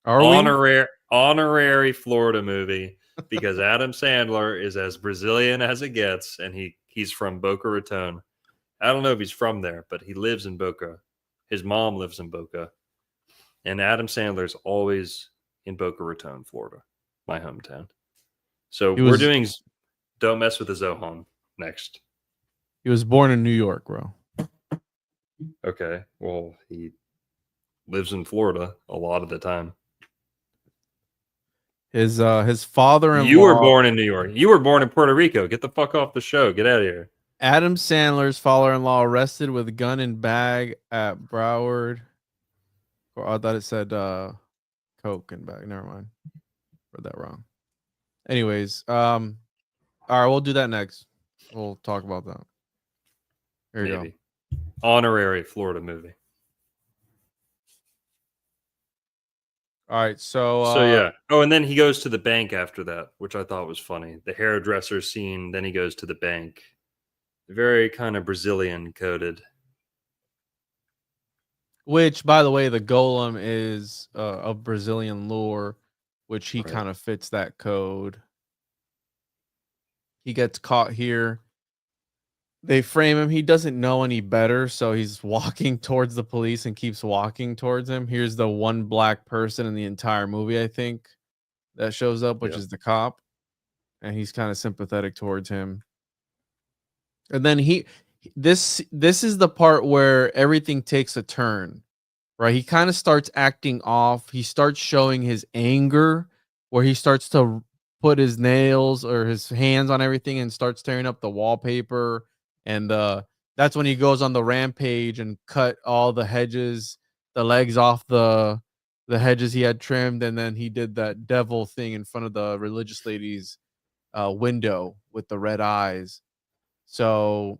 Are we? Honorary Florida movie because Adam Sandler is as Brazilian as it gets, and he's from Boca Raton. I don't know if he's from there, but he lives in Boca. His mom lives in Boca, and Adam Sandler's always in Boca Raton, Florida, my hometown. So we're doing Don't Mess with the Zohan next. He was born in New York, bro. Okay, well, he lives in Florida a lot of the time. His father-in-law. You were born in New York. You were born in Puerto Rico. Get the fuck off the show. Get out of here. Adam Sandler's father-in-law arrested with gun and bag at Broward. Or I thought it said coke and bag. Never mind. Read that wrong. Anyways, all right, we'll do that next. We'll talk about that. There you go. Honorary Florida movie. All right, so yeah. Oh, and then he goes to the bank after that, which I thought was funny. The hairdresser scene, then he goes to the bank. Very kind of Brazilian coded. Which, by the way, the golem is of Brazilian lore, which he kind of fits that code. He gets caught here. They frame him. He doesn't know any better, so he's walking towards the police and keeps walking towards him. Here's the one black person in the entire movie, I think, that shows up, which Yeah. is the cop, and he's kind of sympathetic towards him. And then this is the part where everything takes a turn, right? He kind of starts acting off. He starts showing his anger, where he starts to put his nails or his hands on everything and starts tearing up the wallpaper. And that's when he goes on the rampage and cut all the hedges, the legs off the hedges he had trimmed, and then he did that devil thing in front of the religious lady's window with the red eyes. So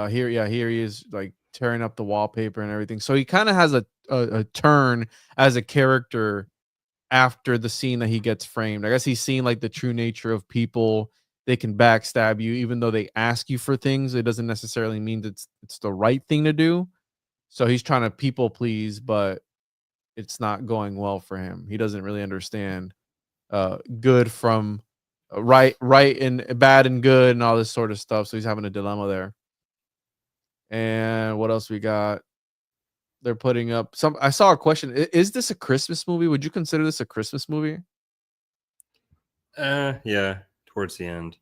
here he is, like tearing up the wallpaper and everything. So he kind of has a turn as a character after the scene that he gets framed. I guess he's seen like the true nature of people. They can backstab you, even though they ask you for things. It doesn't necessarily mean that it's the right thing to do. So he's trying to people please, but it's not going well for him. He doesn't really understand good from right and bad and good and all this sort of stuff. So he's having a dilemma there. And what else we got? They're putting up some. I saw a question. Is this a Christmas movie? Would you consider this a Christmas movie? Yeah, towards the end.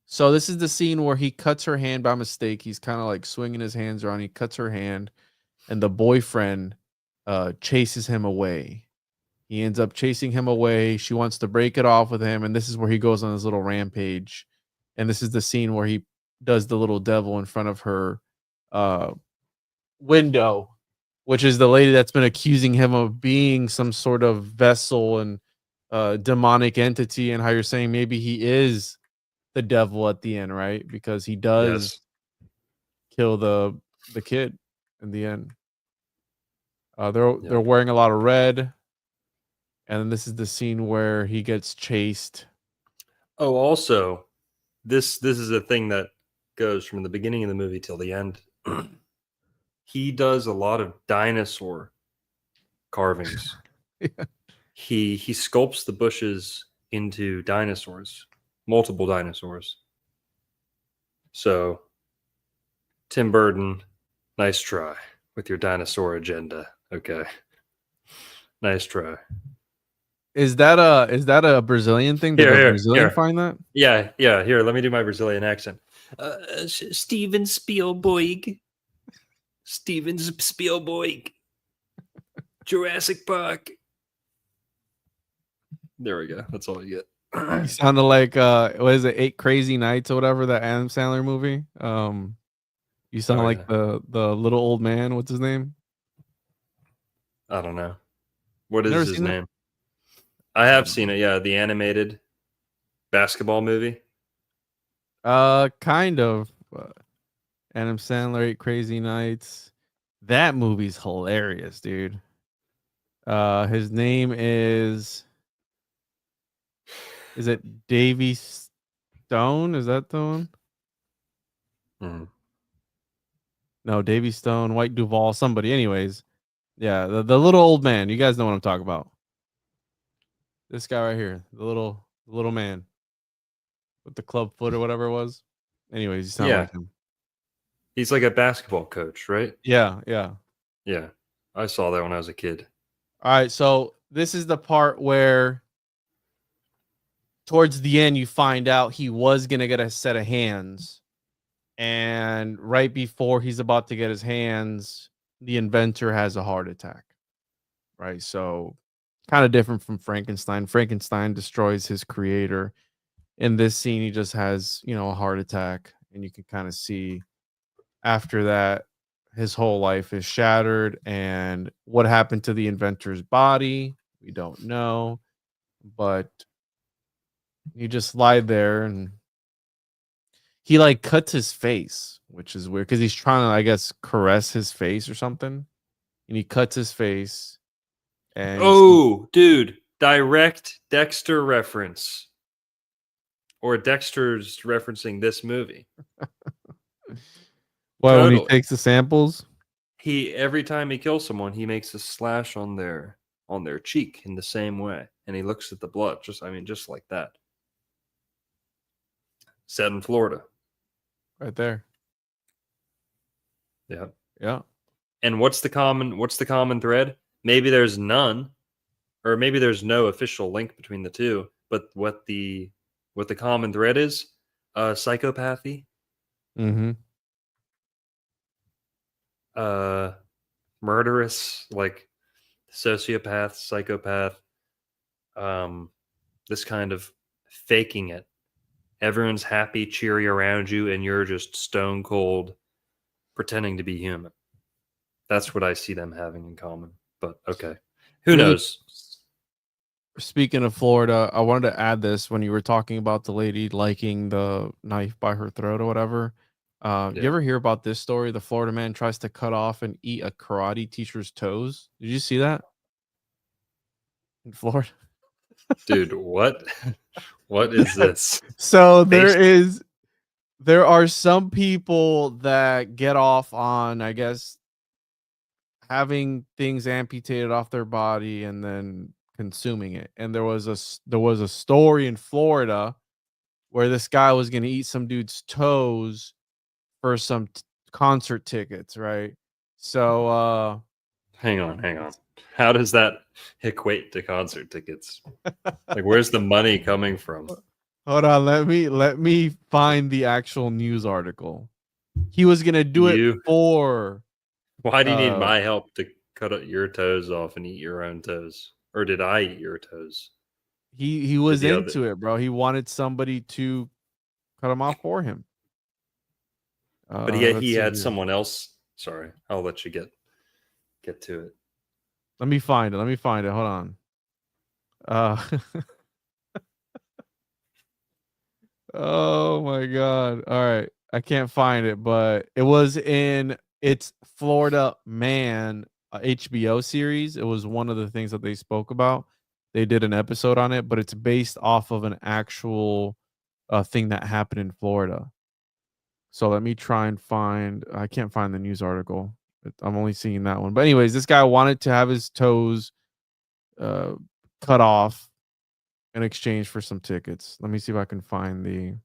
So this is the scene where he cuts her hand by mistake. He's kind of like swinging his hands around. He cuts her hand, and the boyfriend chases him away. He ends up chasing him away. She wants to break it off with him, and this is where he goes on his little rampage. And this is the scene where he does the little devil in front of her window, which is the lady that's been accusing him of being some sort of vessel and demonic entity, and how you're saying maybe he is the devil at the end, right? Because he does Yes. kill the kid in the end. They're Yep. wearing a lot of red, and then this is the scene where he gets chased. Oh, also, this is a thing that goes from the beginning of the movie till the end. He does a lot of dinosaur carvings. Yeah. He sculpts the bushes into dinosaurs, multiple dinosaurs. So, Tim Burton, nice try with your dinosaur agenda. Okay. Nice try. Is that a Brazilian thing? Did Here, a here, Brazilian here. find that? Yeah, yeah. Here, let me do my Brazilian accent. Steven Spielberg. Steven Spielberg. Jurassic Park. There we go. That's all you You get. sounded like what is it, Eight Crazy Nights or whatever, that Adam Sandler movie. You sound Oh like yeah. the little old man. What's his name? I don't know. What You is never his seen that? name? I have Um, seen it. Yeah, the animated basketball movie. kind of. Adam Sandler, Eight Crazy Nights. That movie's hilarious, dude. His name is it Davy Stone? Is that the one? Mhm. No, Davy Stone, White Duvall, somebody. Anyways, yeah, the little old man. You guys know what I'm talking about. This guy right here, the little man with the club foot or whatever it was. Anyways, you sound Yeah, like him. he's like a basketball coach, right? Yeah, yeah. Yeah, I saw that when I was a kid. All right, so this is the part where towards the end you find out he was gonna get a set of hands, and right before he's about to get his hands, the inventor has a heart attack. Right, so kind of different from Frankenstein. Frankenstein destroys his creator. In this scene, he just has, a heart attack, and you can kind of see after that his whole life is shattered. And what happened to the inventor's body, we don't know, but he just lied there, and he like cuts his face, which is weird because he's trying to, I guess, caress his face or something, and he cuts his face, and you see. Oh, dude, direct Dexter reference, or Dexter's referencing this movie. Well, when he Totally. takes the samples. He every time he kills someone, he makes a slash on their cheek in the same way, and he looks at the blood just like that. Set in Florida. Right there. Yeah. Yeah. And what's the common thread? Maybe there's none, or maybe there's no official link between the two. But what the common thread is, psychopathy, Mm-hmm. murderous, like sociopath, psychopath, this kind of faking it. Everyone's happy, cheery around you, and you're just stone cold pretending to be human. That's what I see them having in common. But okay. Who Really, knows? speaking of Florida, I wanted to add this when you were talking about the lady liking the knife by her throat or whatever. You Yeah. ever hear about this story? The Florida man tries to cut off and eat a karate teacher's toes. Did you see that in Florida? Dude, what? What is this? So Based there are some people that get off on, I guess, having things amputated off their body and then consuming it. And there was a story in Florida where this guy was going to eat some dude's toes for some concert tickets, right? So hang on, hang on. How does that equate to concert tickets? Like where's the money coming from? hold on, let me find the actual news article. He was going to do it You for why do you need uh my help to cut your toes off and eat your own toes? Or did I eat your toes? he Did was the other into it, bro. He wanted somebody to cut him off for him. but Let's he see had here. someone else. Sorry, I'll let you get to it. Let me find it. Let me find it. Hold on. Uh oh my god. All right. I can't find it, but it was in it's Florida Man HBO series. It was one of the things that they spoke about. They did an episode on it, but it's based off of an actual thing that happened in Florida. So let me try and find I can't find the news article. I'm only seeing that one. But anyways, this guy wanted to have his toes uh cut off in exchange for some tickets. Let me see if I can find the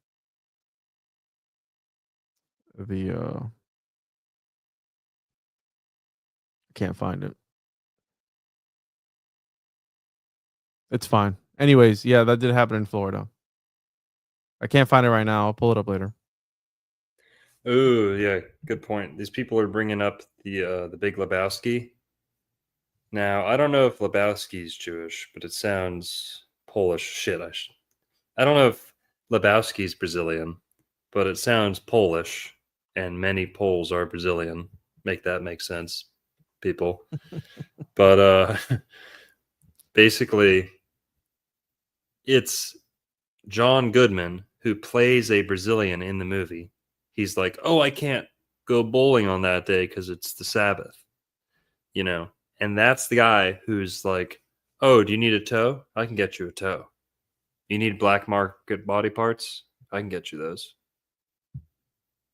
can't find it. It's fine. Anyways, yeah, that did happen in Florida. I can't find it right now. I'll pull it up later. Oh yeah, good point. These people are bringing up the Big Lebowski. Now I don't know if Lebowski's Jewish, but it sounds Polish. Shit, I don't know if Lebowski's Brazilian, but it sounds Polish, and many Poles are Brazilian. Make that make sense, people. But basically, it's John Goodman who plays a Brazilian in the movie. He's like, "Oh, I can't go bowling on that day because it's the Sabbath," you know. And that's the guy who's like, "Oh, do you need a toe? I can get you a toe. You need black market body parts? I can get you those.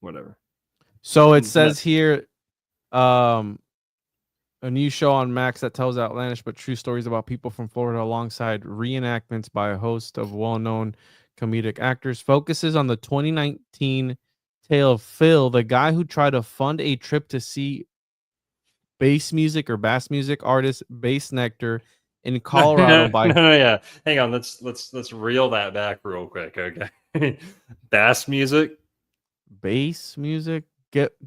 Whatever." So it Isn't that says here, um, a new show on Max that tells outlandish but true stories about people from Florida alongside reenactments by a host of well-known comedic actors focuses on the 2019 tale of Phil, the guy who tried to fund a trip to see bass music artist Bass Nectar in no, Colorado by no, yeah. Hang on, let's reel that back real quick, okay? Bass music, bass music.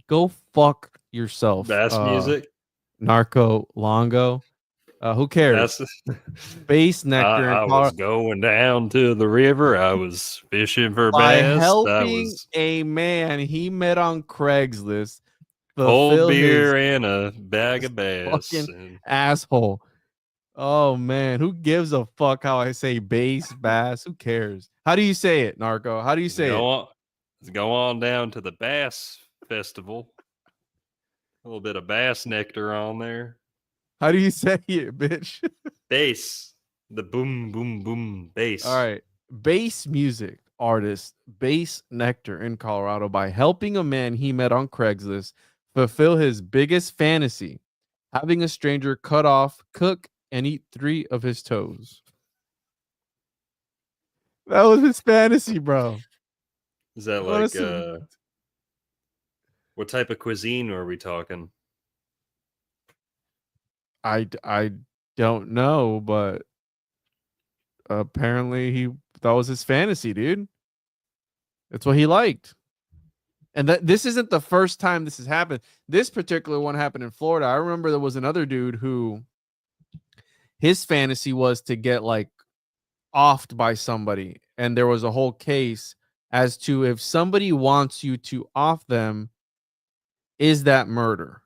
Go fuck yourself. bass music. Narco Longo. Who cares? That's Bass Nectar in I was Colorado going down to the river. I was fishing for by bass. I helping was a man he met on Craigslist cold fulfill his beer and a bag this of bass. fucking And asshole. Oh man, who gives a fuck how I say bass bass? Who cares? How do you say it, Narco? How do you let's say go it? on. Let's go on down to the bass festival. A little bit of bass nectar on there. How do you say it, bitch? Bass. The boom, boom, boom All bass. right. Bass music artist Bass Nectar in Colorado by helping a man he met on Craigslist fulfill his biggest fantasy, having a stranger cut off, cook, and eat 3 of his toes. That was his fantasy, bro. Is that What a like What type of cuisine are we talking? I don't know, but apparently that was his fantasy, dude. That's what he liked. And this isn't the first time this has happened. This particular one happened in Florida. I remember there was another dude who his fantasy was to get like offed by somebody, and there was a whole case as to if somebody wants you to off them, is that murder?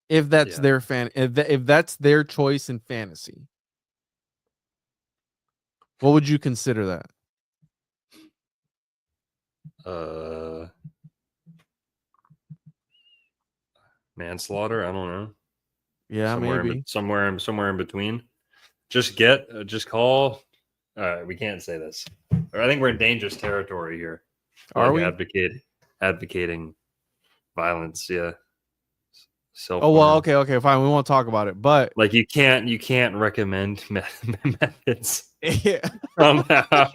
If that's their if that's their choice in fantasy, what would you consider that? Manslaughter. I don't know. Yeah, maybe. Somewhere in between. Just call. We can't say this. I think we're in dangerous territory here. Are we advocating violence? Yeah. Oh well, okay, fine. We won't talk about it, but like you can't recommend methods. Yeah. Somehow.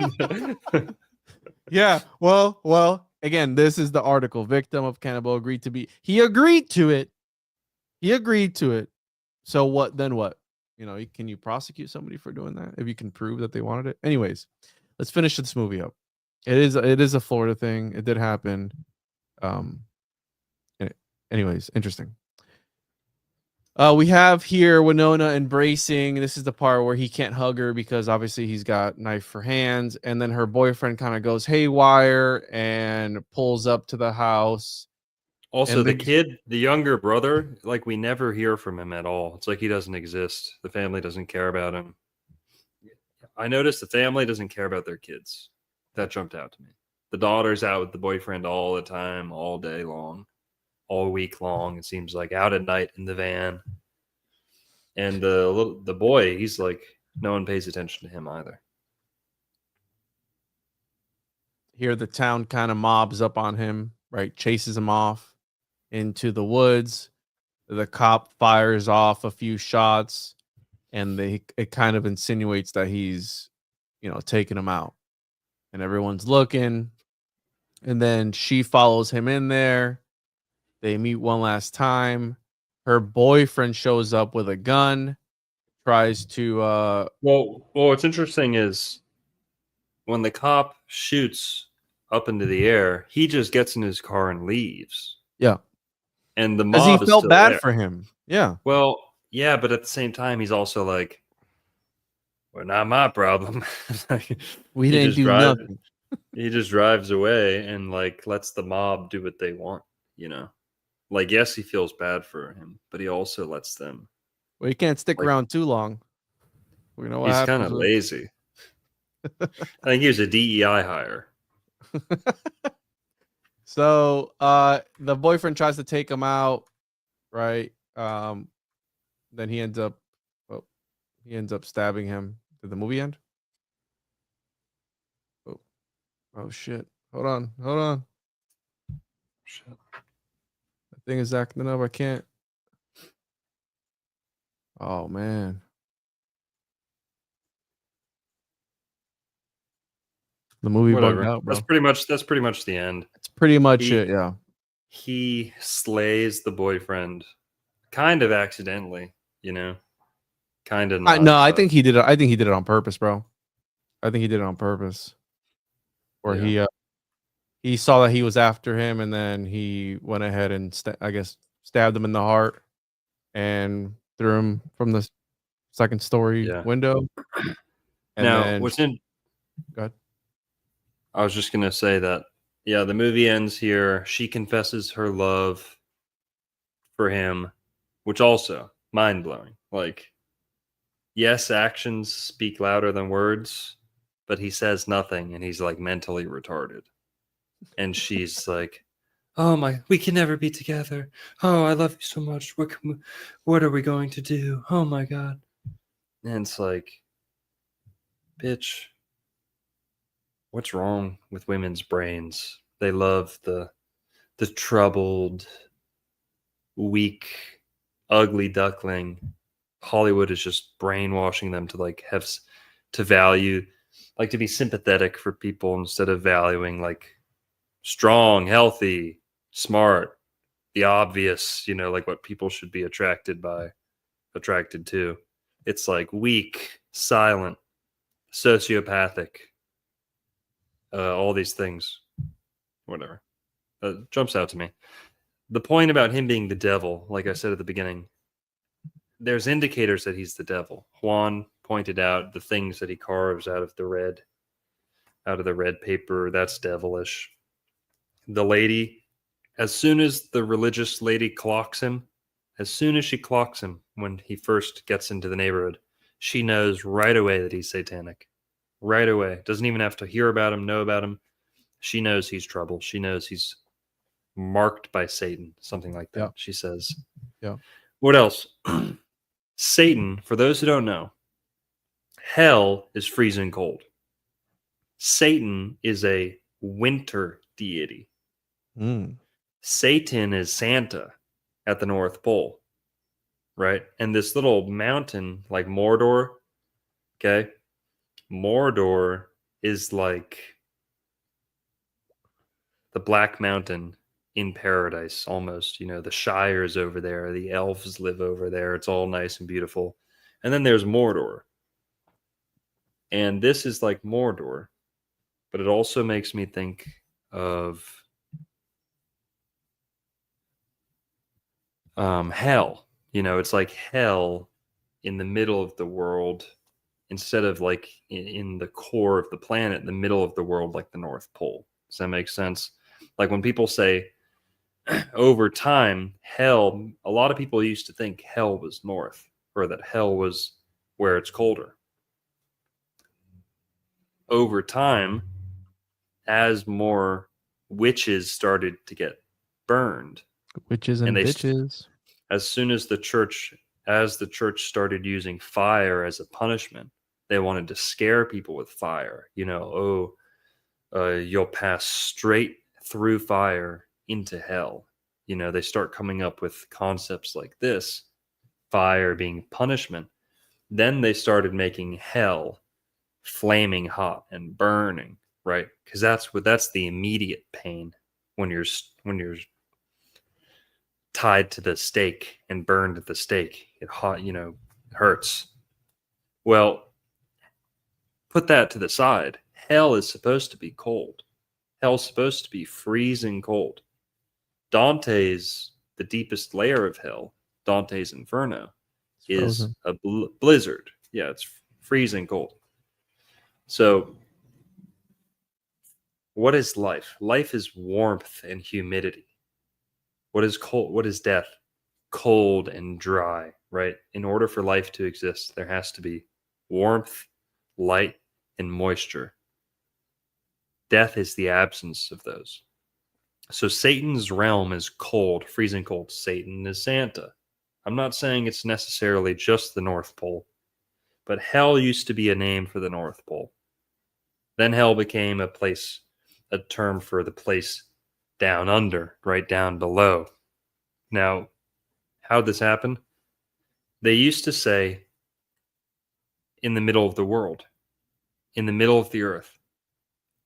Yeah. Well. Again, this is the article. Victim of cannibal agreed to be. He agreed to it. So what? Then what? Can you prosecute somebody for doing that if you can prove that they wanted it? Anyways, let's finish this movie up. It is a Florida thing. It did happen. Anyways, interesting. We have here Winona embracing. This is the part where he can't hug her because obviously he's got knife for hands. And then her boyfriend kind of goes haywire and pulls up to the house. Also, the younger brother, like we never hear from him at all. It's like he doesn't exist. The family doesn't care about him. I noticed the family doesn't care about their kids. That jumped out to me. The daughter's out with the boyfriend all the time, all day long, all week long. It seems like out at night in the van. And the boy, he's like, no one pays attention to him either. Here, the town kind of mobs up on him, right? Chases him off into the woods. The cop fires off a few shots, and it kind of insinuates that he's, taking him out. And everyone's looking. And then she follows him in there. They meet one last time. Her boyfriend shows up with a gun, tries to well, what's interesting is when the cop shoots up into the air, he just gets in his car and leaves. Yeah. And the mob he felt bad for him. Yeah. Well, yeah, but at the same time, he's also like, well, not my problem. We didn't do nothing. He just drives away and like lets the mob do what they want, Like, yes, he feels bad for him, but he also lets them. Well, he can't stick around too long. He's kind of lazy. I think he was a DEI hire. So the boyfriend tries to take him out, right? Then he ends up stabbing him. Did the movie end? Oh shit. Hold on. Shit. That thing is acting up. I can't. Oh man. The movie bugged out, bro. That's pretty much the end. It's pretty much it, yeah. He slays the boyfriend kind of accidentally, kind of not. No, I think he did it. I think he did it on purpose, bro. I think he did it on purpose. Or he saw that he was after him, and then he went ahead and stabbed him in the heart and threw him from the second story window. And now, then, go ahead. I was just gonna say that, the movie ends here. She confesses her love for him, which also mind blowing. Like, yes, actions speak louder than words, but he says nothing, and he's like mentally retarded. And she's like, "Oh my, we can never be together. Oh, I love you so much. What are we going to do? Oh my God." And it's like, bitch, what's wrong with women's brains? They love the troubled, weak, ugly duckling. Hollywood is just brainwashing them to like to value, like to be sympathetic for people instead of valuing like strong, healthy, smart, the obvious, like what people should be attracted to. It's like weak, silent, sociopathic, all these things, whatever. Jumps out to me. The point about him being the devil, like I said at the beginning, there's indicators that he's the devil. Juan pointed out the things that he carves out of the red paper. That's devilish. The lady, as soon as the religious lady clocks him, as soon as she clocks him when he first gets into the neighborhood, she knows right away that he's satanic. Right away. Doesn't even have to hear about him, know about him. She knows he's trouble. She knows he's marked by Satan, something like that. Yeah. She says. Yeah. What else? Satan, for those who don't know, hell is freezing cold. Satan is a winter deity. Satan is Santa at the North Pole, right? And this little mountain, like Mordor, okay? Mordor is like the Black Mountain in paradise, almost. The Shire's over there. The elves live over there. It's all nice and beautiful. And then there's Mordor. And this is like Mordor, but it also makes me think of hell. It's like hell in the middle of the world instead of like in the core of the planet, in the middle of the world, like the North Pole. Does that make sense? Like when people say over time, hell, a lot of people used to think hell was north, or that hell was where it's colder. Over time, as more witches started to get burned, Witches and bitches. As soon as the church started using fire as a punishment, they wanted to scare people with fire. You'll pass straight through fire into hell. They start coming up with concepts like this, fire being punishment. Then they started making hell flaming hot and burning, right? Because that's the immediate pain when you're tied to the stake and burned at the stake. It hurts. Well, put that to the side. Hell is supposed to be cold. Hell's supposed to be freezing cold. Dante's, the deepest layer of hell, Dante's Inferno, is a blizzard. Yeah, it's freezing cold. So, what is life? Life is warmth and humidity. What is cold? What is death? Cold and dry, right? In order for life to exist, there has to be warmth, light, and moisture. Death is the absence of those. So Satan's realm is cold, freezing cold. Satan is Santa. I'm not saying it's necessarily just the North Pole, but hell used to be a name for the North Pole. Then hell became a term for the place down under, right down below. Now, how'd this happen? They used to say in the middle of the world, in the middle of the earth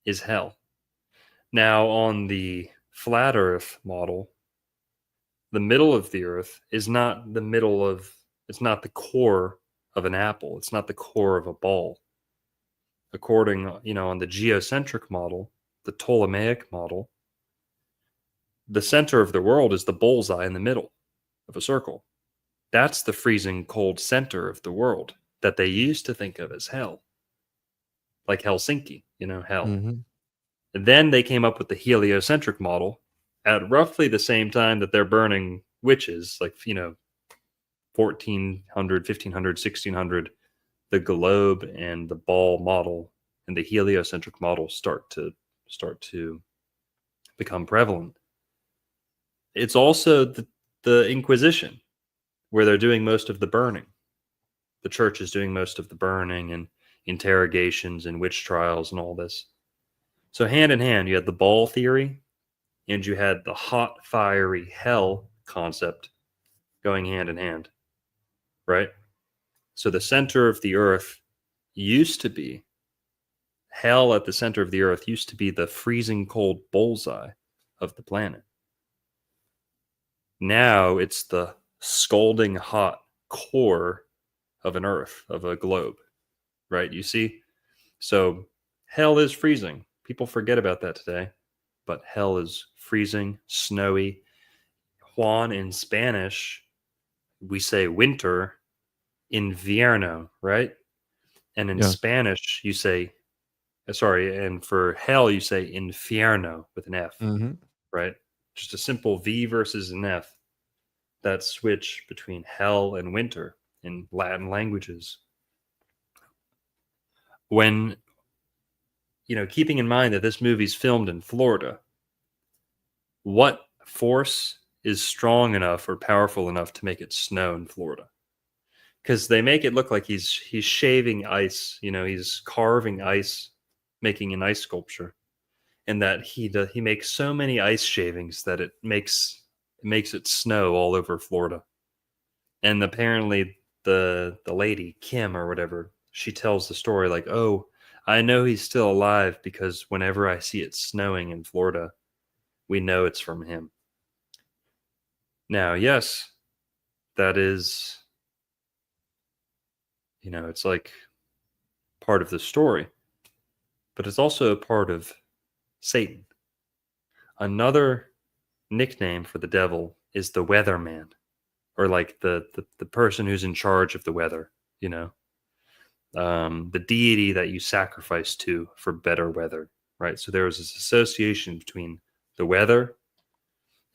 is hell. Now, on the flat earth model, the middle of the earth is not it's not the core of an apple. It's not the core of a ball. According, on the geocentric model, the Ptolemaic model, the center of the world is the bullseye in the middle of a circle. That's the freezing cold center of the world that they used to think of as hell. Like Helsinki, hell. Mm-hmm. And then they came up with the heliocentric model at roughly the same time that they're burning witches, like, 1400, 1500, 1600, the globe and the ball model and the heliocentric model start to become prevalent. It's also the Inquisition, where they're doing most of the burning. The church is doing most of the burning and interrogations and witch trials and all this. So hand in hand, you had the ball theory and you had the hot, fiery hell concept going hand in hand, right? So the center of the earth used to be, hell at the center of the earth used to be the freezing cold bullseye of the planet. Now it's the scalding hot core of an Earth, of a globe, right? You see? So hell is freezing. People forget about that today, but hell is freezing, snowy. Juan in Spanish, we say winter, invierno, right? And in Yes. Spanish, you say, sorry, and for hell, you say infierno with an F, Hmm. right? Just a simple V versus an F. That switch between hell and winter in Latin languages. When, keeping in mind that this movie's filmed in Florida, what force is strong enough or powerful enough to make it snow in Florida? Because they make it look like he's shaving ice, he's carving ice, making an ice sculpture, and that he makes so many ice shavings that it makes it snow all over Florida. And apparently the lady Kim or whatever, she tells the story like, "Oh, I know he's still alive because whenever I see it snowing in Florida, we know it's from him." Now, yes, that is, it's like part of the story, but it's also a part of Satan. Another nickname for the devil is the weatherman, or like the person who's in charge of the weather, the deity that you sacrifice to for better weather, right? So there was this association between the weather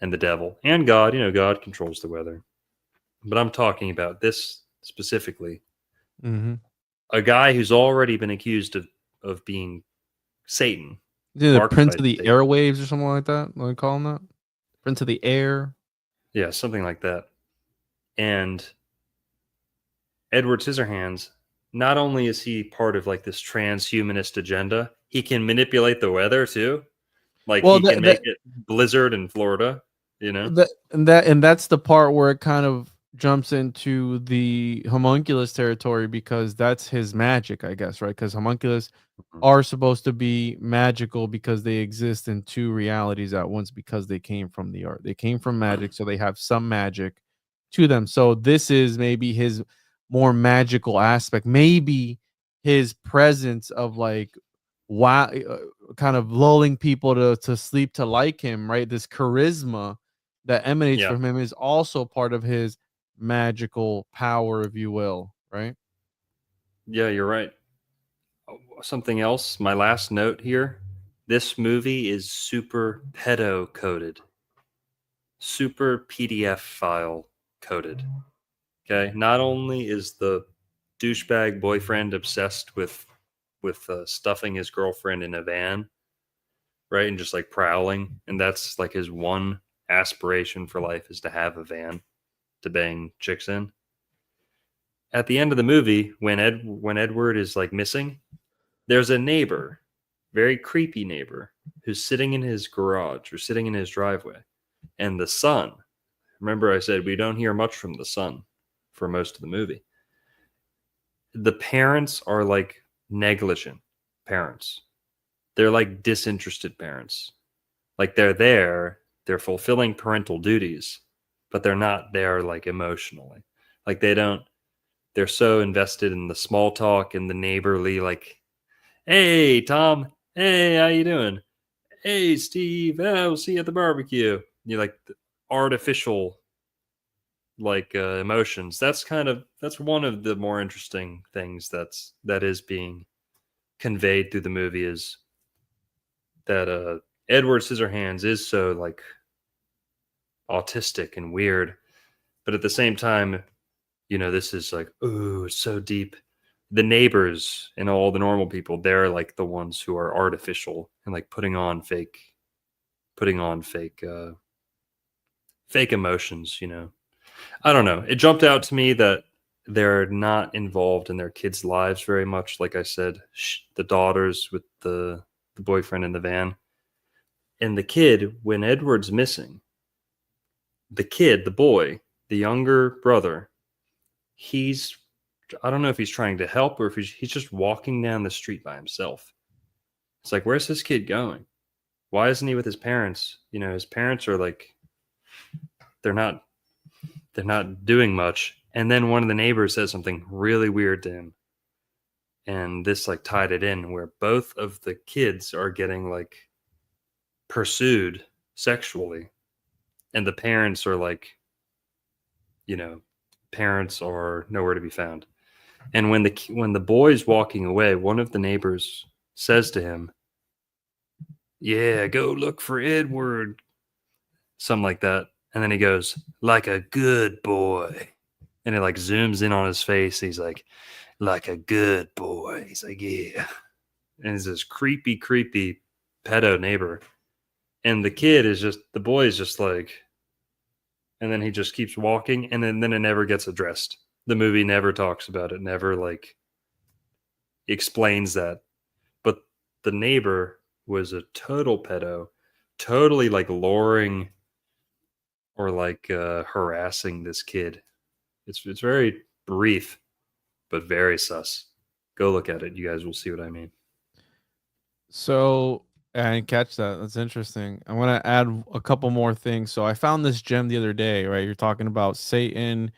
and the devil and God. God controls the weather. But I'm talking about this specifically, Hmm. a guy who's already been accused of being Satan, The marked Prince by of the Satan. Airwaves or something like that. What do you call him that? Prince of the Air. Yeah, something like that. And Edward Scissorhands, not only is he part of like this transhumanist agenda, he can manipulate the weather too. Like Well, he can make it blizzard in Florida, you know? and that's the part where it kind of jumps into the homunculus territory because that's his magic, I guess, right? Because homunculus Mhm. are supposed to be magical because they exist in two realities at once because they came from the art. They came from magic, so they have some magic to them. So this is maybe his more magical aspect. Maybe his presence of like wow, kind of lulling people to sleep to like him, right? This charisma that emanates Yeah. from him is also part of his magical power, if you will, right? Yeah, you're right. Something else, my last note here. This movie is super pedo coded, super PDF file coded. Okay. Not only is the douchebag boyfriend obsessed with stuffing his girlfriend in a van, right, and just like prowling, and that's like his one aspiration for life is to have a van to bang chicks in. At the end of the movie, when Edward is like missing, there's a neighbor, very creepy neighbor, who's sitting in his garage or sitting in his driveway. And the son, remember I said we don't hear much from the son for most of the movie. The parents are like negligent parents. They're like disinterested parents. Like they're there, they're fulfilling parental duties, but they're not there like emotionally. Like they're so invested in the small talk and the neighborly, like, "Hey, Tom. Hey, how you doing? Hey, Steve. We'll see you at the barbecue." You like the artificial, like emotions. That's one of the more interesting things that is being conveyed through the movie is that Edward Scissorhands is so like autistic and weird, but at the same time, this is like, oh, it's so deep. The neighbors and all the normal people, they're like the ones who are artificial and like putting on fake emotions. I don't know. It jumped out to me that they're not involved in their kids' lives very much. Like I said, the daughters with the boyfriend in the van, and the kid when Edward's missing. The kid, the boy, the younger brother, he's I don't know if he's trying to help or if he's just walking down the street by himself. It's like, where's this kid going? Why isn't he with his parents? His parents are like they're not doing much. And then one of the neighbors says something really weird to him. And this like tied it in where both of the kids are getting like pursued sexually. And the parents are like, parents are nowhere to be found. And when the boy's walking away, one of the neighbors says to him, "Yeah, go look for Edward," something like that. And then he goes, "Like a good boy," and it like zooms in on his face. He's like a good boy. He's like, "Yeah," and he's this creepy pedo neighbor, and the boy is just like, and then he just keeps walking, and then it never gets addressed. The movie never talks about it, never like explains that. But the neighbor was a total pedo, totally like luring or like harassing this kid. It's very brief, but very sus. Go look at it. You guys will see what I mean. So I didn't catch that. That's interesting. I want to add a couple more things. So I found this gem the other day, right? You're talking about Satan,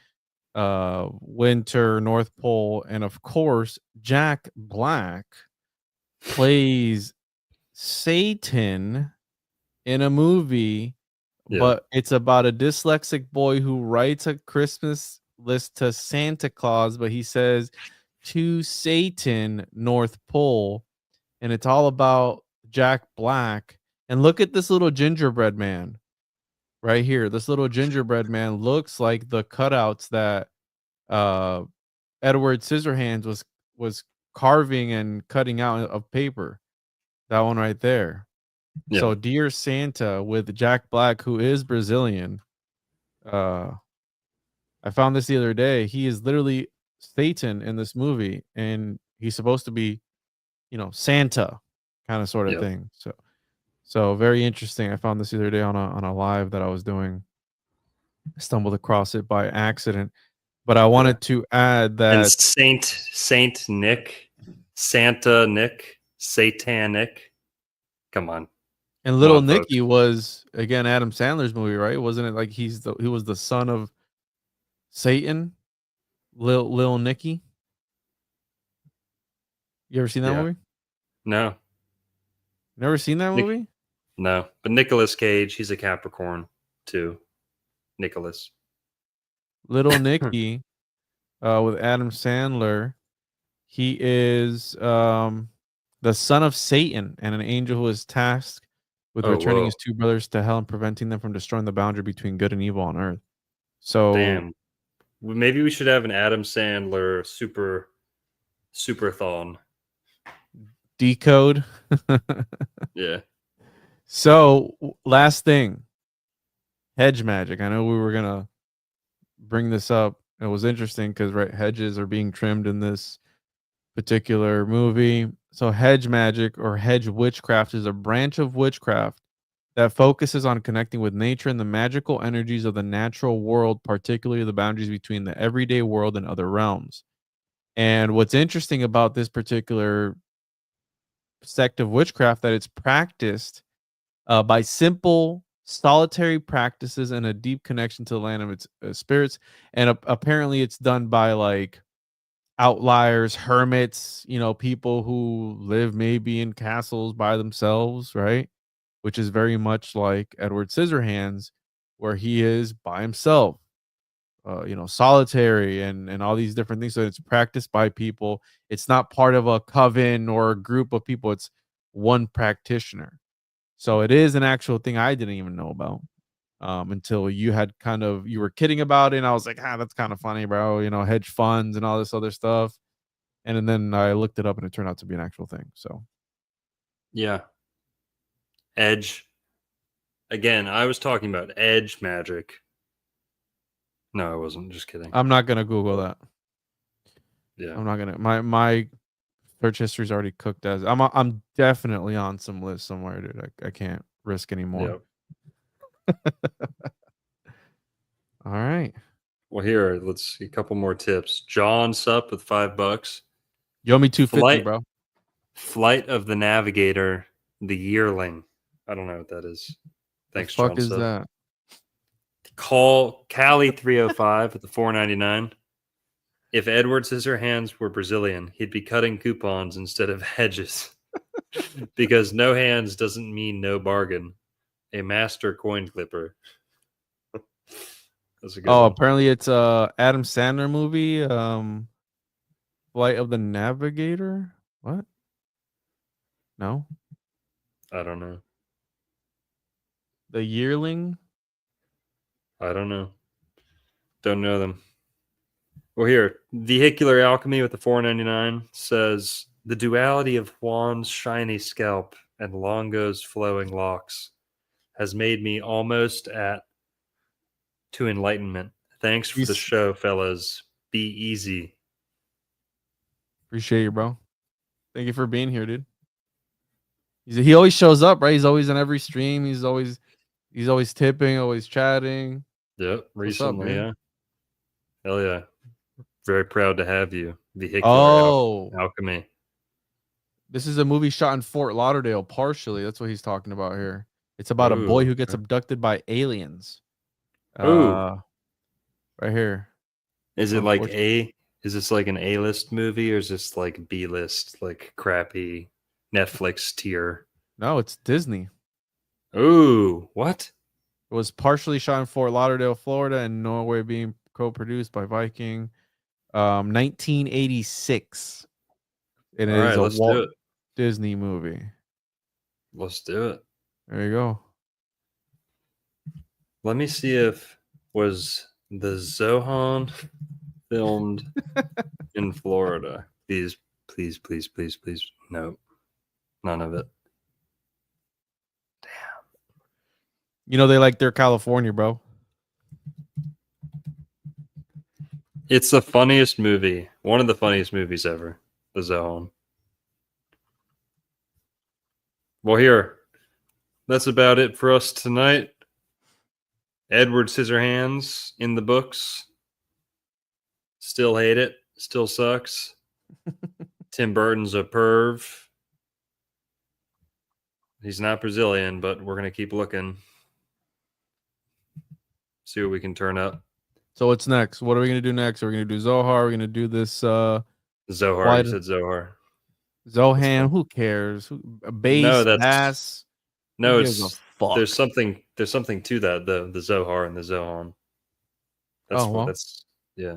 winter, North Pole, and of course, Jack Black plays Satan in a movie, but it's about a dyslexic boy who writes a Christmas list to Santa Claus, but he says to Satan, North Pole, and it's all about Jack Black. And look at this little gingerbread man right here. This little gingerbread man looks like the cutouts that Edward Scissorhands was carving and cutting out of paper. That one right there. Yeah. So Dear Santa with Jack Black, who is Brazilian. I found this the other day. He is literally Satan in this movie, and he's supposed to be, Santa kind of sort of thing. So very interesting. I found this the other day on a live that I was doing. I stumbled across it by accident. But I wanted to add that and Saint Nick, Santa Nick, Satanic. Come on. And Little Nicky was again Adam Sandler's movie, right? Wasn't it like he was the son of Satan? Lil Nicky? You ever seen that movie? No. Never seen that movie? No. But Nicolas Cage, he's a Capricorn too. Nicholas. Little Nicky with Adam Sandler. He is the son of Satan and an angel who is tasked with returning his two brothers to hell and preventing them from destroying the boundary between good and evil on earth. So damn. Maybe we should have an Adam Sandler superthon. Decode. Yeah. So last thing. Hedge magic. I know we were gonna bring this up. It was interesting because hedges are being trimmed in this particular movie. So hedge magic or hedge witchcraft is a branch of witchcraft that focuses on connecting with nature and the magical energies of the natural world, particularly the boundaries between the everyday world and other realms. And what's interesting about this particular sect of witchcraft that it's practiced by simple solitary practices and a deep connection to the land of its spirits. And apparently it's done by like outliers, hermits, people who live maybe in castles by themselves, right? Which is very much like Edward Scissorhands, where he is by himself, solitary and all these different things. So it's practiced by people. It's not part of a coven or a group of people. It's one practitioner. So it is an actual thing I didn't even know about until you were kidding about it. And I was like, that's kind of funny, bro. Hedge funds and all this other stuff. And then I looked it up and it turned out to be an actual thing. So, yeah. Edge. Again, I was talking about edge magic. No, I wasn't. Just kidding. I'm not going to Google that. Yeah. I'm not going to. My search history is already cooked as I'm definitely on some list somewhere, dude. I can't risk anymore. Yep. All right. Well, here, let's see a couple more tips. John Sup with $5. You owe me $250, bro. Flight of the Navigator, the Yearling. I don't know what that is. Thanks, the fuck John is Sup. that? Call Cali 305 at the 499. If Edward Scissorhands were Brazilian, he'd be cutting coupons instead of hedges. Because no hands doesn't mean no bargain. A master coin clipper. That's a good Oh, one. apparently it's a Adam Sandler movie. Flight of the Navigator. What? No. I don't know. The Yearling. I don't know. Don't know them. Well, here, Vehicular Alchemy with the 499 says the duality of Juan's shiny scalp and Longo's flowing locks has made me almost at to enlightenment. Thanks for the show, fellas. Be easy. Appreciate you, bro. Thank you for being here, dude. He always shows up, right? He's always in every stream. He's always tipping, always chatting. Yep, recently, up, yeah. Hell yeah. Very proud to have you. Vehicular Alchemy. This is a movie shot in Fort Lauderdale, partially. That's what he's talking about here. It's about a boy who gets abducted by aliens. Right here. Is it like is this like an A-list movie or is this like B-list, like crappy Netflix tier? No, it's Disney. Ooh, what? It was partially shot in Fort Lauderdale, Florida, and Norway, being co-produced by Viking. 1986. And it is a Walt Disney movie. Let's do it. There you go. Let me see if was the Zohan filmed in Florida. Please. No, none of it. Damn. You know they like their California, bro. It's the funniest movie. One of the funniest movies ever. The Zohan. Well, here. That's about it for us tonight. Edward Scissorhands in the books. Still hate it. Still sucks. Tim Burton's a perv. He's not Brazilian, but we're going to keep looking. See what we can turn up. So what's next? What are we going to do next? Are we going to do Zohar? Are we going to do this? Zohar. You said Zohar. Zohan. Who cares? Bass, bass. No, there's something to that. The Zohar and the Zohan. That's yeah.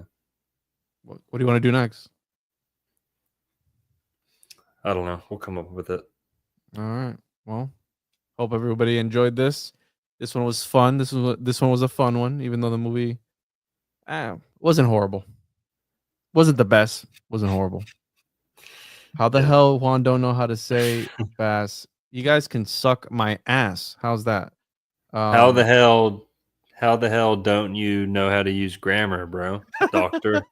What do you want to do next? I don't know. We'll come up with it. All right. Well, hope everybody enjoyed this. This one was fun. This one was a fun one, even though the movie wasn't horrible. Wasn't the best. Wasn't horrible. How the hell Juan don't know how to say bass? You guys can suck my ass. How's that? How the hell don't you know how to use grammar, bro? Doctor.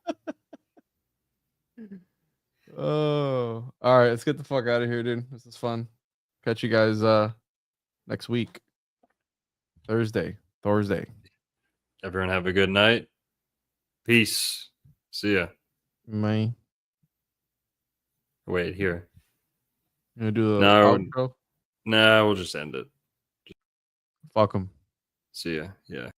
Oh, all right. Let's get the fuck out of here, dude. This is fun. Catch you guys next week. Thursday. Everyone have a good night. Peace. See ya. Bye. Wait, here. You gonna do the outro? No, we'll just end it. Fuck them. See ya. Yeah.